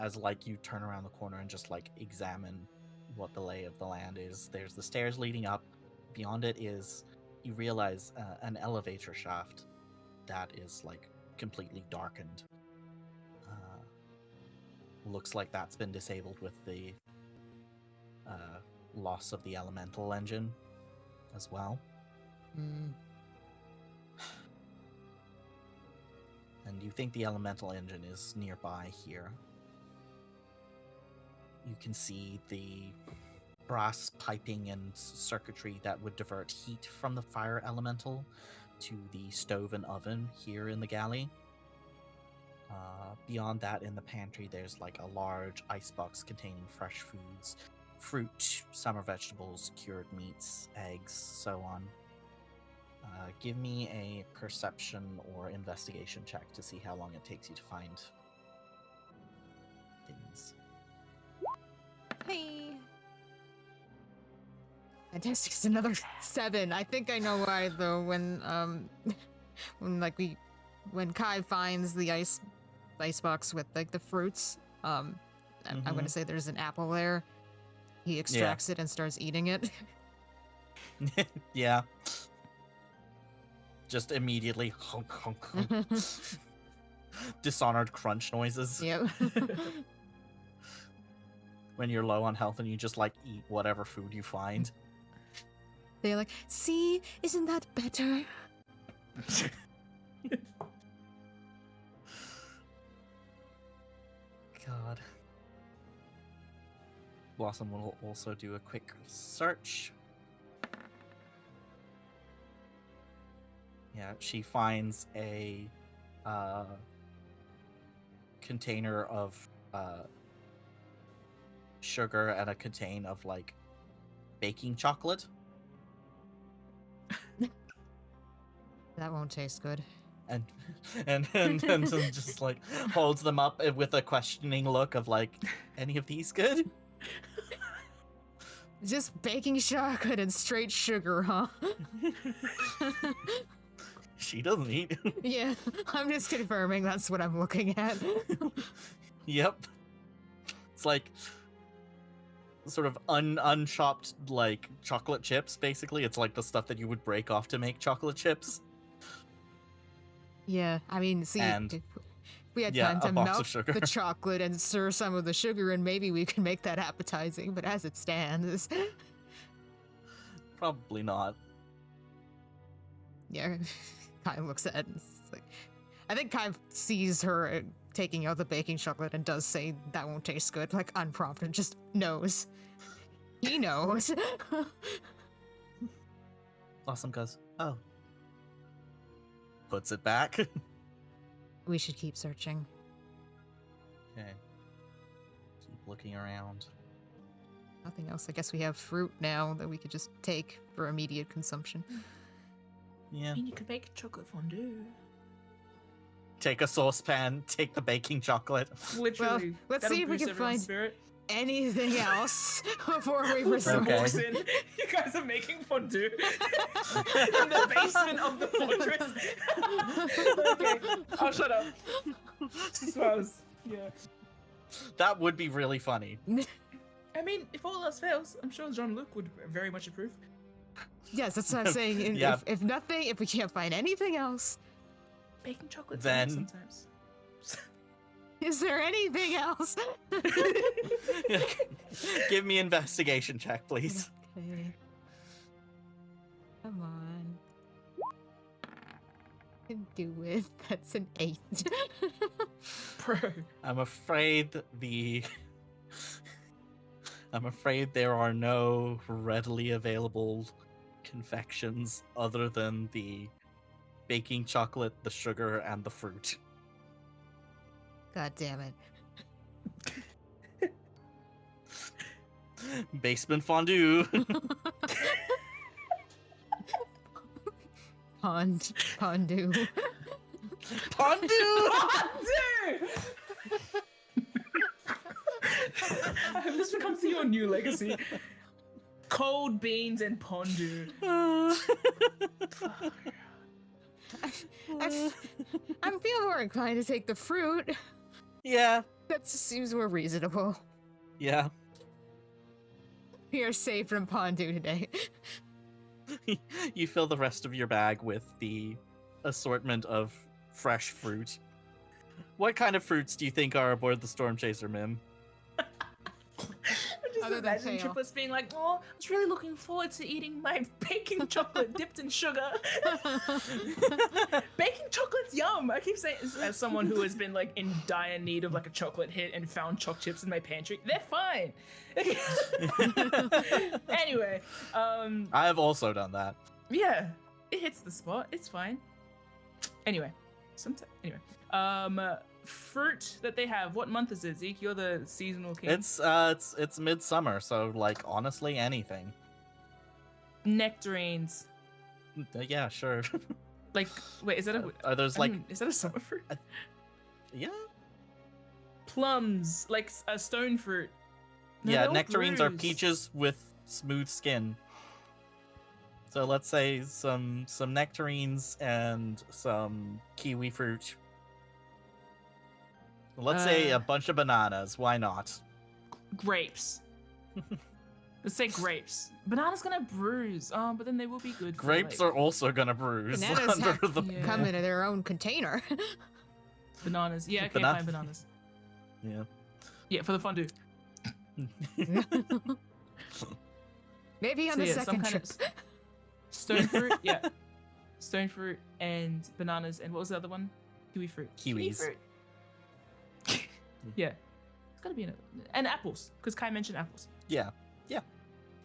as like you turn around the corner and just like examine what the lay of the land is. There's the stairs leading up. Beyond it is, you realize, an elevator shaft that is like completely darkened. Looks like that's been disabled with the loss of the elemental engine as well. Hmm. And you think the elemental engine is nearby here. You can see the brass piping and circuitry that would divert heat from the fire elemental to the stove and oven here in the galley. Beyond that, in the pantry, there's like a large icebox containing fresh foods, fruit, summer vegetables, cured meats, eggs, so on. Give me a perception or investigation check to see how long it takes you to find things. Hey. Fantastic. It's another 7. I think I know why though. When Kai finds the icebox with like the fruits, I'm going to say there's an apple there. He extracts it and starts eating it. Yeah. Just immediately honk, honk, honk. Dishonored crunch noises. Yep. When you're low on health and you just like eat whatever food you find. They're like, see, isn't that better? God. Blossom will also do a quick search. Yeah, Yeah, she finds a container of sugar and a container of like baking chocolate. That won't taste good. And just like holds them up with a questioning look of like, any of these good? Just baking chocolate and straight sugar, huh? She doesn't eat. Yeah, I'm just confirming that's what I'm looking at. Yep. It's like sort of unchopped like chocolate chips, basically. It's like the stuff that you would break off to make chocolate chips. Yeah, I mean, see, And- if we had yeah, time a to box of melt sugar. the chocolate and stir some of the sugar, and maybe we can make that appetizing, but as it stands, Probably not. yeah, Kai looks at it and it's like, I think Kai sees her taking out the baking chocolate and does say that won't taste good, like unprompted, just knows. He knows. Awesome, cuz. Oh. Puts it back. Okay. We should keep searching. Keep looking around. Nothing else. I guess we have fruit now that we could just take for immediate consumption. Yeah. I mean, you could make chocolate fondue. Take a saucepan, take the baking chocolate. Literally. let's That'll see if we boost can everyone's find- Spirit. Anything else before we Who proceed? Okay. walks in? You guys are making fondue in the basement of the fortress. Okay, I'll shut up. Yeah. That would be really funny. I mean, if all else fails, I'm sure Jean-Luc would very much approve. Yes, that's what I'm saying. And Yeah. if nothing, if we can't find anything else, Baking chocolate's Then- nice sometimes. is there anything else? Give me investigation check, please. Okay. Come on. I can do it. That's an 8. Bro. I'm afraid there are no readily available confections other than the baking chocolate, the sugar, and the fruit. God damn it. Basement fondue. Pondu. Fondue! This becomes your new legacy. Cold beans and pondu. I'm feeling more inclined to take the fruit. Yeah, That seems more reasonable. yeah. We are safe from Pondu today. You fill the rest of your bag with the assortment of fresh fruit. What kind of fruits do you think are aboard the Stormchaser, Mim? I just Other than imagine kale. Triplets being like, oh, I was really looking forward to eating my baking chocolate dipped in sugar. Baking chocolate's yum. I keep saying, as someone who has been like in dire need of like a chocolate hit and found choc chips in my pantry, they're fine. Anyway, I have also done that. yeah, it hits the spot. It's fine. Anyway, fruit that they have. What month is it, Zeke? You're the seasonal king. It's midsummer, so like honestly anything. Nectarines. Yeah, sure. Like, wait, is that a? Are those I like mean, is that a summer fruit? yeah? Plums, like a stone fruit. No, Yeah, they're all nectarines are blues. peaches with smooth skin. So let's say some nectarines and some kiwi fruit. Let's say a bunch of bananas. Why not? Grapes. Let's say grapes. Banana's gonna bruise. But then they will be good. Grapes for, are also gonna bruise Bananas under have the. Yeah. come in their own container. bananas. Yeah, okay, Banana- fine, bananas. Yeah. Yeah, for the fondue. Maybe on So the yeah, some second kind trip. of stone fruit. Yeah, stone fruit and bananas and what was the other one? Kiwi fruit. Kiwi Kiwis. fruit. Yeah, it's gotta be in it. And apples, because Kai mentioned apples. Yeah.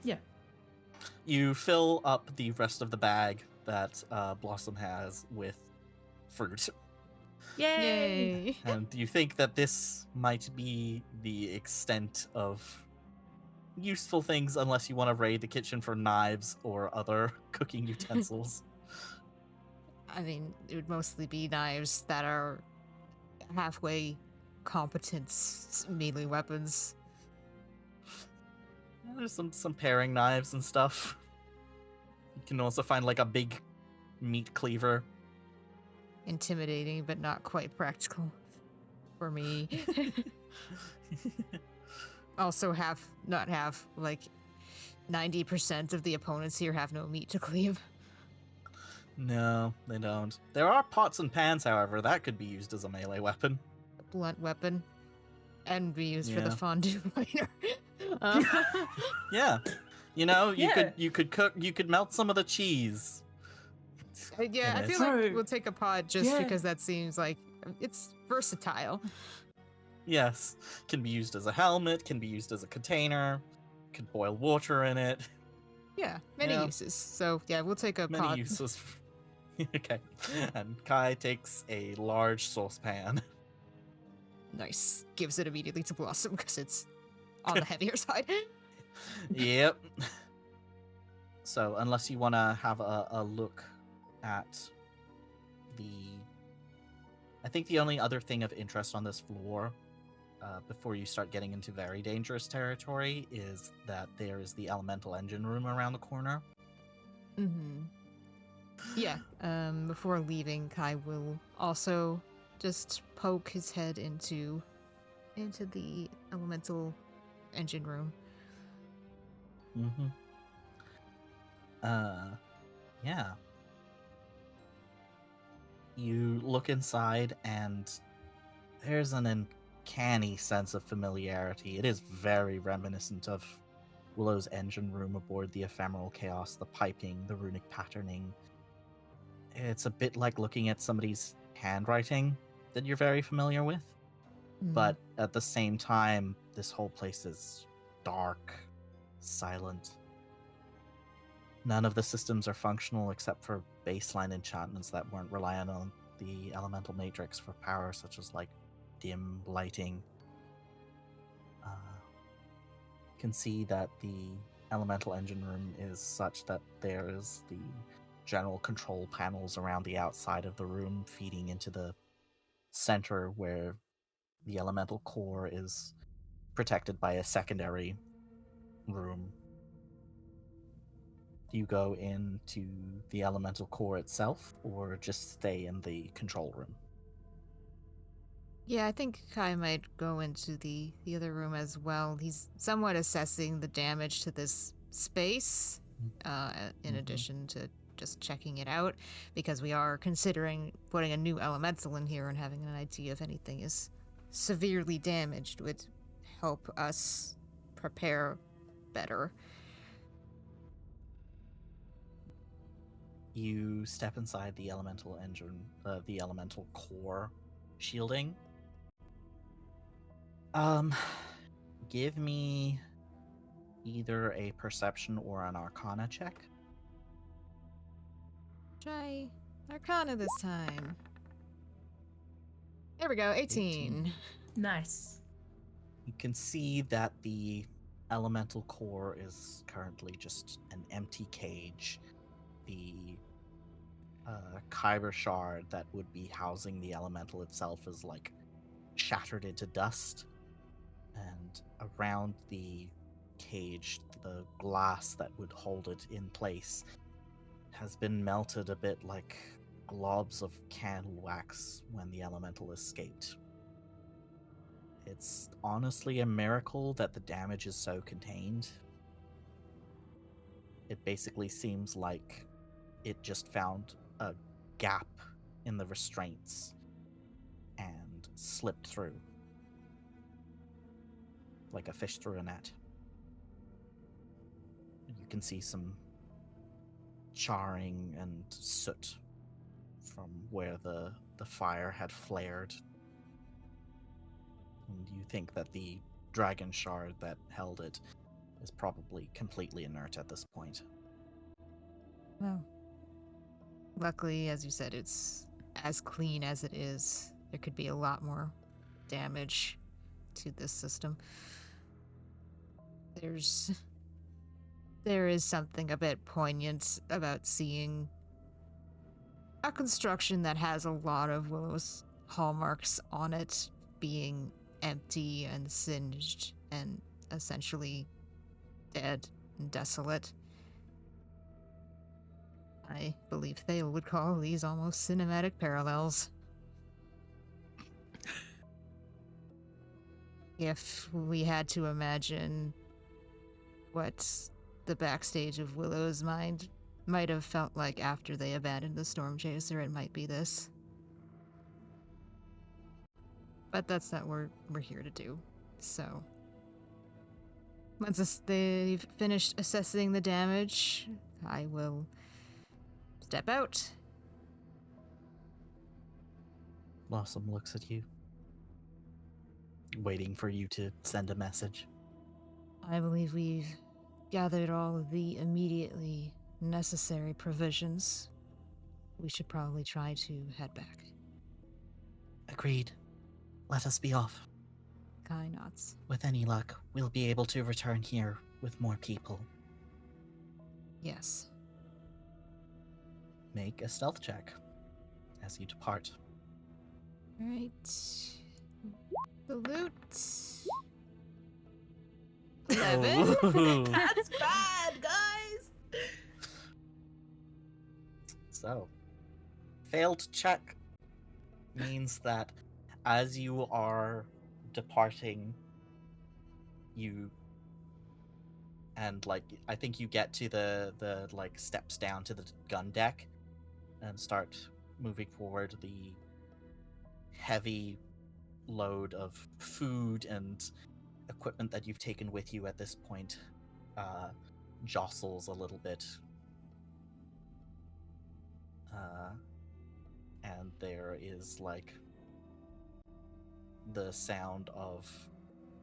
Yeah. You fill up the rest of the bag that Blossom has with fruit. Yay! Yay! And you think that this might be the extent of useful things, unless you want to raid the kitchen for knives or other cooking utensils. I mean, it would mostly be knives that are halfway competent melee weapons. There's some paring knives and stuff. You can also find like a big meat cleaver. Intimidating, but not quite practical for me. Also, not half, like 90% of the opponents here have no meat to cleave. No, they don't. There are pots and pans, however, that could be used as a melee weapon. A blunt weapon. And be used for the Yeah. fondue later. Yeah. You know, Yeah. you could melt some of the cheese. Yeah, I in feel it. like we'll take a pod just Yeah. because that seems like it's versatile. Yes. Can be used as a helmet, can be used as a container, could boil water in it. Yeah, many Yeah. uses. So yeah, we'll take a Many pod. uses. Okay. And Kai takes a large saucepan. Nice. Gives it immediately to Blossom because it's on the heavier side. Yep. So, unless you want to have a look at I think the only other thing of interest on this floor, before you start getting into very dangerous territory, is that there is the elemental engine room around the corner. Mm-hmm. Yeah. Before leaving, Kai will also just poke his head into the elemental engine room. Mm-hmm. Yeah. You look inside, and there's an uncanny sense of familiarity. It is very reminiscent of Willow's engine room aboard the Ephemeral Chaos, the piping, the runic patterning. It's a bit like looking at somebody's handwriting that you're very familiar with. But at the same time, this whole place is dark, silent. None of the systems are functional except for baseline enchantments that weren't reliant on the elemental matrix for power, such as like dim lighting. You can see that the elemental engine room is such that there is the general control panels around the outside of the room feeding into the center where the elemental core is protected by a secondary room. Do you go into the elemental core itself, or just stay in the control room? Yeah, I think Kai might go into the other room as well. He's somewhat assessing the damage to this space, in Mhm. addition to just checking it out, because we are considering putting a new elemental in here, and having an idea if anything is severely damaged would help us prepare better. You step inside the elemental engine, the elemental core shielding. Give me either a perception or an arcana check. Try Arcana this time. There we go, 18. Nice. You can see that the elemental core is currently just an empty cage. The kyber shard that would be housing the elemental itself is like shattered into dust, and around the cage, the glass that would hold it in place has been melted a bit like globs of candle wax when the elemental escaped. It's honestly a miracle that the damage is so contained. It basically seems like it just found a gap in the restraints and slipped through. Like a fish through a net. You can see some charring and soot from where the fire had flared. And you think that the dragon shard that held it is probably completely inert at this point. Well, Luckily, as you said, it's as clean as it is. There could be a lot more damage to this system. There is something a bit poignant about seeing a construction that has a lot of Willow's hallmarks on it being empty and singed and essentially dead and desolate. I believe Thale would call these almost cinematic parallels. If we had to imagine what the backstage of Willow's mind might have felt like after they abandoned the Stormchaser, it might be this. But that's not what we're here to do. So, once they've finished assessing the damage, I will step out. Blossom looks at you, waiting for you to send a message. I believe we've gathered all of the immediately necessary provisions. We should probably try to head back. Agreed. Let us be off. Kai nods. With any luck, we'll be able to return here with more people. Yes. Make a stealth check as you depart. Alright. The loot. 11. Oh. That's bad, guys. So, failed check means that as you are departing, I think you get to the steps down to the gun deck and start moving forward. The heavy load of food and equipment that you've taken with you at this point jostles a little bit. And there is the sound of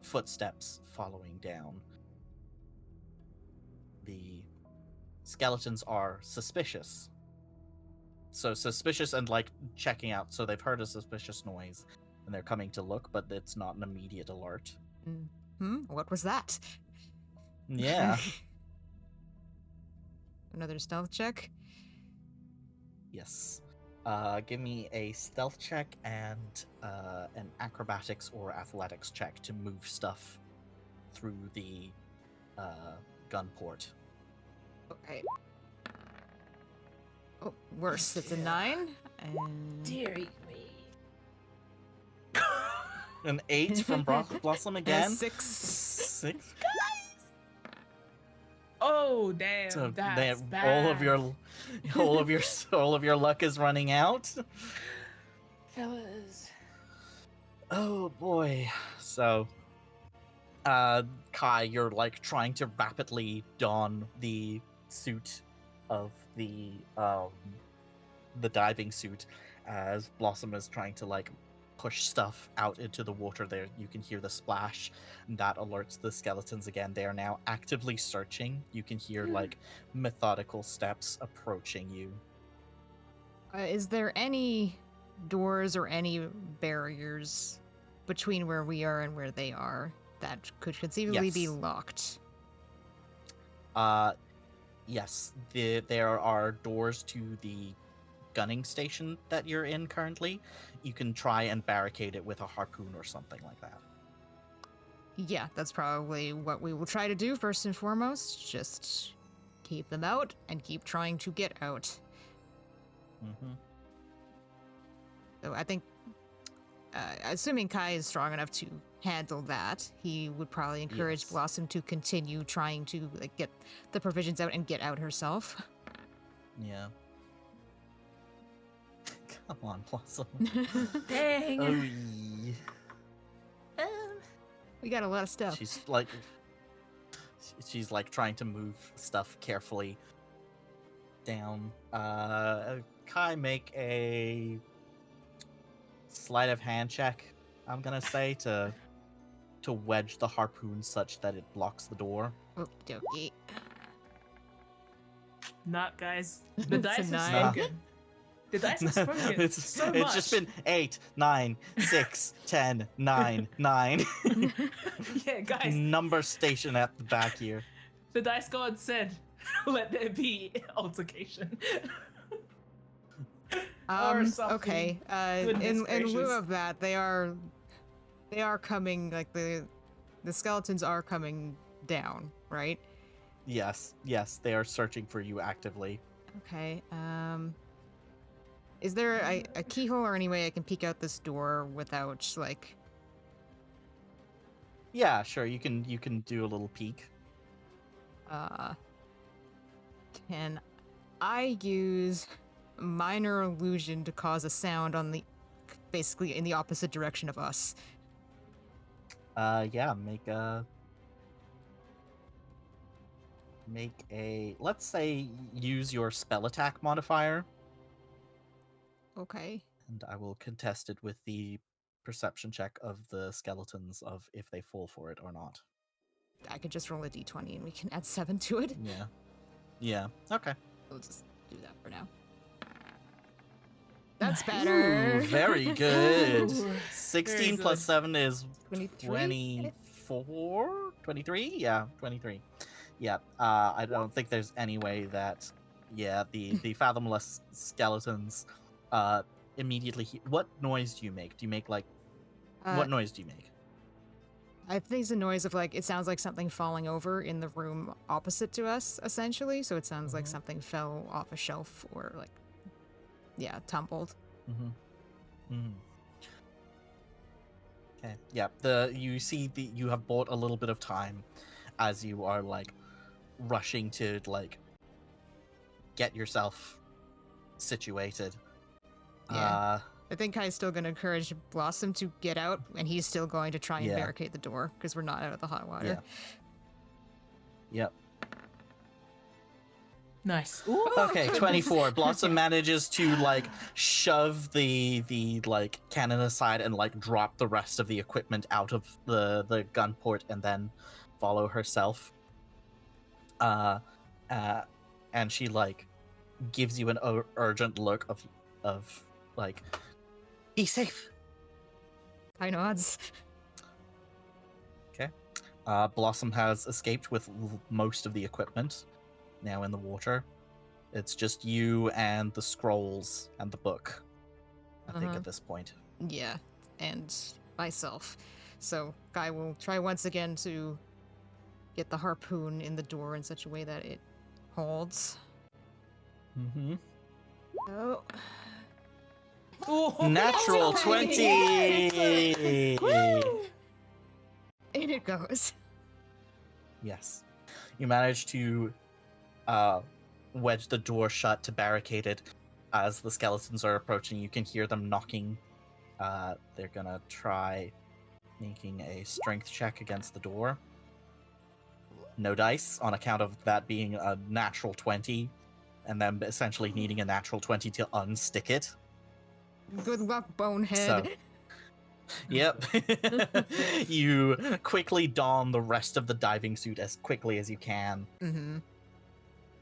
footsteps following down. The skeletons are suspicious. So suspicious and checking out. So they've heard a suspicious noise and they're coming to look, but it's not an immediate alert. What was that? Yeah. Another stealth check? Yes. Give me a stealth check and an acrobatics or athletics check to move stuff through the gun port. Okay. Oh, worse. It's a 9. And... Dear me. An 8 from Blossom again. 6. 6. Oh damn! So That's bad. all of your luck is running out. Fellas. Oh boy. So, Kai, you're trying to rapidly don the suit of the diving suit as Blossom is trying to push stuff out into the water. There you can hear the splash, and that alerts the skeletons again. They are now actively searching. You can hear methodical steps approaching you. Is there any doors or any barriers between where we are and where they are that could conceivably be Yes. locked? Yes, there are doors to the gunning station that you're in currently. You can try and barricade it with a harpoon or something like that. Yeah, that's probably what we will try to do first and foremost. Just keep them out and keep trying to get out. Mm-hmm. So I think, assuming Kai is strong enough to handle that, he would probably encourage Yes. Blossom to continue trying to get the provisions out and get out herself. Yeah. Come on, Blossom. Dang. Oh, We got a lot of stuff. she's trying to move stuff carefully down. Kai, make a sleight of hand check, I'm gonna say, to wedge the harpoon such that it blocks the door. Okey-dokey. Not, guys. The It's a dice are 9. spoken. The dice have spoken it's so much. it's just been 8, 9, 6, 10, 9, 9. Yeah, guys, Number station at the back here. the dice god said, "Let there be altercation." Or something. Okay. Goodness In lieu gracious. of that, they are coming. Like the skeletons are coming down, right? Yes, they are searching for you actively. Okay. Is there a keyhole or any way I can peek out this door without like? Yeah, sure. You can do a little peek. Can I use minor illusion to cause a sound on the basically in the opposite direction of us? Yeah. Make a. Let's say use your spell attack modifier, Okay. and I will contest it with the perception check of the skeletons of if they fall for it or not. I could just roll a d20 and we can add 7 to it. Yeah. Yeah. Okay. We'll just do that for now. That's better. Ooh, very good. Ooh, 16 very plus good. 7 is 23? 24? 23? Yeah, 23. Yeah, I don't think there's any way that, the fathomless skeletons immediately... What noise do you make? Do you make, like... what noise do you make? I think it's a noise of like, it sounds like something falling over in the room opposite to us, essentially. So it sounds like something fell off a shelf or like, tumbled. Okay, yeah, you have bought a little bit of time as you are like rushing to like get yourself situated. Yeah. I think Kai's still going to encourage Blossom to get out, and he's still going to try and Yeah. barricade the door because we're not out of the hot water. Yep. Nice. Ooh, Okay, goodness. 24. Blossom manages to like shove the like cannon aside and like drop the rest of the equipment out of the gun port and then follow herself. And she like gives you an urgent look of like, be safe. Kai nods. Okay. Blossom has escaped with most of the equipment now in the water. It's just you and the scrolls and the book, I think, Uh-huh. at this point. Yeah, and myself. So Kai will try once again to get the harpoon in the door in such a way that it holds. Mm-hmm. Oh. Ooh. Natural Nice. 20! In it goes. Yes. You manage to wedge the door shut to barricade it. As the skeletons are approaching, you can hear them knocking. They're gonna try making a strength check against the door. No dice, on account of that being a natural 20, and then essentially needing a natural 20 to unstick it. Good luck, bonehead. So, yep. You quickly don the rest of the diving suit as quickly as you can. Mm-hmm.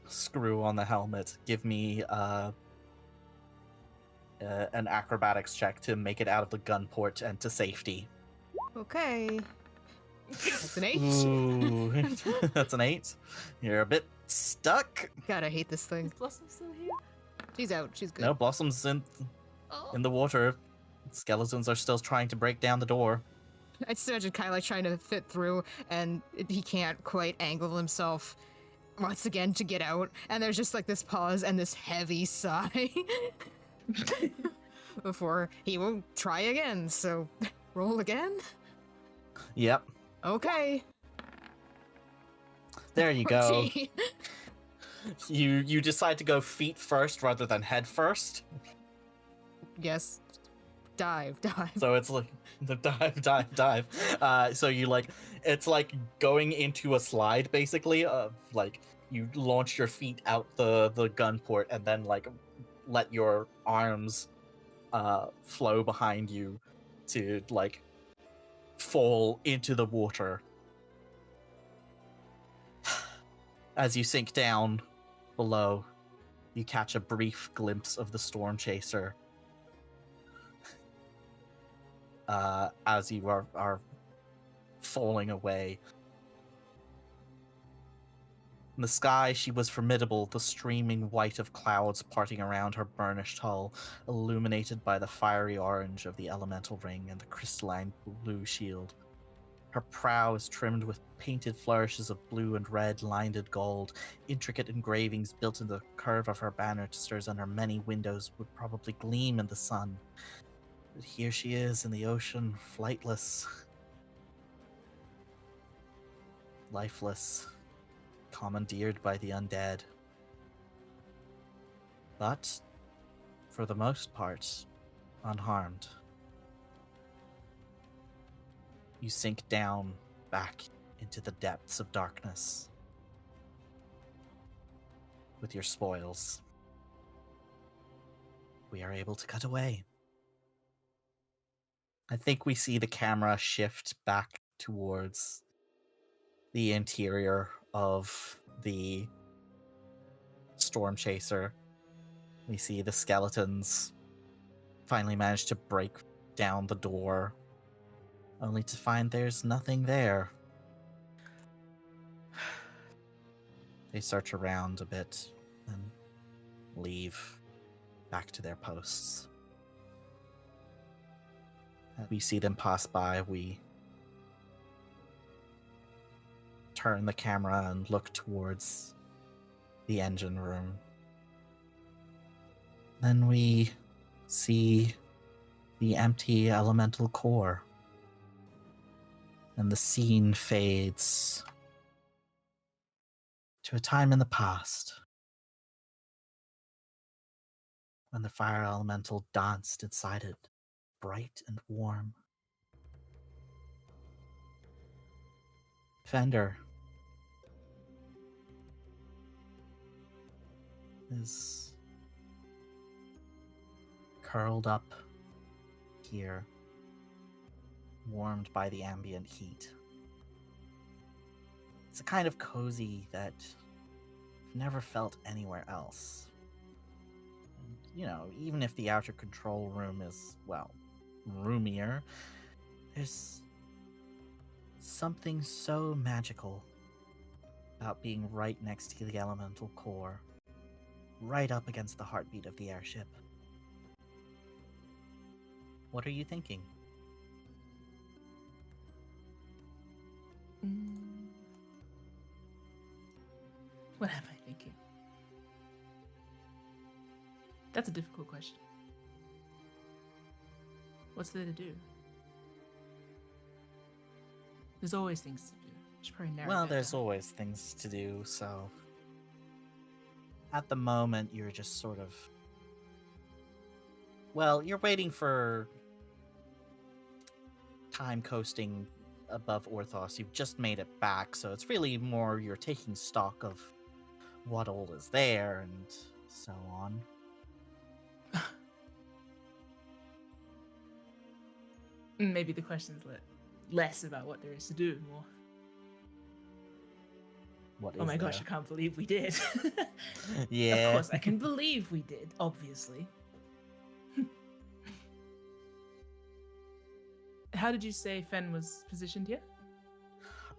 Screw on the helmet. Give me an acrobatics check to make it out of the gun port and to safety. Okay. That's an 8. Ooh, that's an 8. You're a bit stuck. God, I hate this thing. Is Blossom still here? She's out. She's good. No, Blossom's in the water. Skeletons are still trying to break down the door. I just imagine Kai like trying to fit through, and he can't quite angle himself once again to get out. And there's just like this pause and this heavy sigh before he will try again. So roll again. Yep. Okay. There you go. Gee. You decide to go feet first rather than head first. Yes. Dive. So it's like the dive. So you like, it's like going into a slide basically of like you launch your feet out the gun port and then like let your arms flow behind you to like fall into the water. As you sink down below, You catch a brief glimpse of the Stormchaser as you are falling away. In the sky, she was formidable, the streaming white of clouds parting around her burnished hull, illuminated by the fiery orange of the elemental ring and the crystalline blue shield. Her prow is trimmed with painted flourishes of blue and red lined gold. Intricate engravings built into the curve of her banisters and her many windows would probably gleam in the sun. But here she is in the ocean, flightless, lifeless, commandeered by the undead. But, for the most part, unharmed. You sink down back into the depths of darkness with your spoils. We are able to cut away. I think we see the camera shift back towards the interior of the Stormchaser. We see the skeletons finally manage to break down the door, only to find there's nothing there. They search around a bit and leave back to their posts. As we see them pass by, we turn the camera and look towards the engine room. Then we see the empty elemental core. And the scene fades to a time in the past when the fire elemental danced inside it, bright and warm. Fender is curled up here, warmed by the ambient heat. It's a kind of cozy that I've never felt anywhere else. And, you know, even if the outer control room is, well, roomier, there's something so magical about being right next to the elemental core, right up against the heartbeat of the airship. What are you thinking? What am I thinking? That's a difficult question. What's there to do? There's always things to do. Should probably narrow Well, that there's down. always things to do, so at the moment you're just sort of, well, you're waiting for time coasting above Orthos. You've just made it back, so it's really more you're taking stock of what all is there and so on. Maybe the question's less about what there is to do, more. What Oh is my gosh, there? I can't believe we did. Yeah. Of course, I can believe we did, obviously. How did you say Fen was positioned here?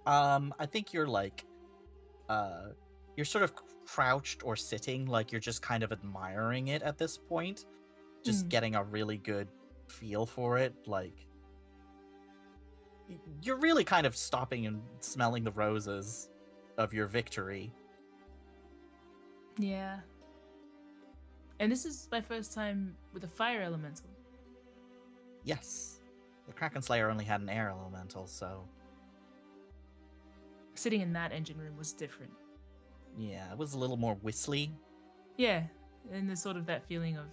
I think you're like, you're sort of crouched or sitting, like you're just kind of admiring it at this point, just getting a really good feel for it. Like, you're really kind of stopping and smelling the roses of your victory. Yeah. And this is my first time with a fire elemental. Yes, the Krakenslayer only had an air elemental, so Sitting in that engine room was different. yeah, it was a little more whistly. Yeah, and there's sort of that feeling of,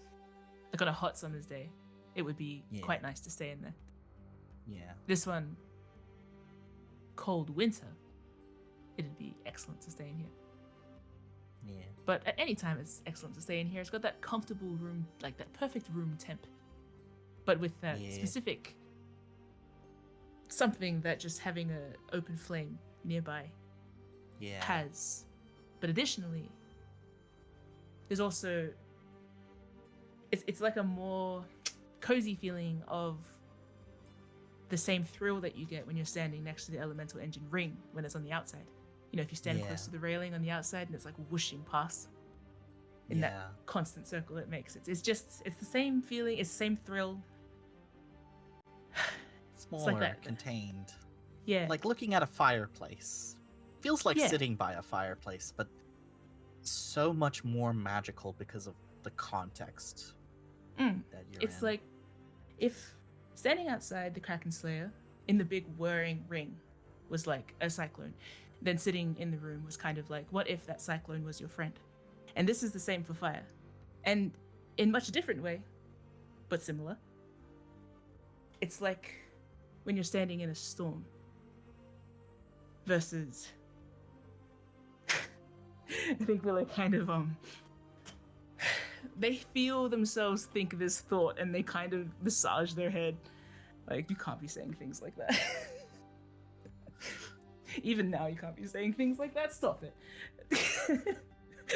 like on a hot summer's day, it would be Yeah. quite nice to stay in there. Yeah. This one, cold winter, it'd be excellent to stay in here. Yeah. But at any time, it's excellent to stay in here. It's got that comfortable room, like that perfect room temp, but with that Yeah. specific something that just having an open flame nearby Yeah. has. But additionally, there's also it's like a more cozy feeling of the same thrill that you get when you're standing next to the elemental engine ring when it's on the outside. You know, if you stand close to the railing on the outside and it's like whooshing past in that constant circle it makes. It's the same feeling, it's the same thrill. Smaller, it's like that. Contained. Yeah. Like looking at a fireplace. Feels like Yeah. sitting by a fireplace, but so much more magical because of the context that you're It's in. like if standing outside the Krakenslayer in the big whirring ring was like a cyclone, then sitting in the room was kind of like, what if that cyclone was your friend? And this is the same for fire. And in much a different way, but similar. It's like when you're standing in a storm versus I think we're like kind of they feel themselves think this thought and they kind of massage their head like, you can't be saying things like that. Even now you can't be saying things like that. Stop it.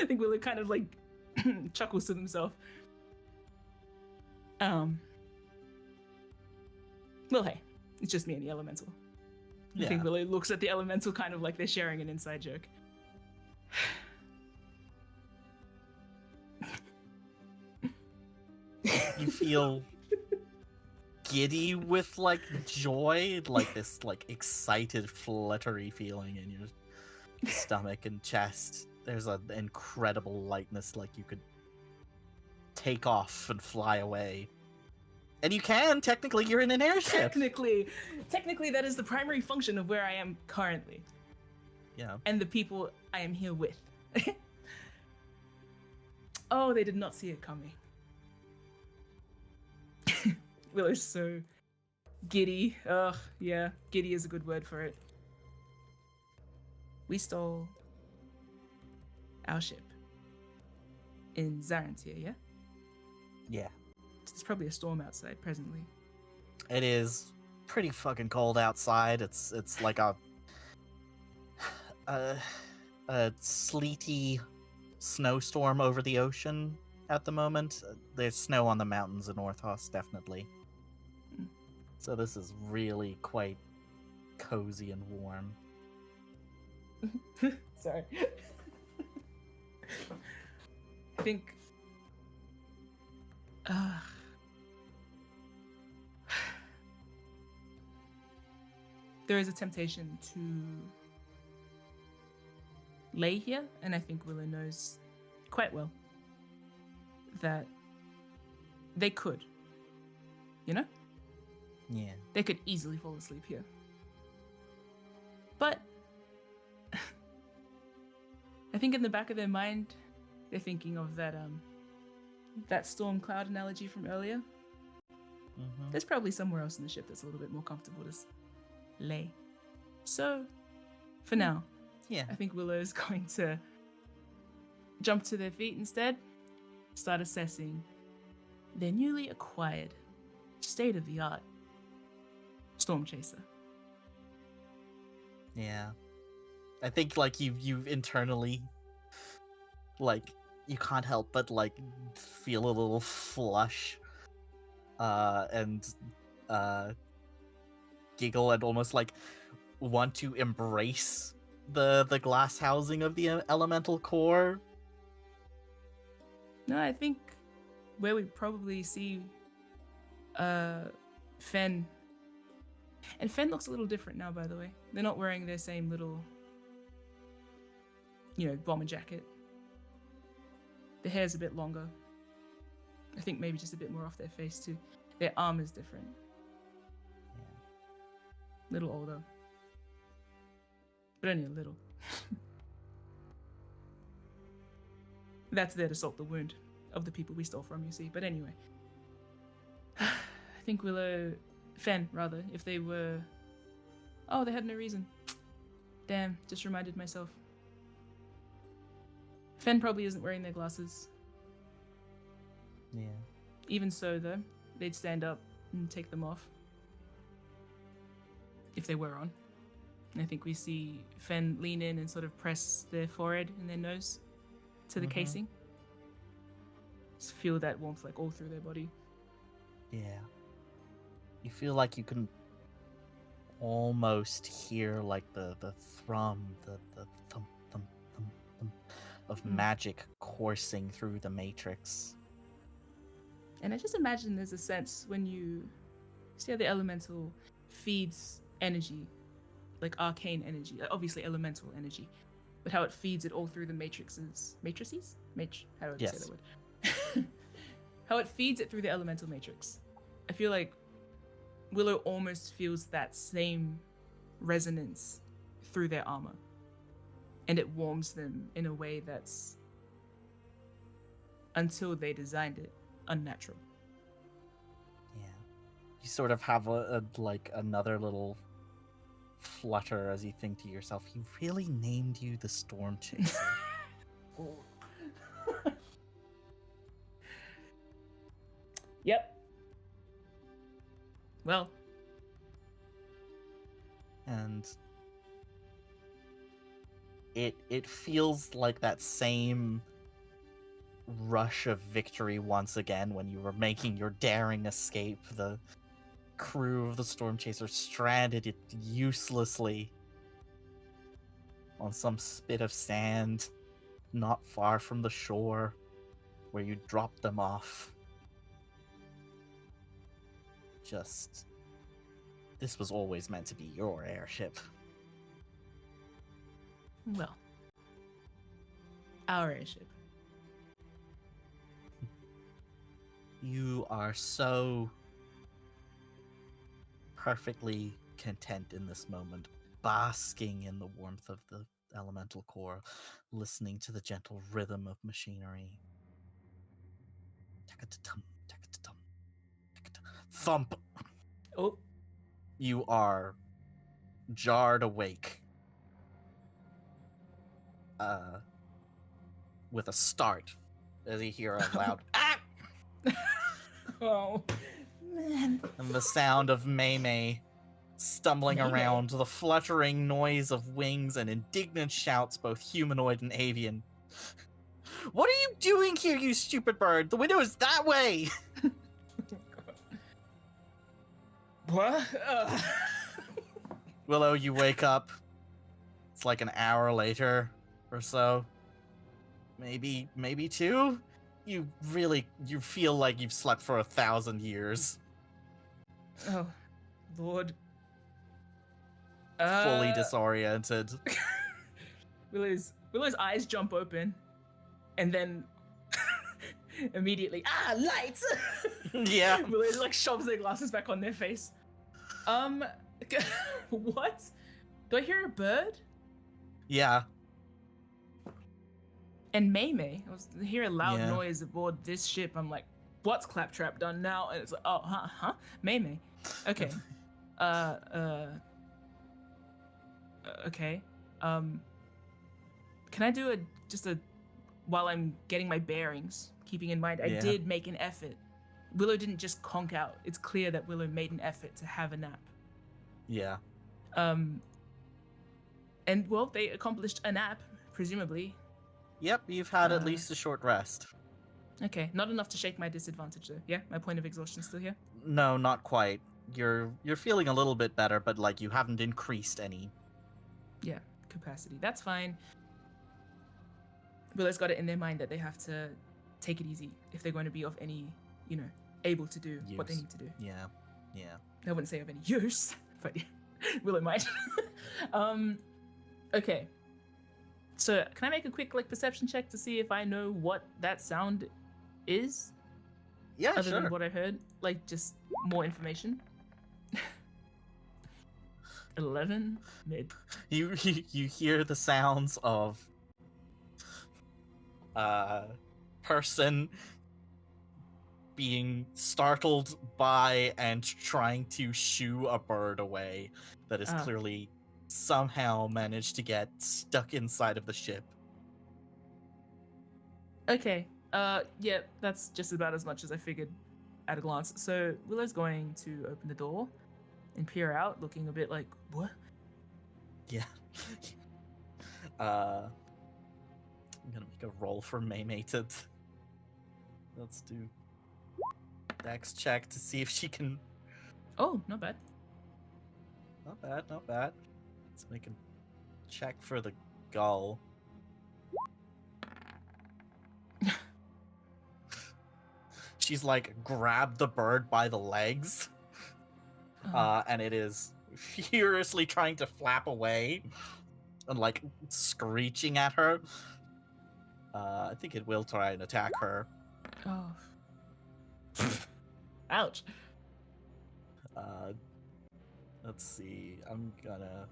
I think Willow kind of like chuckles to himself. Well, hey, it's just me and the elemental. I think Willow looks at the elemental kind of like they're sharing an inside joke. You feel giddy with like joy, like this like excited fluttery feeling in your stomach and chest. There's an incredible lightness, like you could take off and fly away. And you can, technically you're in an airship. Technically that is the primary function of where I am currently. Yeah. And the people I am here with. Oh, they did not see it coming. Willow's so giddy. Ugh, yeah, giddy is a good word for it. We stole our ship in Zarantyr, yeah? Yeah. There's probably a storm outside presently. It is pretty fucking cold outside. It's like a sleety snowstorm over the ocean at the moment. There's snow on the mountains in Orthos, definitely. So this is really quite cozy and warm. Sorry. I think... there is a temptation to lay here, and I think Willow knows quite well that they could, you know? Yeah. They could easily fall asleep here. But I think in the back of their mind, they're thinking of that storm cloud analogy from earlier. Mm-hmm. There's probably somewhere else in the ship that's a little bit more comfortable to lay. So, for now, Yeah. I think Willow's going to jump to their feet instead, start assessing their newly acquired, state-of-the-art Stormchaser. Yeah. I think like you've internally like you can't help but like feel a little flush and giggle and almost like want to embrace the glass housing of the elemental core. No, I think where we probably see Fen. And Fen looks a little different now, by the way. They're not wearing their same little, bomber jacket. The hair's a bit longer. I think maybe just a bit more off their face too. Their armor's different. Little older. But only a little. That's there to salt the wound of the people we stole from, you see. But anyway. I think Fen, rather, if they were... Oh, they had no reason. Damn, just reminded myself. Fen probably isn't wearing their glasses. Yeah. Even so, though, they'd stand up and take them off. If they were on. And I think we see Fen lean in and sort of press their forehead and their nose to the casing. Just feel that warmth like all through their body. Yeah. You feel like you can almost hear like the thrum, the thump, thump, thump, thump of magic coursing through the matrix. And I just imagine there's a sense when you see how the elemental feeds energy, like arcane energy, obviously elemental energy, but how it feeds it all through the matrices. Matrices? How do I say that word? How it feeds it through the elemental matrix. I feel like Willow almost feels that same resonance through their armor. And it warms them in a way that's, until they designed it, unnatural. Yeah. You sort of have like another little flutter as you think to yourself, he really named you the Stormchaser. Yep. Well. And it feels like that same rush of victory once again when you were making your daring escape. The crew of the Stormchaser stranded it uselessly on some spit of sand not far from the shore where you dropped them off. Just, this was always meant to be your airship. Well. Our airship. You are so perfectly content in this moment, basking in the warmth of the elemental core, listening to the gentle rhythm of machinery. Taka-ta-tum, taka-ta-tum, taka-ta- Thump! Oh. You are jarred awake. With a start, as you hear a loud ah! Oh, man. And the sound of Mei stumbling Mei-Mei? around, the fluttering noise of wings and indignant shouts, both humanoid and avian. What are you doing here, you stupid bird? The window is that way! What? Willow, you wake up. It's like an hour later or so. Maybe 2? You feel like you've slept for 1,000 years. Oh, Lord. Fully disoriented. Willow's eyes jump open, and then immediately, lights! Yeah. Willow like shoves their glasses back on their face. What? Do I hear a bird? Yeah. And Mei, I hear a loud Yeah. noise aboard this ship. I'm like, what's Claptrap done now? And it's like, oh, huh? Mei. Okay. Okay. Can I do while I'm getting my bearings, keeping in mind I did make an effort. Willow didn't just conk out. It's clear that Willow made an effort to have a nap. Yeah. And well, they accomplished a nap, presumably. Yep, you've had at least a short rest. Okay, not enough to shake my disadvantage though. Yeah, my point of exhaustion still here. No, not quite. You're feeling a little bit better, but like you haven't increased any. Yeah, capacity. That's fine. Willow's got it in their mind that they have to take it easy if they're going to be of any, able to do what they need to do. Yeah. I wouldn't say of any use, but Willow might. Okay. So, can I make a quick perception check to see if I know what that sound is? Yeah, other sure. than what I heard? Just more information? 11 mid. You hear the sounds of person being startled by and trying to shoo a bird away that is clearly somehow managed to get stuck inside of the ship. Okay. Yeah, that's just about as much as I figured at a glance. So Willow's going to open the door and peer out, looking a bit like, what? Yeah. I'm gonna make a roll for Mei to Let's do Dex check to see if she can. Oh, not bad. Not bad, not bad. Let's make a check for the gull. She's like grabbed the bird by the legs, and it is furiously trying to flap away and like screeching at her. I think it will try and attack her. Oh. Ouch. Let's see. I'm gonna.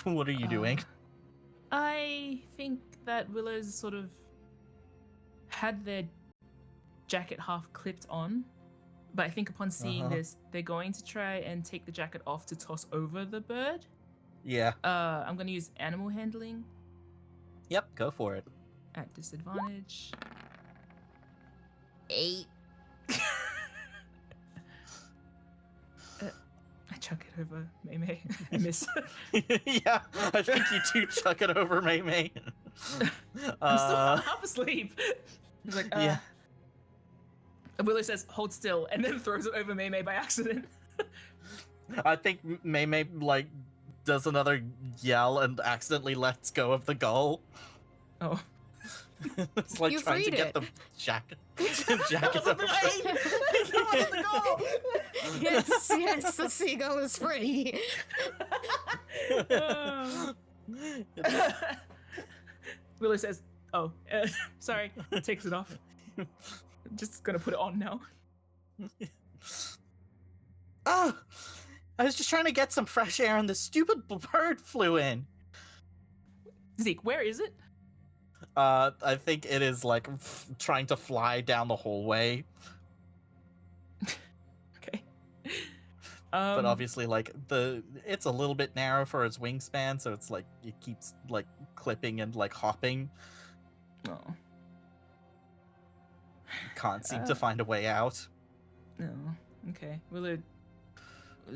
What are you doing? I think that Willow's sort of had their jacket half clipped on, but I think upon seeing this, they're going to try and take the jacket off to toss over the bird. Yeah. I'm going to use animal handling. Yep, go for it. At disadvantage. 8. I chuck it over May. I miss. Yeah, I think you do chuck it over May. I'm still half asleep. He's like, Yeah. And Willow says, hold still, and then throws it over May by accident. I think May like does another yell and accidentally lets go of the gull. Oh. It's like You trying to freed get it. the jacket. Jacket up. Yes, the seagull is free. Willow says, oh, sorry, takes it off. Just gonna put it on now. Ah, I was just trying to get some fresh air and the stupid bird flew in. Zeke, where is it? I think it is like trying to fly down the hallway. Okay. But obviously, like it's a little bit narrow for its wingspan, so it's like it keeps like clipping and like hopping. Oh. Can't seem to find a way out. No. Okay. Well, it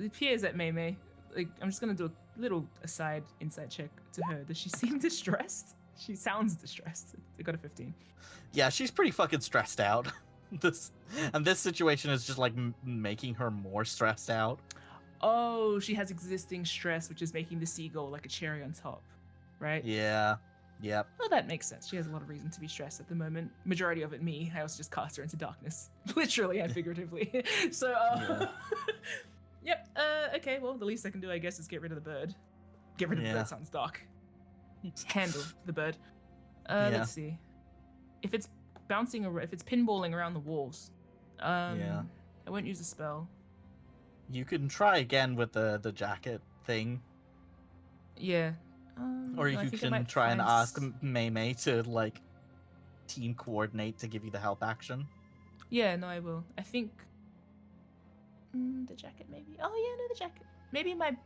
appears that May. Like, I'm just gonna do a little insight check to her. Does she seem distressed? She sounds distressed. I got a 15. Yeah, she's pretty fucking stressed out. This situation is just like making her more stressed out. Oh, she has existing stress, which is making the seagull like a cherry on top, right? Yeah. Yep. Well, that makes sense. She has a lot of reason to be stressed at the moment. Majority of it, me. I also just cast her into darkness, literally and figuratively. So, yep. Okay. Well, the least I can do, I guess, is get rid of the bird. Get rid of the bird sounds dark. Handle the bird. Let's see. If it's bouncing, if it's pinballing around the walls, I won't use a spell. You can try again with the jacket thing. Yeah. Or no, I you think I can might try and find ask May to like team coordinate to give you the help action. Yeah, no, I will. I think the jacket maybe. Oh yeah, no, the jacket.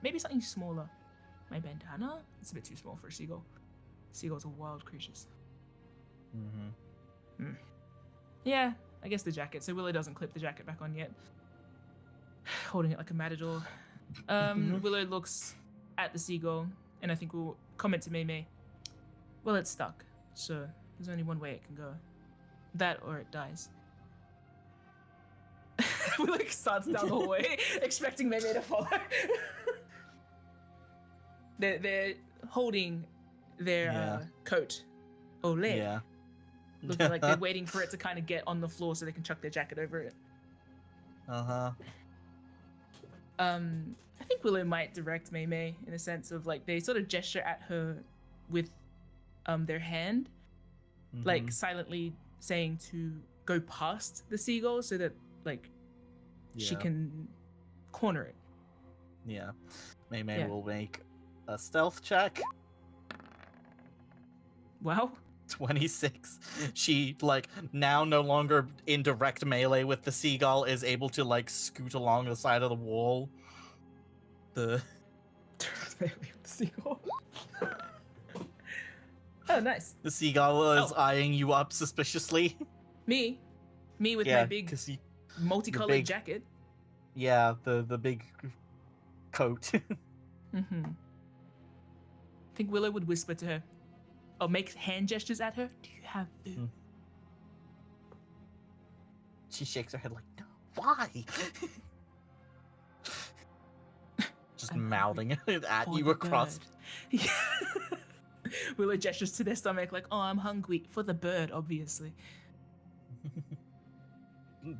Maybe something smaller. My bandana. It's a bit too small for a seagull. Seagulls are wild creatures. Mm-hmm. Yeah, I guess the jacket. So Willow doesn't clip the jacket back on yet. Holding it like a matador. Willow looks at the seagull, and I think we'll comment to May. Well, it's stuck, so there's only one way it can go. That or it dies. Willow starts down the hallway, expecting May to follow. They're holding their coat. Olé. Yeah. Looking like they're waiting for it to kind of get on the floor so they can chuck their jacket over it. I think Willow might direct May in a sense of like they sort of gesture at her with their hand, like silently saying to go past the seagull so that like she can corner it. Yeah. May will make a stealth check. Wow. 26. She, like, now no longer in direct melee with the seagull, is able to, like, scoot along the side of the wall. The seagull. Oh, nice. The seagull is eyeing you up suspiciously. Me with my big multicolored big jacket. Yeah, the big coat. I think Willow would whisper to her, make hand gestures at her. Do you have food? She shakes her head like, no, why? Just I'm mouthing it at For you the across. bird. Willow gestures to their stomach like, oh, I'm hungry for the bird, obviously.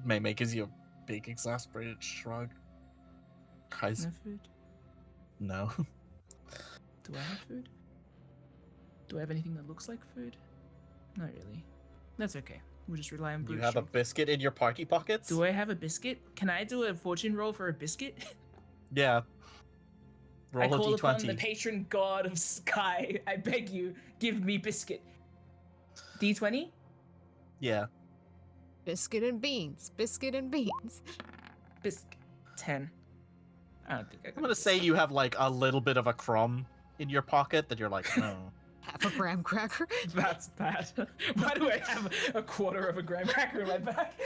May gives you a big exasperated shrug. Guys, No food? no. Do I have food? Do I have anything that looks like food? Not really. That's okay. We'll just rely on You brute have a strength. biscuit in your party pockets? Do I have a biscuit? Can I do a fortune roll for a biscuit? Yeah. Roll I call a upon d20. the patron god of sky. I beg you, give me biscuit. D20? Yeah. Biscuit and beans. Biscuit and beans. Biscuit. 10. I don't think I got I'm gonna say you have like a little bit of a crumb in your pocket that you're like, oh. Half a graham cracker. That's bad. Why do I have a quarter of a graham cracker in my back?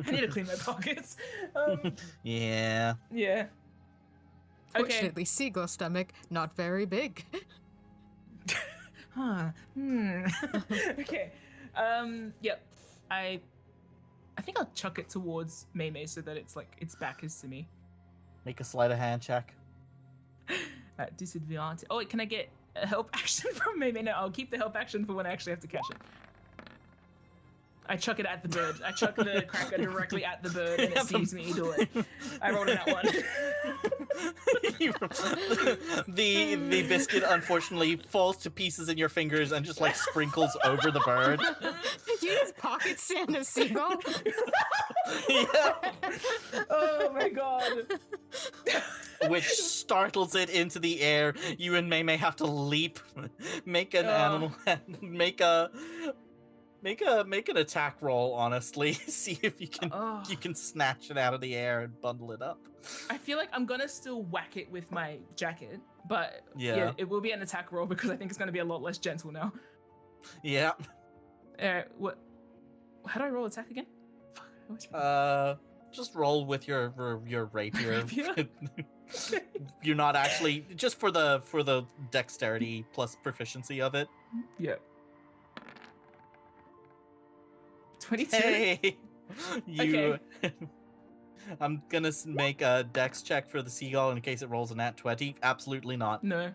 I need to clean my pockets. Yeah. Yeah. Okay. Fortunately, seagull stomach, not very big. Huh. Okay. Yep. I think I'll chuck it towards Mei so that it's like its back is to me. Make a sleight of hand check. At disadvantage. Oh wait, can I get a help action from Mei? No, I'll keep the help action for when I actually have to catch it. I chuck it at the bird. I chuck the cracker directly at the bird and it sees me do it. I rolled in that one. the biscuit unfortunately falls to pieces in your fingers and just like sprinkles over the bird. You just pocket sand a seagull? Yeah. Oh my god. Which startles it into the air. You and May have to leap, make an animal, make an attack roll. Honestly, see if you can snatch it out of the air and bundle it up. I feel like I'm gonna still whack it with my jacket, but Yeah. it will be an attack roll because I think it's gonna be a lot less gentle now. Yeah. What? How do I roll attack again? Fuck, I always forget. Just roll with your rapier. Rapier? You're not actually just for the dexterity plus proficiency of it. Yeah. 22. Hey, you. Okay. I'm gonna make a dex check for the seagull in case it rolls a nat 20. Absolutely not. No.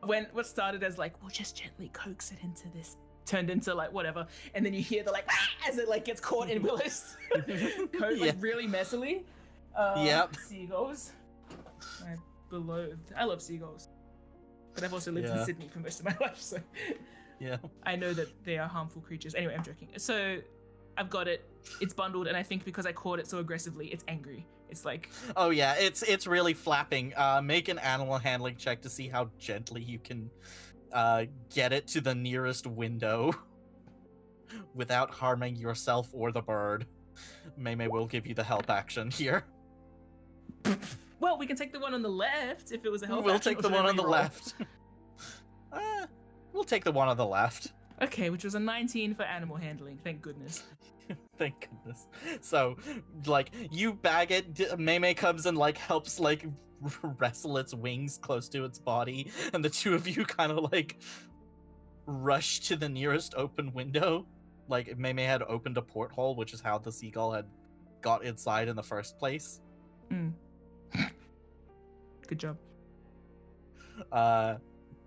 What started as like, we'll just gently coax it into this, turned into like whatever, and then you hear the like as it like gets caught in Willow's coat like really messily. Yep. Seagulls. I love seagulls, but I've also lived in Yeah. Sydney for most of my life, so Yeah. I know that they are harmful creatures. Anyway, I'm joking. So I've got it. It's bundled, and I think because I caught it so aggressively, it's angry. It's like, Oh yeah, it's really flapping. Make an animal handling check to see how gently you can get it to the nearest window without harming yourself or the bird. May will give you the help action here. well, we can take the one on the left if it was a help We'll action, take or the should I one on the reroll? left. We'll take the one on the left. Okay, which was a 19 for animal handling. Thank goodness. Thank goodness. So, like, you bag it, May comes and, like, helps, like, wrestle its wings close to its body, and the two of you kind of, like, rush to the nearest open window. Like, May had opened a porthole, which is how the seagull had got inside in the first place. Good job.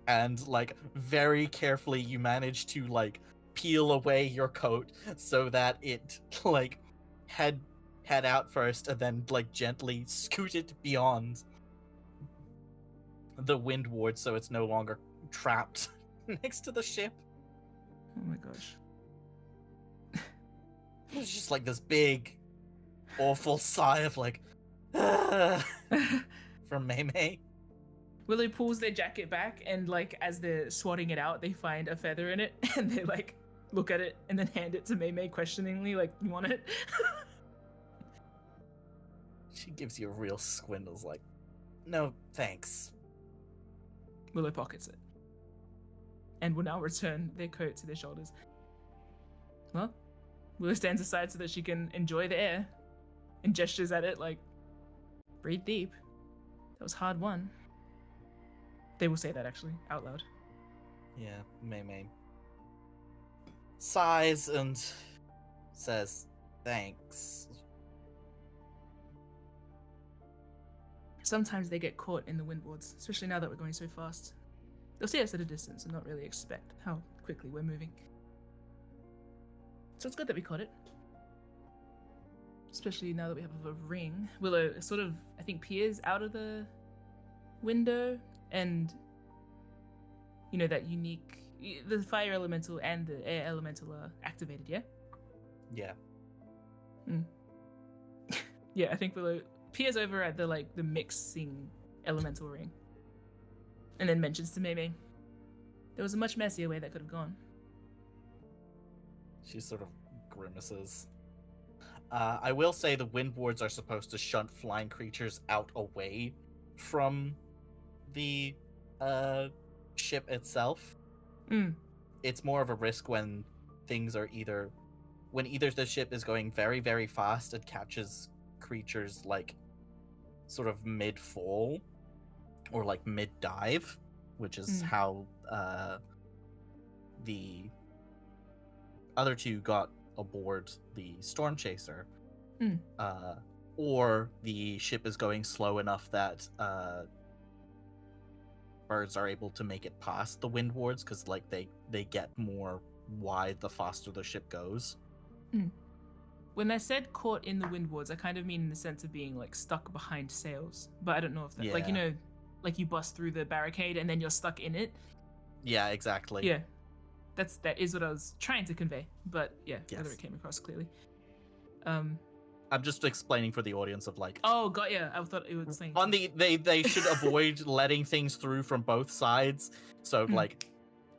And, like, very carefully you manage to, like, peel away your coat so that it, like, head out first and then, like, gently scoot it beyond the windward so it's no longer trapped next to the ship. Oh my gosh. It's just like this big, awful sigh of, like, from May. Willow pulls their jacket back, and like as they're swatting it out, they find a feather in it, and they like look at it and then hand it to May questioningly, like, "You want it?" She gives you a real squindle's like, no, thanks. Willow pockets it, and will now return their coat to their shoulders. Well, Willow stands aside so that she can enjoy the air, and gestures at it like, "Breathe deep. That was hard won." They will say that actually out loud. Yeah, Mei sighs and says, thanks. Sometimes they get caught in the windwards, especially now that we're going so fast. They'll see us at a distance and not really expect how quickly we're moving. So it's good that we caught it. Especially now that we have a ring. Willow sort of, I think, peers out of the window, and you know, that unique, the fire elemental and the air elemental are activated, yeah? Yeah. Yeah, I think Willow peers over at the mixing elemental ring, and then mentions to Mei there was a much messier way that could have gone. She sort of grimaces. I will say the windwards are supposed to shunt flying creatures out away from the ship itself. It's more of a risk when things are either the ship is going very, very fast and catches creatures like sort of mid-fall or like mid-dive, which is how the other two got aboard the Stormchaser, or the ship is going slow enough that birds are able to make it past the windwards, because like they get more wide the faster the ship goes. When I said caught in the windwards, I kind of mean in the sense of being like stuck behind sails, but I don't know if that, like, you know, like you bust through the barricade and then you're stuck in it. Yeah, exactly. Yeah, that is what I was trying to convey, but yeah, Yes. whether it came across clearly. I'm just explaining for the audience of like, Oh, got ya. I thought it was saying on they should avoid letting things through from both sides. So like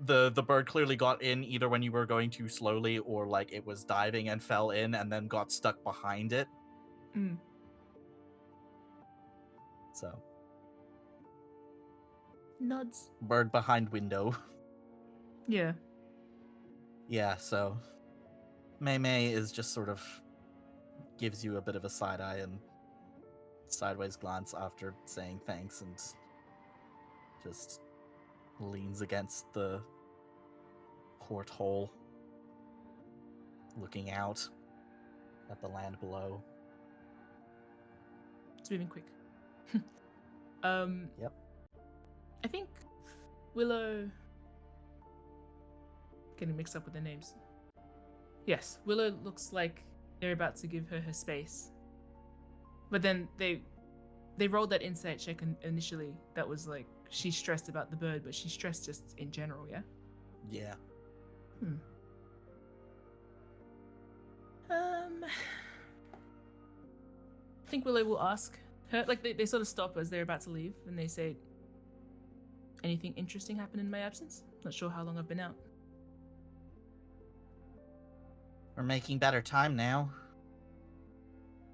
the bird clearly got in either when you were going too slowly, or like it was diving and fell in and then got stuck behind it. So nods. bird behind window. Yeah. Yeah, so Mei is just sort of gives you a bit of a side eye and sideways glance after saying thanks, and just leans against the porthole, looking out at the land below. It's moving quick. Yep. I think Willow. Getting mixed up with the names. Yes, Willow looks like they're about to give her space, but then they rolled that insight check initially. That was like she's stressed about the bird, but she's stressed just in general. Yeah. Yeah. I think Willow will ask her, like they sort of stop as they're about to leave, and they say, "Anything interesting happened in my absence? Not sure how long I've been out." We're making better time now.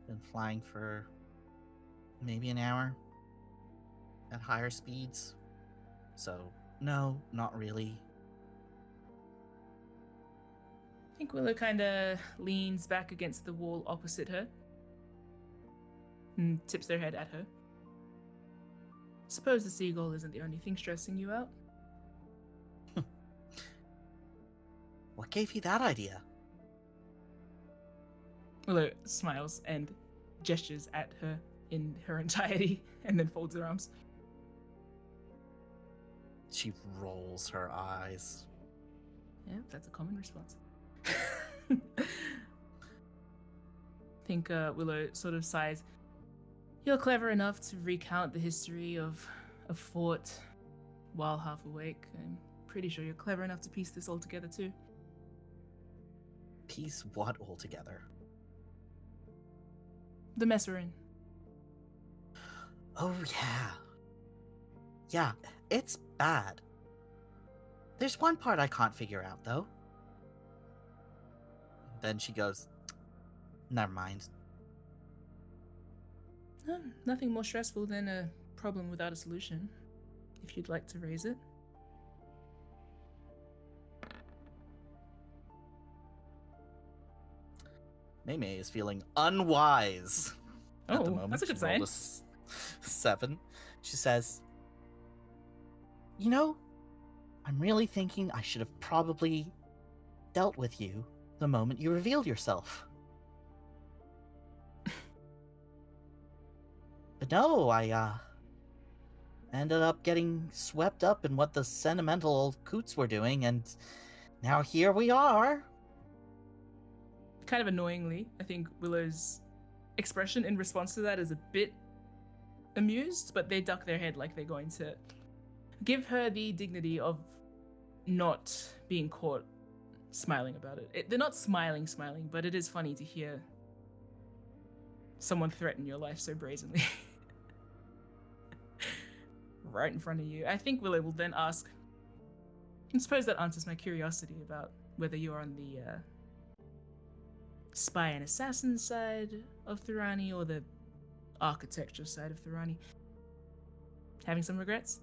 Been flying for maybe an hour at higher speeds. So, no, not really. I think Willow kind of leans back against the wall opposite her and tips their head at her. Suppose the seagull isn't the only thing stressing you out. What gave you that idea? Willow smiles and gestures at her in her entirety and then folds her arms. She rolls her eyes. Yeah, that's a common response. I think Willow sort of sighs. You're clever enough to recount the history of a fort while half awake. I'm pretty sure you're clever enough to piece this all together too. Piece what all together? The mess we're in. Oh, yeah. Yeah, it's bad. There's one part I can't figure out, though. Then she goes, never mind. Nothing more stressful than a problem without a solution, if you'd like to raise it. Mei is feeling unwise at the Oh, moment. that's a good She rolled sign. a 7. She says, you know, I'm really thinking I should have probably dealt with you the moment you revealed yourself. But no, I ended up getting swept up in what the sentimental old coots were doing, and now here we are. Kind of annoyingly, I think Willow's expression in response to that is a bit amused, but they duck their head like they're going to give her the dignity of not being caught smiling about it. They're not smiling, but it is funny to hear someone threaten your life so brazenly. Right in front of you. I think Willow will then ask, I suppose that answers my curiosity about whether you're on the spy and assassin side of Thorani or the architecture side of Thorani. Having some regrets?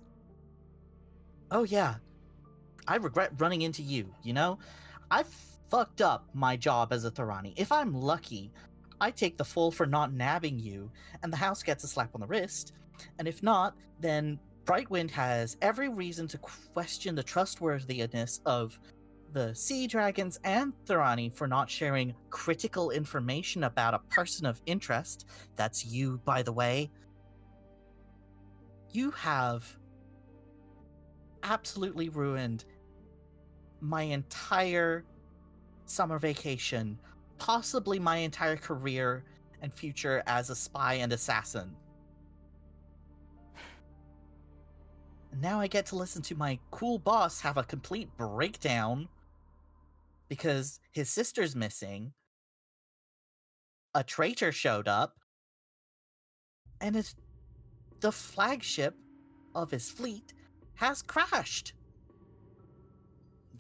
Oh yeah, I regret running into you, you know? I fucked up my job as a Thorani. If I'm lucky, I take the fall for not nabbing you, and the house gets a slap on the wrist. And if not, then Brightwind has every reason to question the trustworthiness of the Sea Dragons and Thorani for not sharing critical information about a person of interest. That's you, by the way. You have absolutely ruined my entire summer vacation, possibly my entire career and future as a spy and assassin. And now I get to listen to my cool boss have a complete breakdown because his sister's missing, a traitor showed up, and the flagship of his fleet has crashed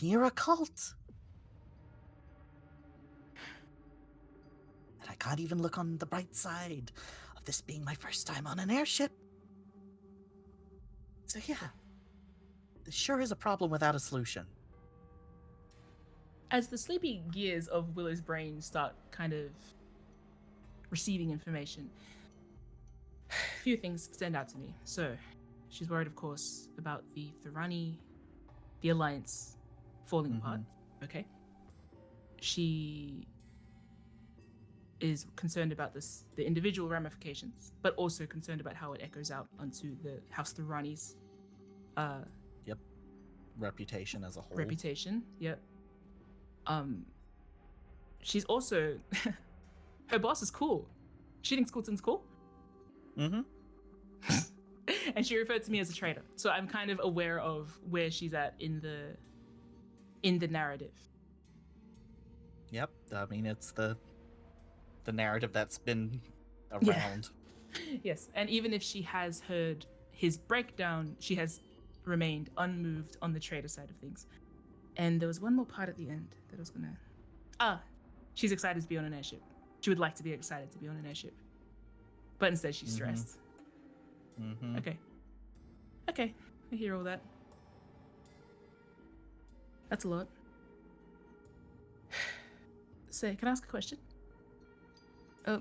near a cult. And I can't even look on the bright side of this being my first time on an airship. So yeah, this sure is a problem without a solution. As the sleepy gears of Willow's brain start kind of receiving information, a few things stand out to me. So, she's worried, of course, about the Thorani, the Alliance falling apart. Okay. She is concerned about the individual ramifications, but also concerned about how it echoes out onto the House Thorani's Reputation as a whole. Reputation, yep. She's also her boss is cool. She thinks Coulton's cool. Mm-hmm. And she referred to me as a traitor. So I'm kind of aware of where she's at in the narrative. Yep. I mean, it's the narrative that's been around. Yeah. Yes. And even if she has heard his breakdown, she has remained unmoved on the traitor side of things. And there was one more part at the end that I was gonna... she's excited to be on an airship. She would like to be excited to be on an airship. But instead she's stressed. Mm-hmm. Okay, I hear all that. That's a lot. Say, can I ask a question?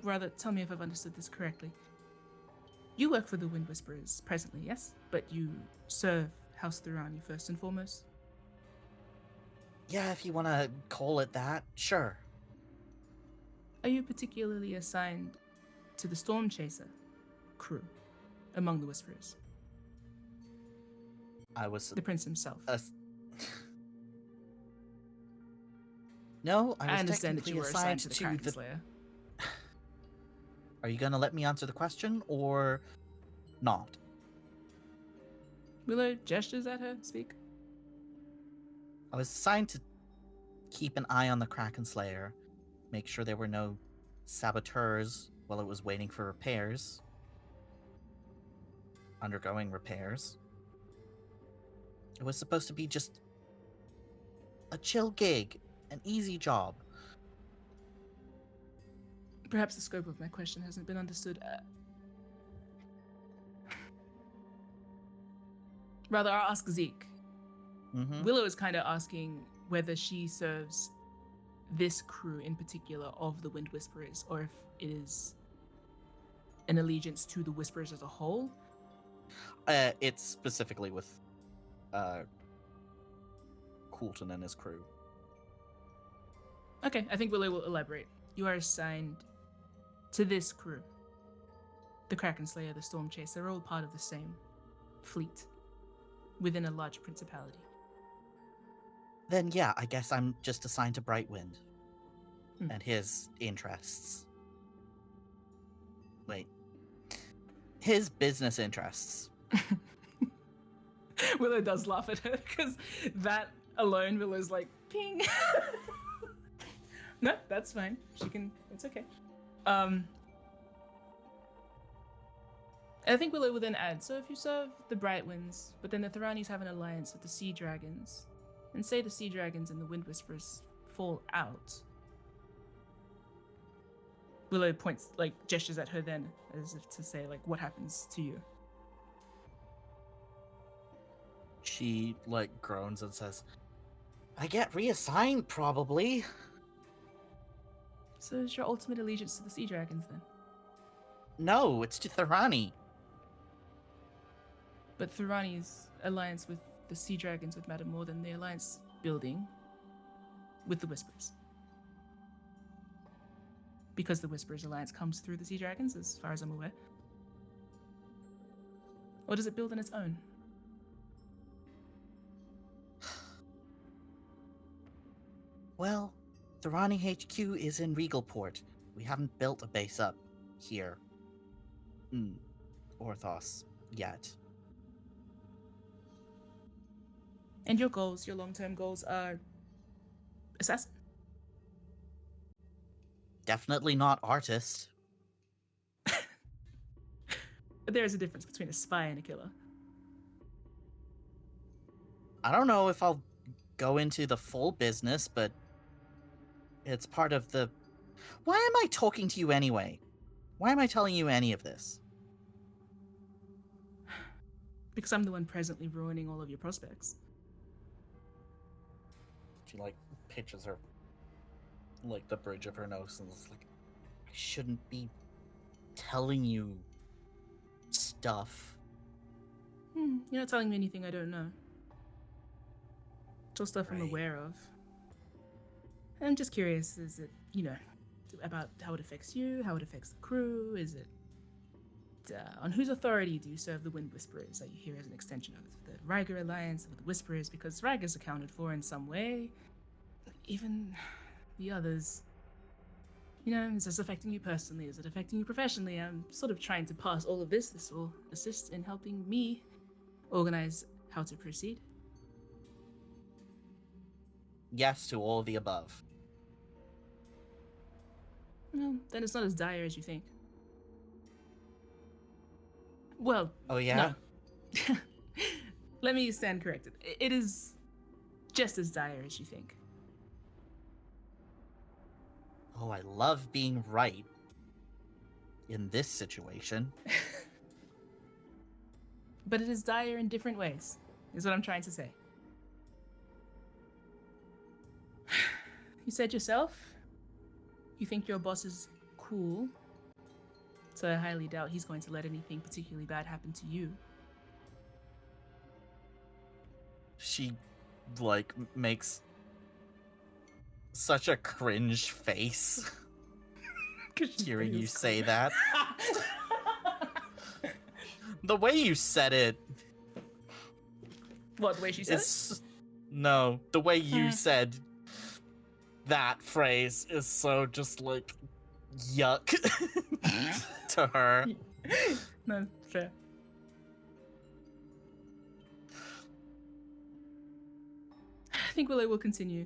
Rather, tell me if I've understood this correctly. You work for the Wind Whisperers presently, yes? But you serve House Thorani first and foremost? Yeah, if you want to call it that, sure. Are you particularly assigned to the Stormchaser crew among the Whisperers? I was... The prince himself. No, I was understand that you technically were assigned to the the... Krakenslayer. Are you going to let me answer the question, or not? Willow gestures at her, speak. I was assigned to keep an eye on the Krakenslayer, make sure there were no saboteurs while it was waiting for repairs, undergoing repairs. It was supposed to be just a chill gig, an easy job. Perhaps the scope of my question hasn't been understood. Rather, I'll ask Zeke. Mm-hmm. Willow is kind of asking whether she serves this crew in particular of the Wind Whisperers, or if it is an allegiance to the Whisperers as a whole. It's specifically with Coulton and his crew. Okay, I think Willow will elaborate. You are assigned to this crew. The Krakenslayer, the Stormchaser, they're all part of the same fleet within a large principality. Then yeah, I guess I'm just assigned to Brightwind. Hmm. And his interests. Wait. His business interests. Willow does laugh at her because that alone, Willow's like, ping. No, that's fine. She can, it's okay. I think Willow will then add, so if you serve the Brightwinds, but then the Theranis have an alliance with the Sea Dragons, and say the Sea Dragons and the Wind Whisperers fall out. Willow points, like, gestures at her then, as if to say, like, what happens to you? She, like, groans and says, I get reassigned, probably. So is your ultimate allegiance to the Sea Dragons, then? No, it's to Therani. But Thurani's alliance with the Sea Dragons would matter more than the alliance building with the Whisperers. Because the Whisperers alliance comes through the Sea Dragons, as far as I'm aware. Or does it build on its own? Well, Therani HQ is in Regalport. We haven't built a base up here. Orthos, yet. And your goals, your long-term goals are assassin? Definitely not artist. But there is a difference between a spy and a killer. I don't know if I'll go into the full business, but it's part of the... Why am I talking to you anyway? Why am I telling you any of this? Because I'm the one presently ruining all of your prospects. She, like, pitches her, like, the bridge of her nose and is like, I shouldn't be telling you stuff. You're not telling me anything I don't know. It's all stuff I'm Right. aware of. I'm just curious, is it, about how it affects you, how it affects the crew? Is it on whose authority do you serve the Wind Whisperers? Are you here as an extension of the Riger Alliance with the Whisperers? Because Riger's accounted for in some way. Even the others. Is this affecting you personally? Is it affecting you professionally? I'm sort of trying to pass all of this. This will assist in helping me organize how to proceed. Yes to all of the above. No, then it's not as dire as you think. Well, Oh, yeah? no. Let me stand corrected. It is just as dire as you think. Oh, I love being right. In this situation. But it is dire in different ways, is what I'm trying to say. You said yourself, you think your boss is cool, so I highly doubt he's going to let anything particularly bad happen to you. She, like, makes such a cringe face hearing you say that. The way you said it What, the way she said it? is... No, the way you said that phrase is so just, like, yuck to her. No, fair. I think Willow will continue.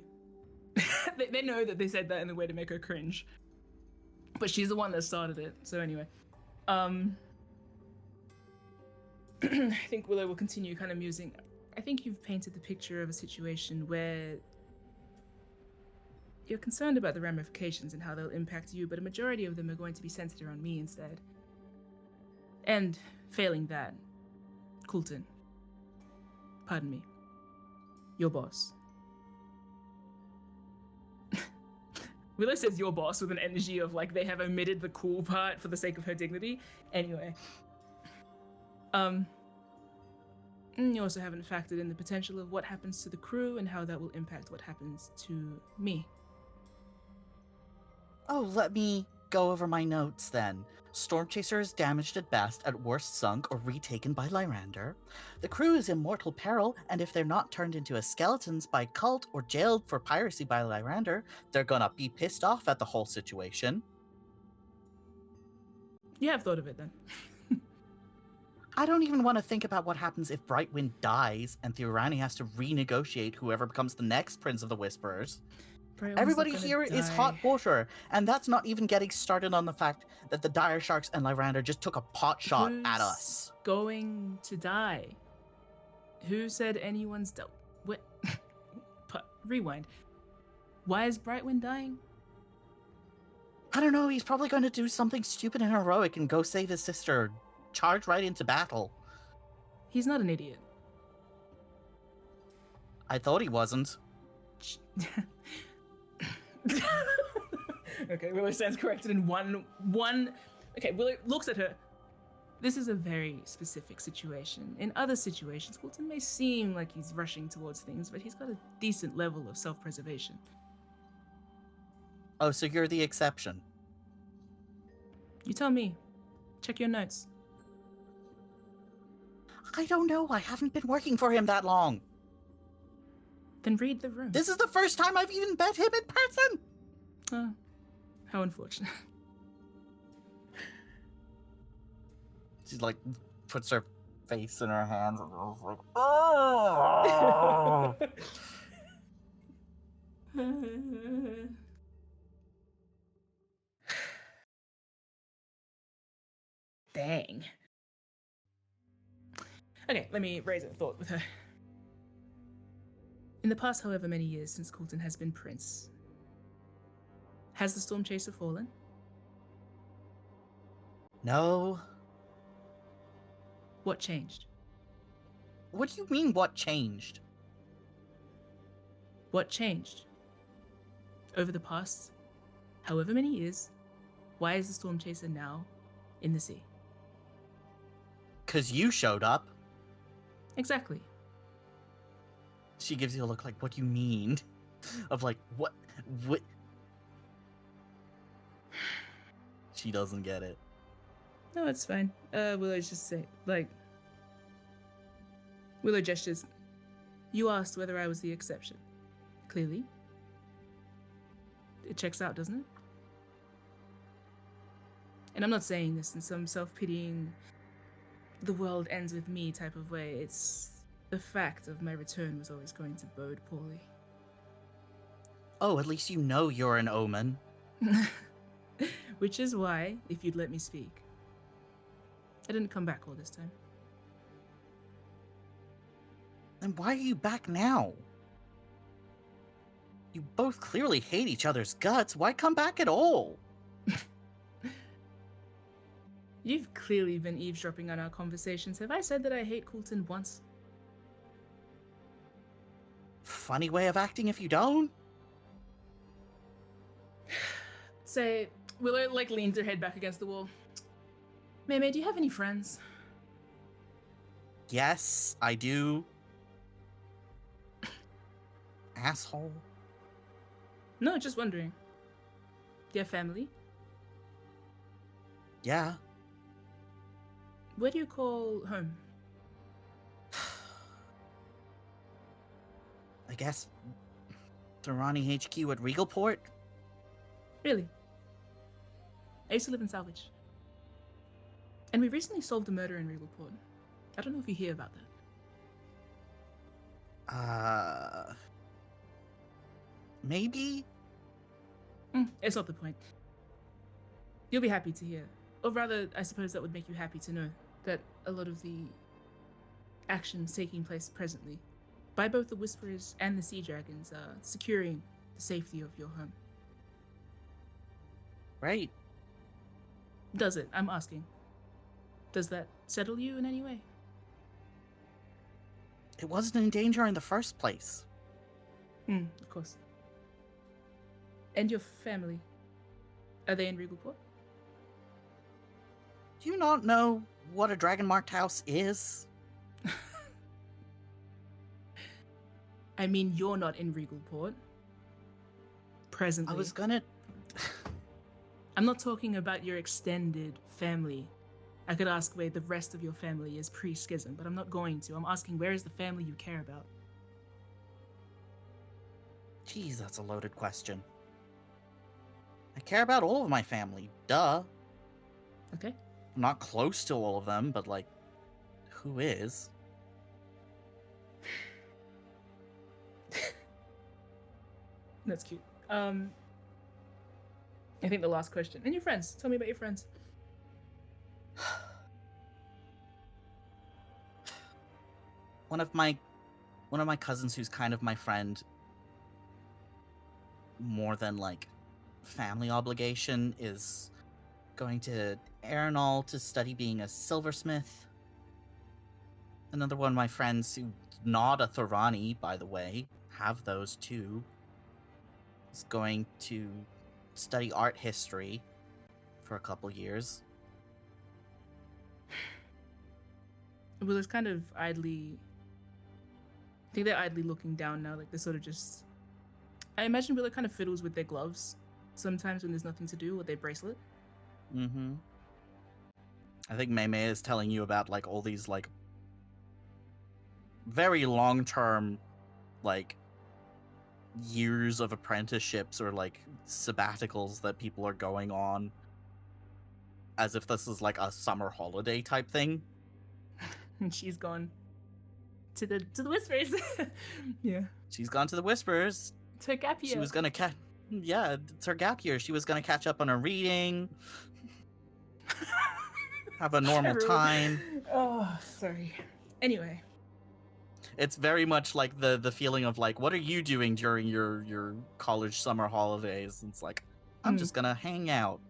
They know that they said that in a way to make her cringe. But she's the one that started it, so anyway. I think Willow will continue kind of musing. I think you've painted the picture of a situation where you're concerned about the ramifications and how they'll impact you, but a majority of them are going to be centered around me instead. And failing that, Coulton, pardon me, your boss. Willow says your boss with an energy of like they have omitted the cool part for the sake of her dignity. Anyway. And you also haven't factored in the potential of what happens to the crew and how that will impact what happens to me. Oh, let me go over my notes then. Stormchaser is damaged at best, at worst sunk or retaken by Lyrander. The crew is in mortal peril, and if they're not turned into skeletons by cult or jailed for piracy by Lyrander, they're gonna be pissed off at the whole situation. You have thought of it then. I don't even want to think about what happens if Brightwind dies and Theorani has to renegotiate whoever becomes the next Prince of the Whisperers. Everybody here is hot water, and that's not even getting started on the fact that the Dire Sharks and Lyrander just took a pot shot at us. Going to die? Who said anyone's what? Rewind. Why is Brightwind dying? I don't know, he's probably going to do something stupid and heroic and go save his sister, charge right into battle. He's not an idiot. I thought he wasn't. Okay, Willow stands corrected in one. Okay, Willow looks at her. This is a very specific situation. In other situations, Coulton may seem like he's rushing towards things, but he's got a decent level of self-preservation. Oh, so you're the exception. You tell me. Check your notes. I don't know, I haven't been working for him that long. Then read the room. This is the first time I've even met him in person! Oh, how unfortunate. She like puts her face in her hands and goes like, oh! Dang. Okay, let me raise a thought with her. In the past however many years since Coulton has been prince, has the Stormchaser fallen? No. What changed? What do you mean, what changed? What changed? Over the past however many years, why is the Stormchaser now in the sea? 'Cause you showed up. Exactly. She gives you a look like, what do you mean? Of like, what? She doesn't get it. No, it's fine. Willow's just say, like... Willow gestures. You asked whether I was the exception. Clearly. It checks out, doesn't it? And I'm not saying this in some self-pitying, the world ends with me type of way. It's the fact of my return was always going to bode poorly. Oh, at least you know you're an omen. Which is why, if you'd let me speak, I didn't come back all this time. Then why are you back now? You both clearly hate each other's guts. Why come back at all? You've clearly been eavesdropping on our conversations. Have I said that I hate Coulton once? Funny way of acting if you don't. Say, Willow like leans her head back against the wall. Meme, do you have any friends? Yes, I do. Asshole. No, just wondering. Do you have family? Yeah. Where do you call home? I guess Durrani HQ at Regalport? Really? I used to live in Salvage. And we recently solved a murder in Regalport. I don't know if you hear about that. Maybe? It's not the point. You'll be happy to hear. Or rather, I suppose that would make you happy to know that a lot of the actions taking place presently by both the Whisperers and the Sea Dragons are securing the safety of your home. Right. Does it? I'm asking. Does that settle you in any way? It wasn't in danger in the first place. Of course. And your family? Are they in Regalport? Do you not know what a dragon-marked house is? I mean, you're not in Regalport. Presently. I was gonna... I'm not talking about your extended family. I could ask where the rest of your family is pre-schism, but I'm not going to. I'm asking where is the family you care about? Jeez, that's a loaded question. I care about all of my family. Duh. Okay. I'm not close to all of them, but, like, who is? That's cute. I think the last question. And your friends. Tell me about your friends. One of my cousins who's kind of my friend, more than, like, family obligation, is going to Eberron to study being a silversmith. Another one of my friends who's not a Thorani, by the way, have those too, is going to study art history for a couple years. Well, it's kind of idly... I think they're idly looking down now, like they're sort of just... I imagine Willow kind of fiddles with their gloves sometimes when there's nothing to do, with their bracelet. Mm-hmm. I think Mei is telling you about, like, all these, like, very long-term, like, years of apprenticeships or, like, sabbaticals that people are going on, as if this is, like, a summer holiday type thing. And she's gone to the Whispers. Yeah. She's gone to the Whispers. It's her gap year. She was gonna yeah, it's her gap year. She was gonna catch up on her reading, have a normal time. Oh, sorry. Anyway. It's very much like the feeling of, like, what are you doing during your college summer holidays? It's like, I'm just gonna hang out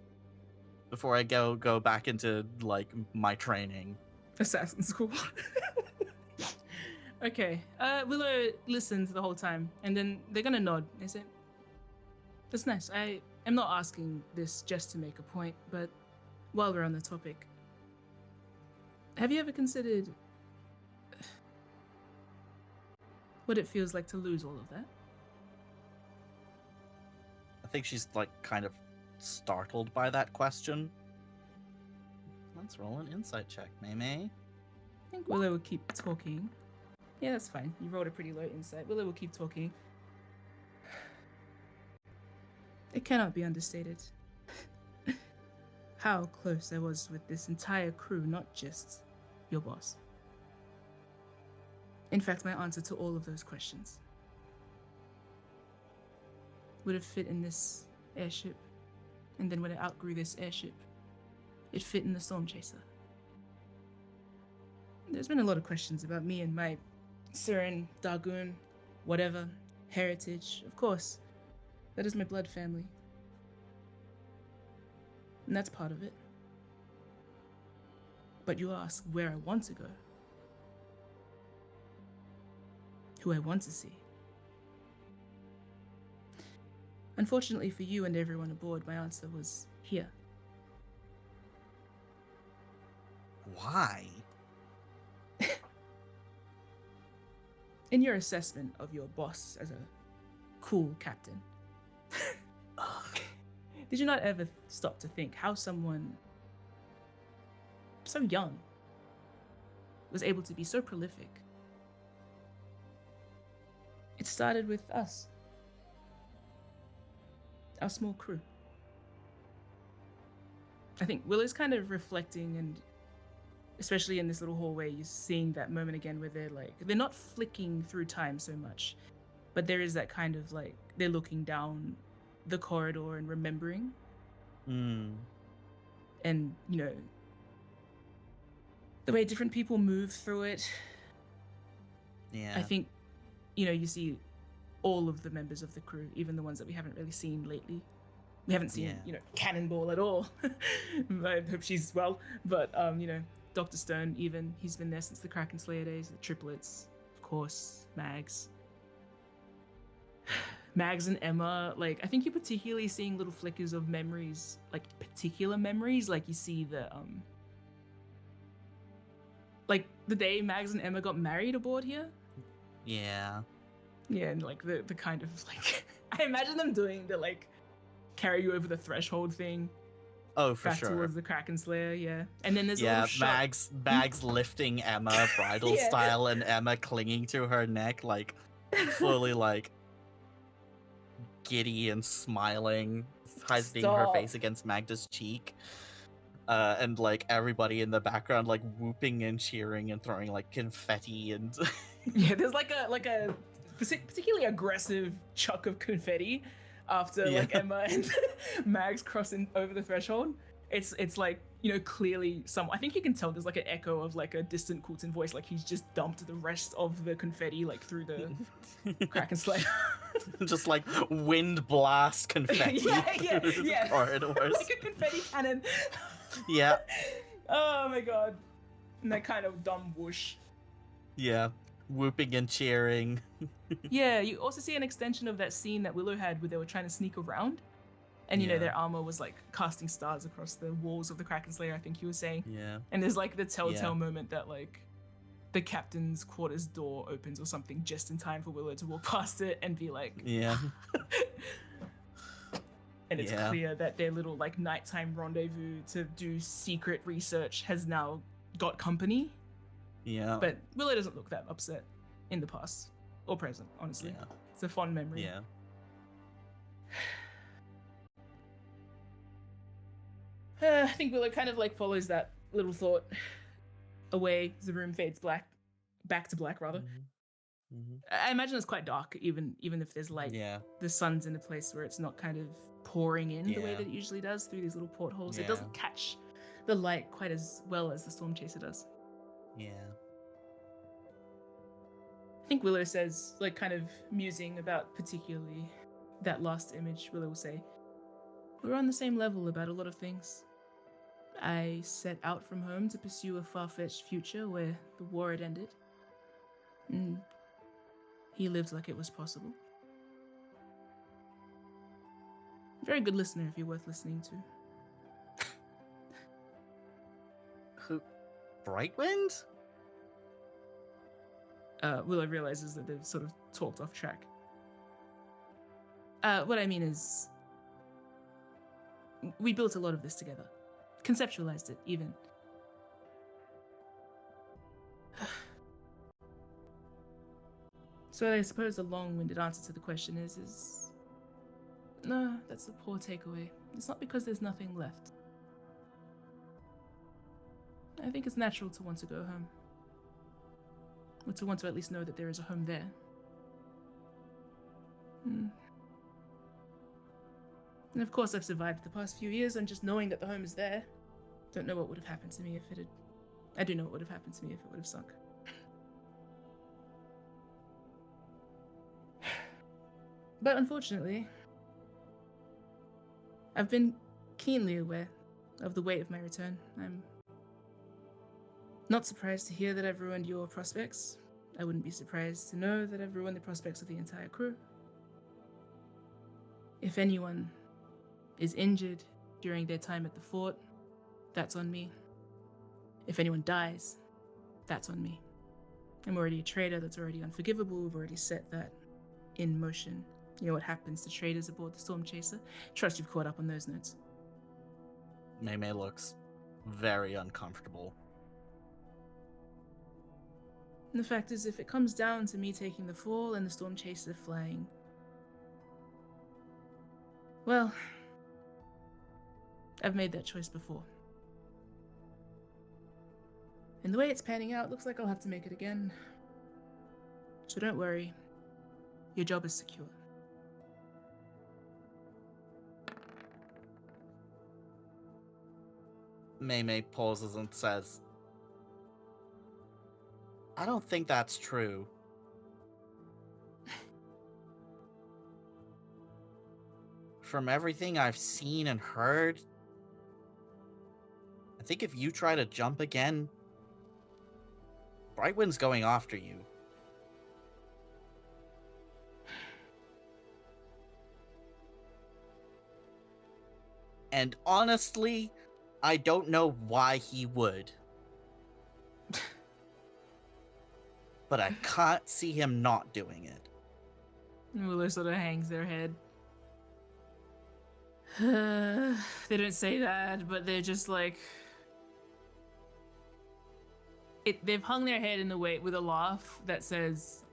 before I go back into, like, my training. Assassin school. Okay. Willow listens the whole time, and then they're gonna nod. They say, "That's nice. I am not asking this just to make a point, but while we're on the topic, have you ever considered what it feels like to lose all of that?" I think she's, like, kind of startled by that question. Let's roll an insight check, Mei. I think Willow will keep talking. Yeah, that's fine. You rolled a pretty low insight. Willow will keep talking. It cannot be understated how close I was with this entire crew, not just your boss. In fact, my answer to all of those questions would have fit in this airship, and then when it outgrew this airship, it fit in the Stormchaser. There's been a lot of questions about me and my Siren, Dargoon, whatever, heritage. Of course, that is my blood family. And that's part of it. But you ask where I want to go, who I want to see. Unfortunately for you and everyone aboard, my answer was here. Why? In your assessment of your boss as a cool captain, did you not ever stop to think how someone so young was able to be so prolific? It started with us, our small crew. I think Willow's kind of reflecting, and especially in this little hallway, you're seeing that moment again where they're not flicking through time so much, but there is that kind of, like, they're looking down the corridor and remembering. And, you know, the way different people move through it. Yeah. I think, you know, you see all of the members of the crew, even the ones that we haven't really seen lately. We haven't seen, you know, Cannonball at all. I hope she's well. But, you know, Dr. Stone, even, he's been there since the Krakenslayer days, the triplets, of course, Mags. Mags and Emma, like, I think you're particularly seeing little flickers of memories, like, particular memories, like you see the, like, the day Mags and Emma got married aboard here. Yeah. Yeah, and like the kind of like I imagine them doing the like carry you over the threshold thing Oh, for back sure. towards the Krakenslayer, yeah. And then there's a Yeah, little shot. Mags lifting Emma bridal Yeah. style, and Emma clinging to her neck, like fully like giddy and smiling, hiding her Stop. face against Magda's cheek. And like everybody in the background like whooping and cheering and throwing like confetti and Yeah, there's like a particularly aggressive chuck of confetti after Yeah. like Emma and Mags crossing over the threshold. It's like, you know, clearly I think you can tell there's like an echo of like a distant Coulton voice, like he's just dumped the rest of the confetti like through the Krakenslayer. just like wind blast confetti Yeah, through the yeah. corridors. Like a confetti cannon. Yeah, Oh my god. And that kind of dumb whoosh. yeah, whooping and cheering. Yeah, you also see an extension of that scene that Willow had where they were trying to sneak around. And, you know, Yeah. their armor was like casting stars across the walls of the Krakenslayer, I think he was saying. Yeah, And there's like the telltale Yeah. moment that like the captain's quarters door opens or something just in time for Willow to walk past it and be like, yeah, and it's Yeah. clear that their little like nighttime rendezvous to do secret research has now got company. yeah, But Willow doesn't look that upset in the past or present, honestly. yeah, It's a fond memory. yeah. I think Willow kind of like follows that little thought away as the room fades back to black rather. Mhm. I imagine it's quite dark, even if there's light. Yeah, The sun's in a place where it's not kind of pouring in the way Yeah. that it usually does through these little portholes. It Yeah. doesn't catch the light quite as well as the Stormchaser does. yeah. I think Willow says, like kind of musing about particularly that last image, Willow will say, "We're on the same level about a lot of things. I set out from home to pursue a far-fetched future where the war had ended. And he lived like it was possible. Very good listener if you're worth listening to." Who? Brightwind? Willow realizes that they've sort of talked off track. What I mean is, we built a lot of this together. Conceptualized it, even. So I suppose the long-winded answer to the question is no, that's a poor takeaway. It's not because there's nothing left. I think it's natural to want to go home. Or to want to at least know that there is a home there. And of course I've survived the past few years and just knowing that the home is there. Don't know what would have happened to me if it had... I do know what would have happened to me if it would have sunk. But unfortunately, I've been keenly aware of the weight of my return. I'm not surprised to hear that I've ruined your prospects. I wouldn't be surprised to know that I've ruined the prospects of the entire crew. If anyone is injured during their time at the fort, that's on me. If anyone dies, that's on me. I'm already a traitor, that's already unforgivable. We've already set that in motion. You know what happens to traitors aboard the Stormchaser? Trust you've caught up on those notes. Mei looks very uncomfortable. And the fact is, if it comes down to me taking the fall and the Stormchaser flying, well, I've made that choice before. And the way it's panning out, looks like I'll have to make it again. So don't worry, your job is secure. Mei pauses and says, I don't think that's true. From everything I've seen and heard, I think if you try to jump again, Brightwind's going after you. And honestly, I don't know why he would. But I can't see him not doing it. Willow sort of hangs their head. They don't say that, but they're just like... They've hung their head in a way with a laugh that says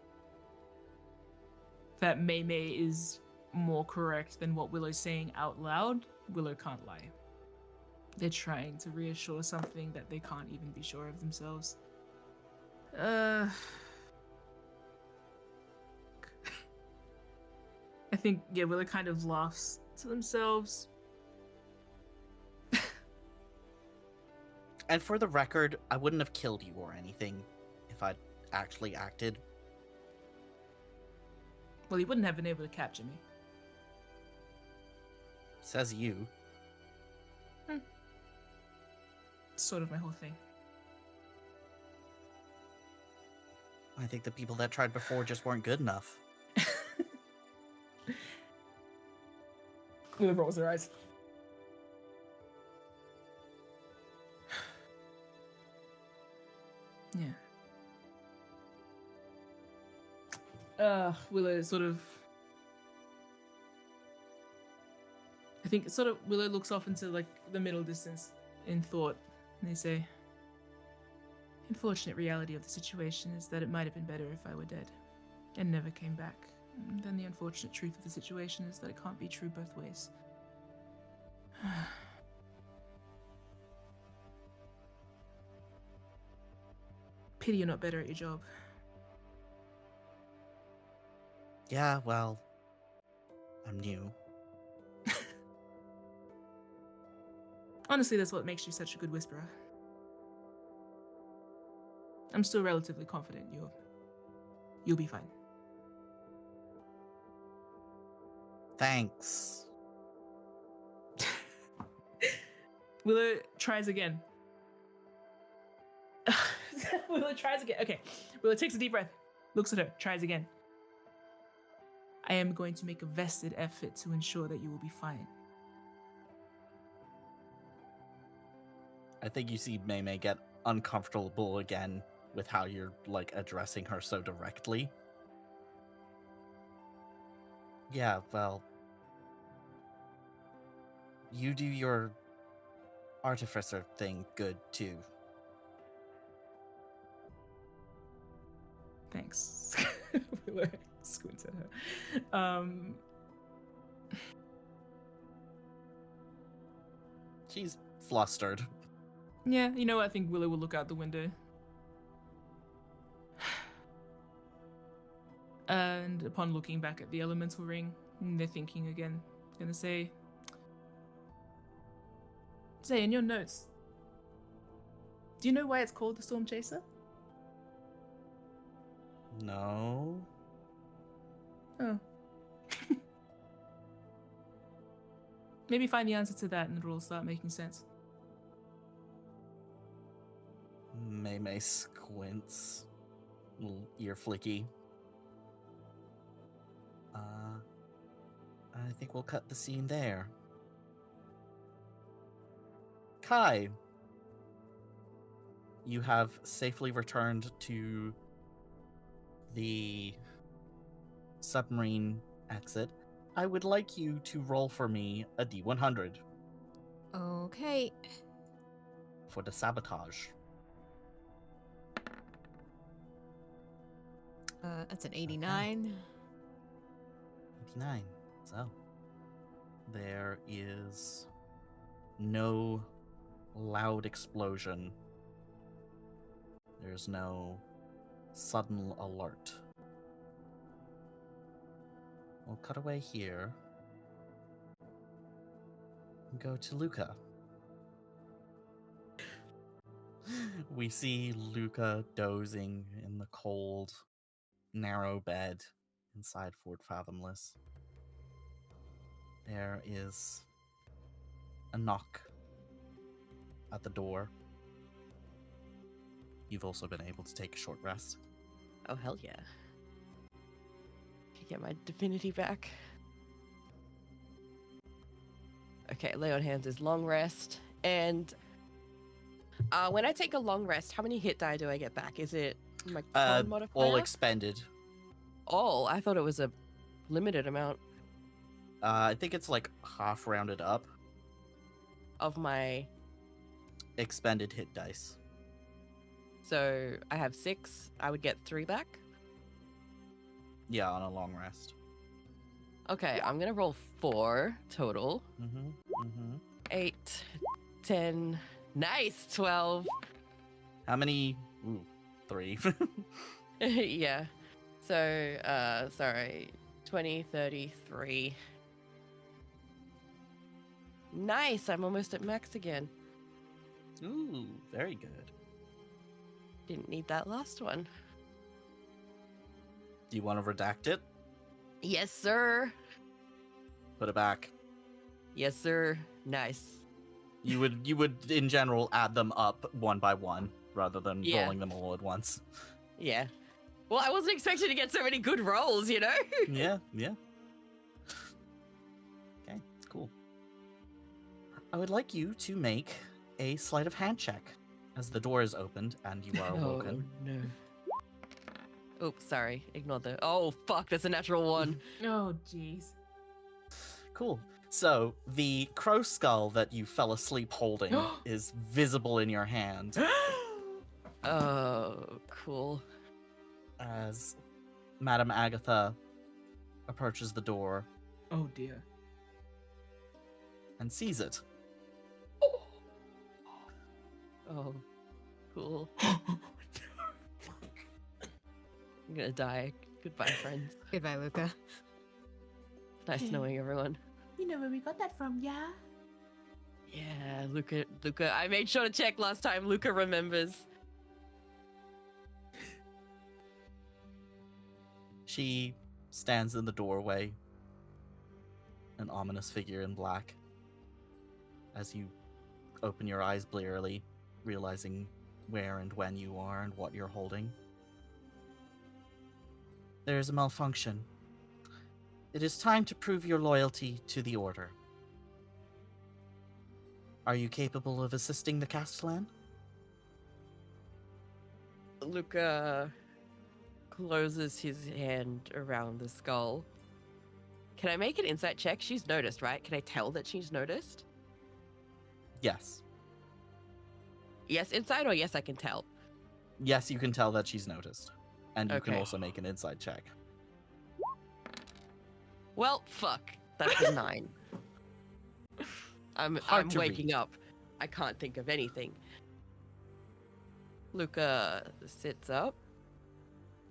that Mei is more correct than what Willow's saying out loud. Willow can't lie. They're trying to reassure something that they can't even be sure of themselves. I think, yeah, Willow kind of laughs to themselves. And for the record, I wouldn't have killed you or anything if I'd actually acted. Well, you wouldn't have been able to capture me. Says you. It's sort of my whole thing. I think the people that tried before just weren't good enough. Willow rolls her eyes. Yeah. Willow sort of... I think sort of Willow looks off into like the middle distance in thought, and they say, "Unfortunate reality of the situation is that it might have been better if I were dead and never came back. Then the unfortunate truth of the situation is that it can't be true both ways." Pity you're not better at your job. Yeah, well, I'm new. Honestly, that's what makes you such a good whisperer. I'm still relatively confident you'll be fine. Thanks. Willow tries again. Willow tries again. Okay. Willow takes a deep breath, looks at her, tries again. "I am going to make a vested effort to ensure that you will be fine." I think you see Mei get uncomfortable again with how you're, like, addressing her so directly. Yeah, well... You do your artificer thing good, too. Thanks. Willow squints at her. She's flustered. Yeah, you know what? I think Willow will look out the window. And upon looking back at the elemental ring, they're thinking again. Gonna say, in your notes, do you know why it's called the Stormchaser? No? Oh. Maybe find the answer to that and it'll all start making sense. Mei squints. Little ear flicky. I think we'll cut the scene there. Kai, you have safely returned to the submarine exit. I would like you to roll for me a D100 Okay. for the sabotage. That's an 89. 89. So, there is no loud explosion. There's no sudden alert. We'll cut away here and go to Luca. We see Luca dozing in the cold, narrow bed inside Fort Fathomless. There is a knock at the door. You've also been able to take a short rest. Oh, hell yeah. Can get my divinity back. Okay, lay on hands is long rest. And when I take a long rest, how many hit die do I get back? Is it my con modifier? All expended. Oh, I thought it was a limited amount I think it's like half rounded up. of my. Expended hit dice. So I have 6. I would get 3 back. Yeah, on a long rest. Okay, I'm gonna roll 4 total. Mm-hmm. Mm-hmm. 8, 10. Nice, 12. How many? Ooh, 3. Yeah. So, sorry, 20, 33. Nice, I'm almost at max again. Ooh, very good. Didn't need that last one. Do you want to redact it? Yes, sir. Put it back. Yes, sir. Nice. You would in general add them up one by one rather than Yeah. rolling them all at once. Yeah. Well, I wasn't expecting to get so many good rolls, you know? Yeah, yeah. Okay, cool. I would like you to make a sleight of hand check as the door is opened and you are awoken. Oh, no. Oops, sorry. Ignore the... Oh, fuck, that's a natural 1. Oh, jeez. Cool. So, the crow skull that you fell asleep holding is visible in your hand Oh, cool. as Madame Agatha approaches the door Oh dear. and sees it. Oh, cool. I'm gonna die. Goodbye, friends. Goodbye, Luca. Nice knowing everyone. You know where we got that from, yeah? Yeah, Luca. I made sure to check last time. Luca remembers. She stands in the doorway, an ominous figure in black, as you open your eyes blearily, realizing where and when you are and what you're holding. There is a malfunction. It is time to prove your loyalty to the Order. Are you capable of assisting the Castellan? Luca closes his hand around the skull. Can I make an insight check? She's noticed, right? Can I tell that she's noticed? Yes. Yes, inside, or yes, I can tell. Yes, you can tell that she's noticed. And you can Okay. also make an insight check. Well, fuck. That's a 9. I'm Hard to waking read. up. I can't think of anything. Luca sits up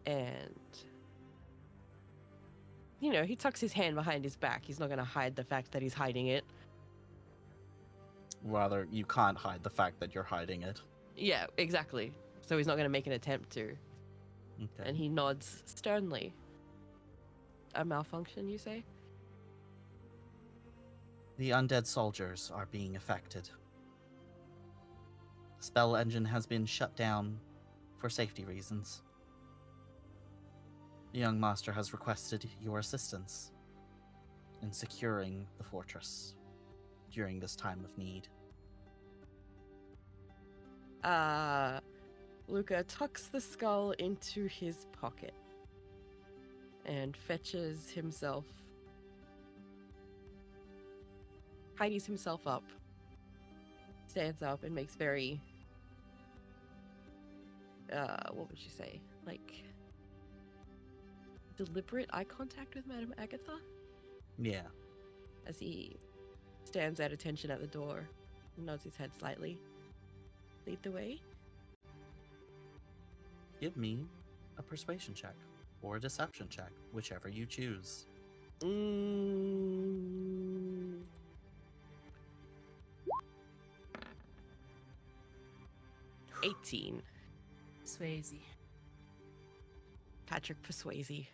and, you know, he tucks his hand behind his back. He's not going to hide the fact that he's hiding it. Rather, you can't hide the fact that you're hiding it. Yeah, exactly. So he's not going to make an attempt to. Okay. And he nods sternly. A malfunction, you say? The undead soldiers are being affected. The spell engine has been shut down for safety reasons. The young master has requested your assistance in securing the fortress during this time of need. Luca tucks the skull into his pocket and fetches himself, tidies himself up, stands up and makes very, what would you say, like, deliberate eye contact with Madame Agatha Yeah. as he stands at attention at the door and nods his head slightly. Lead the way. Give me a persuasion check or a deception check, whichever you choose. 18. Swayze. Patrick Swayze.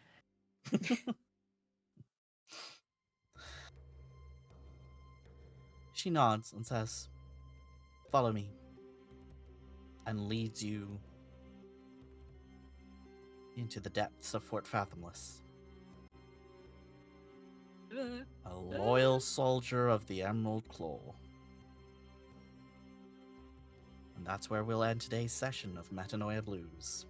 She nods and says, "Follow me," and leads you into the depths of Fort Fathomless. A loyal soldier of the Emerald Claw. And that's where we'll end today's session of Metanoia Blues.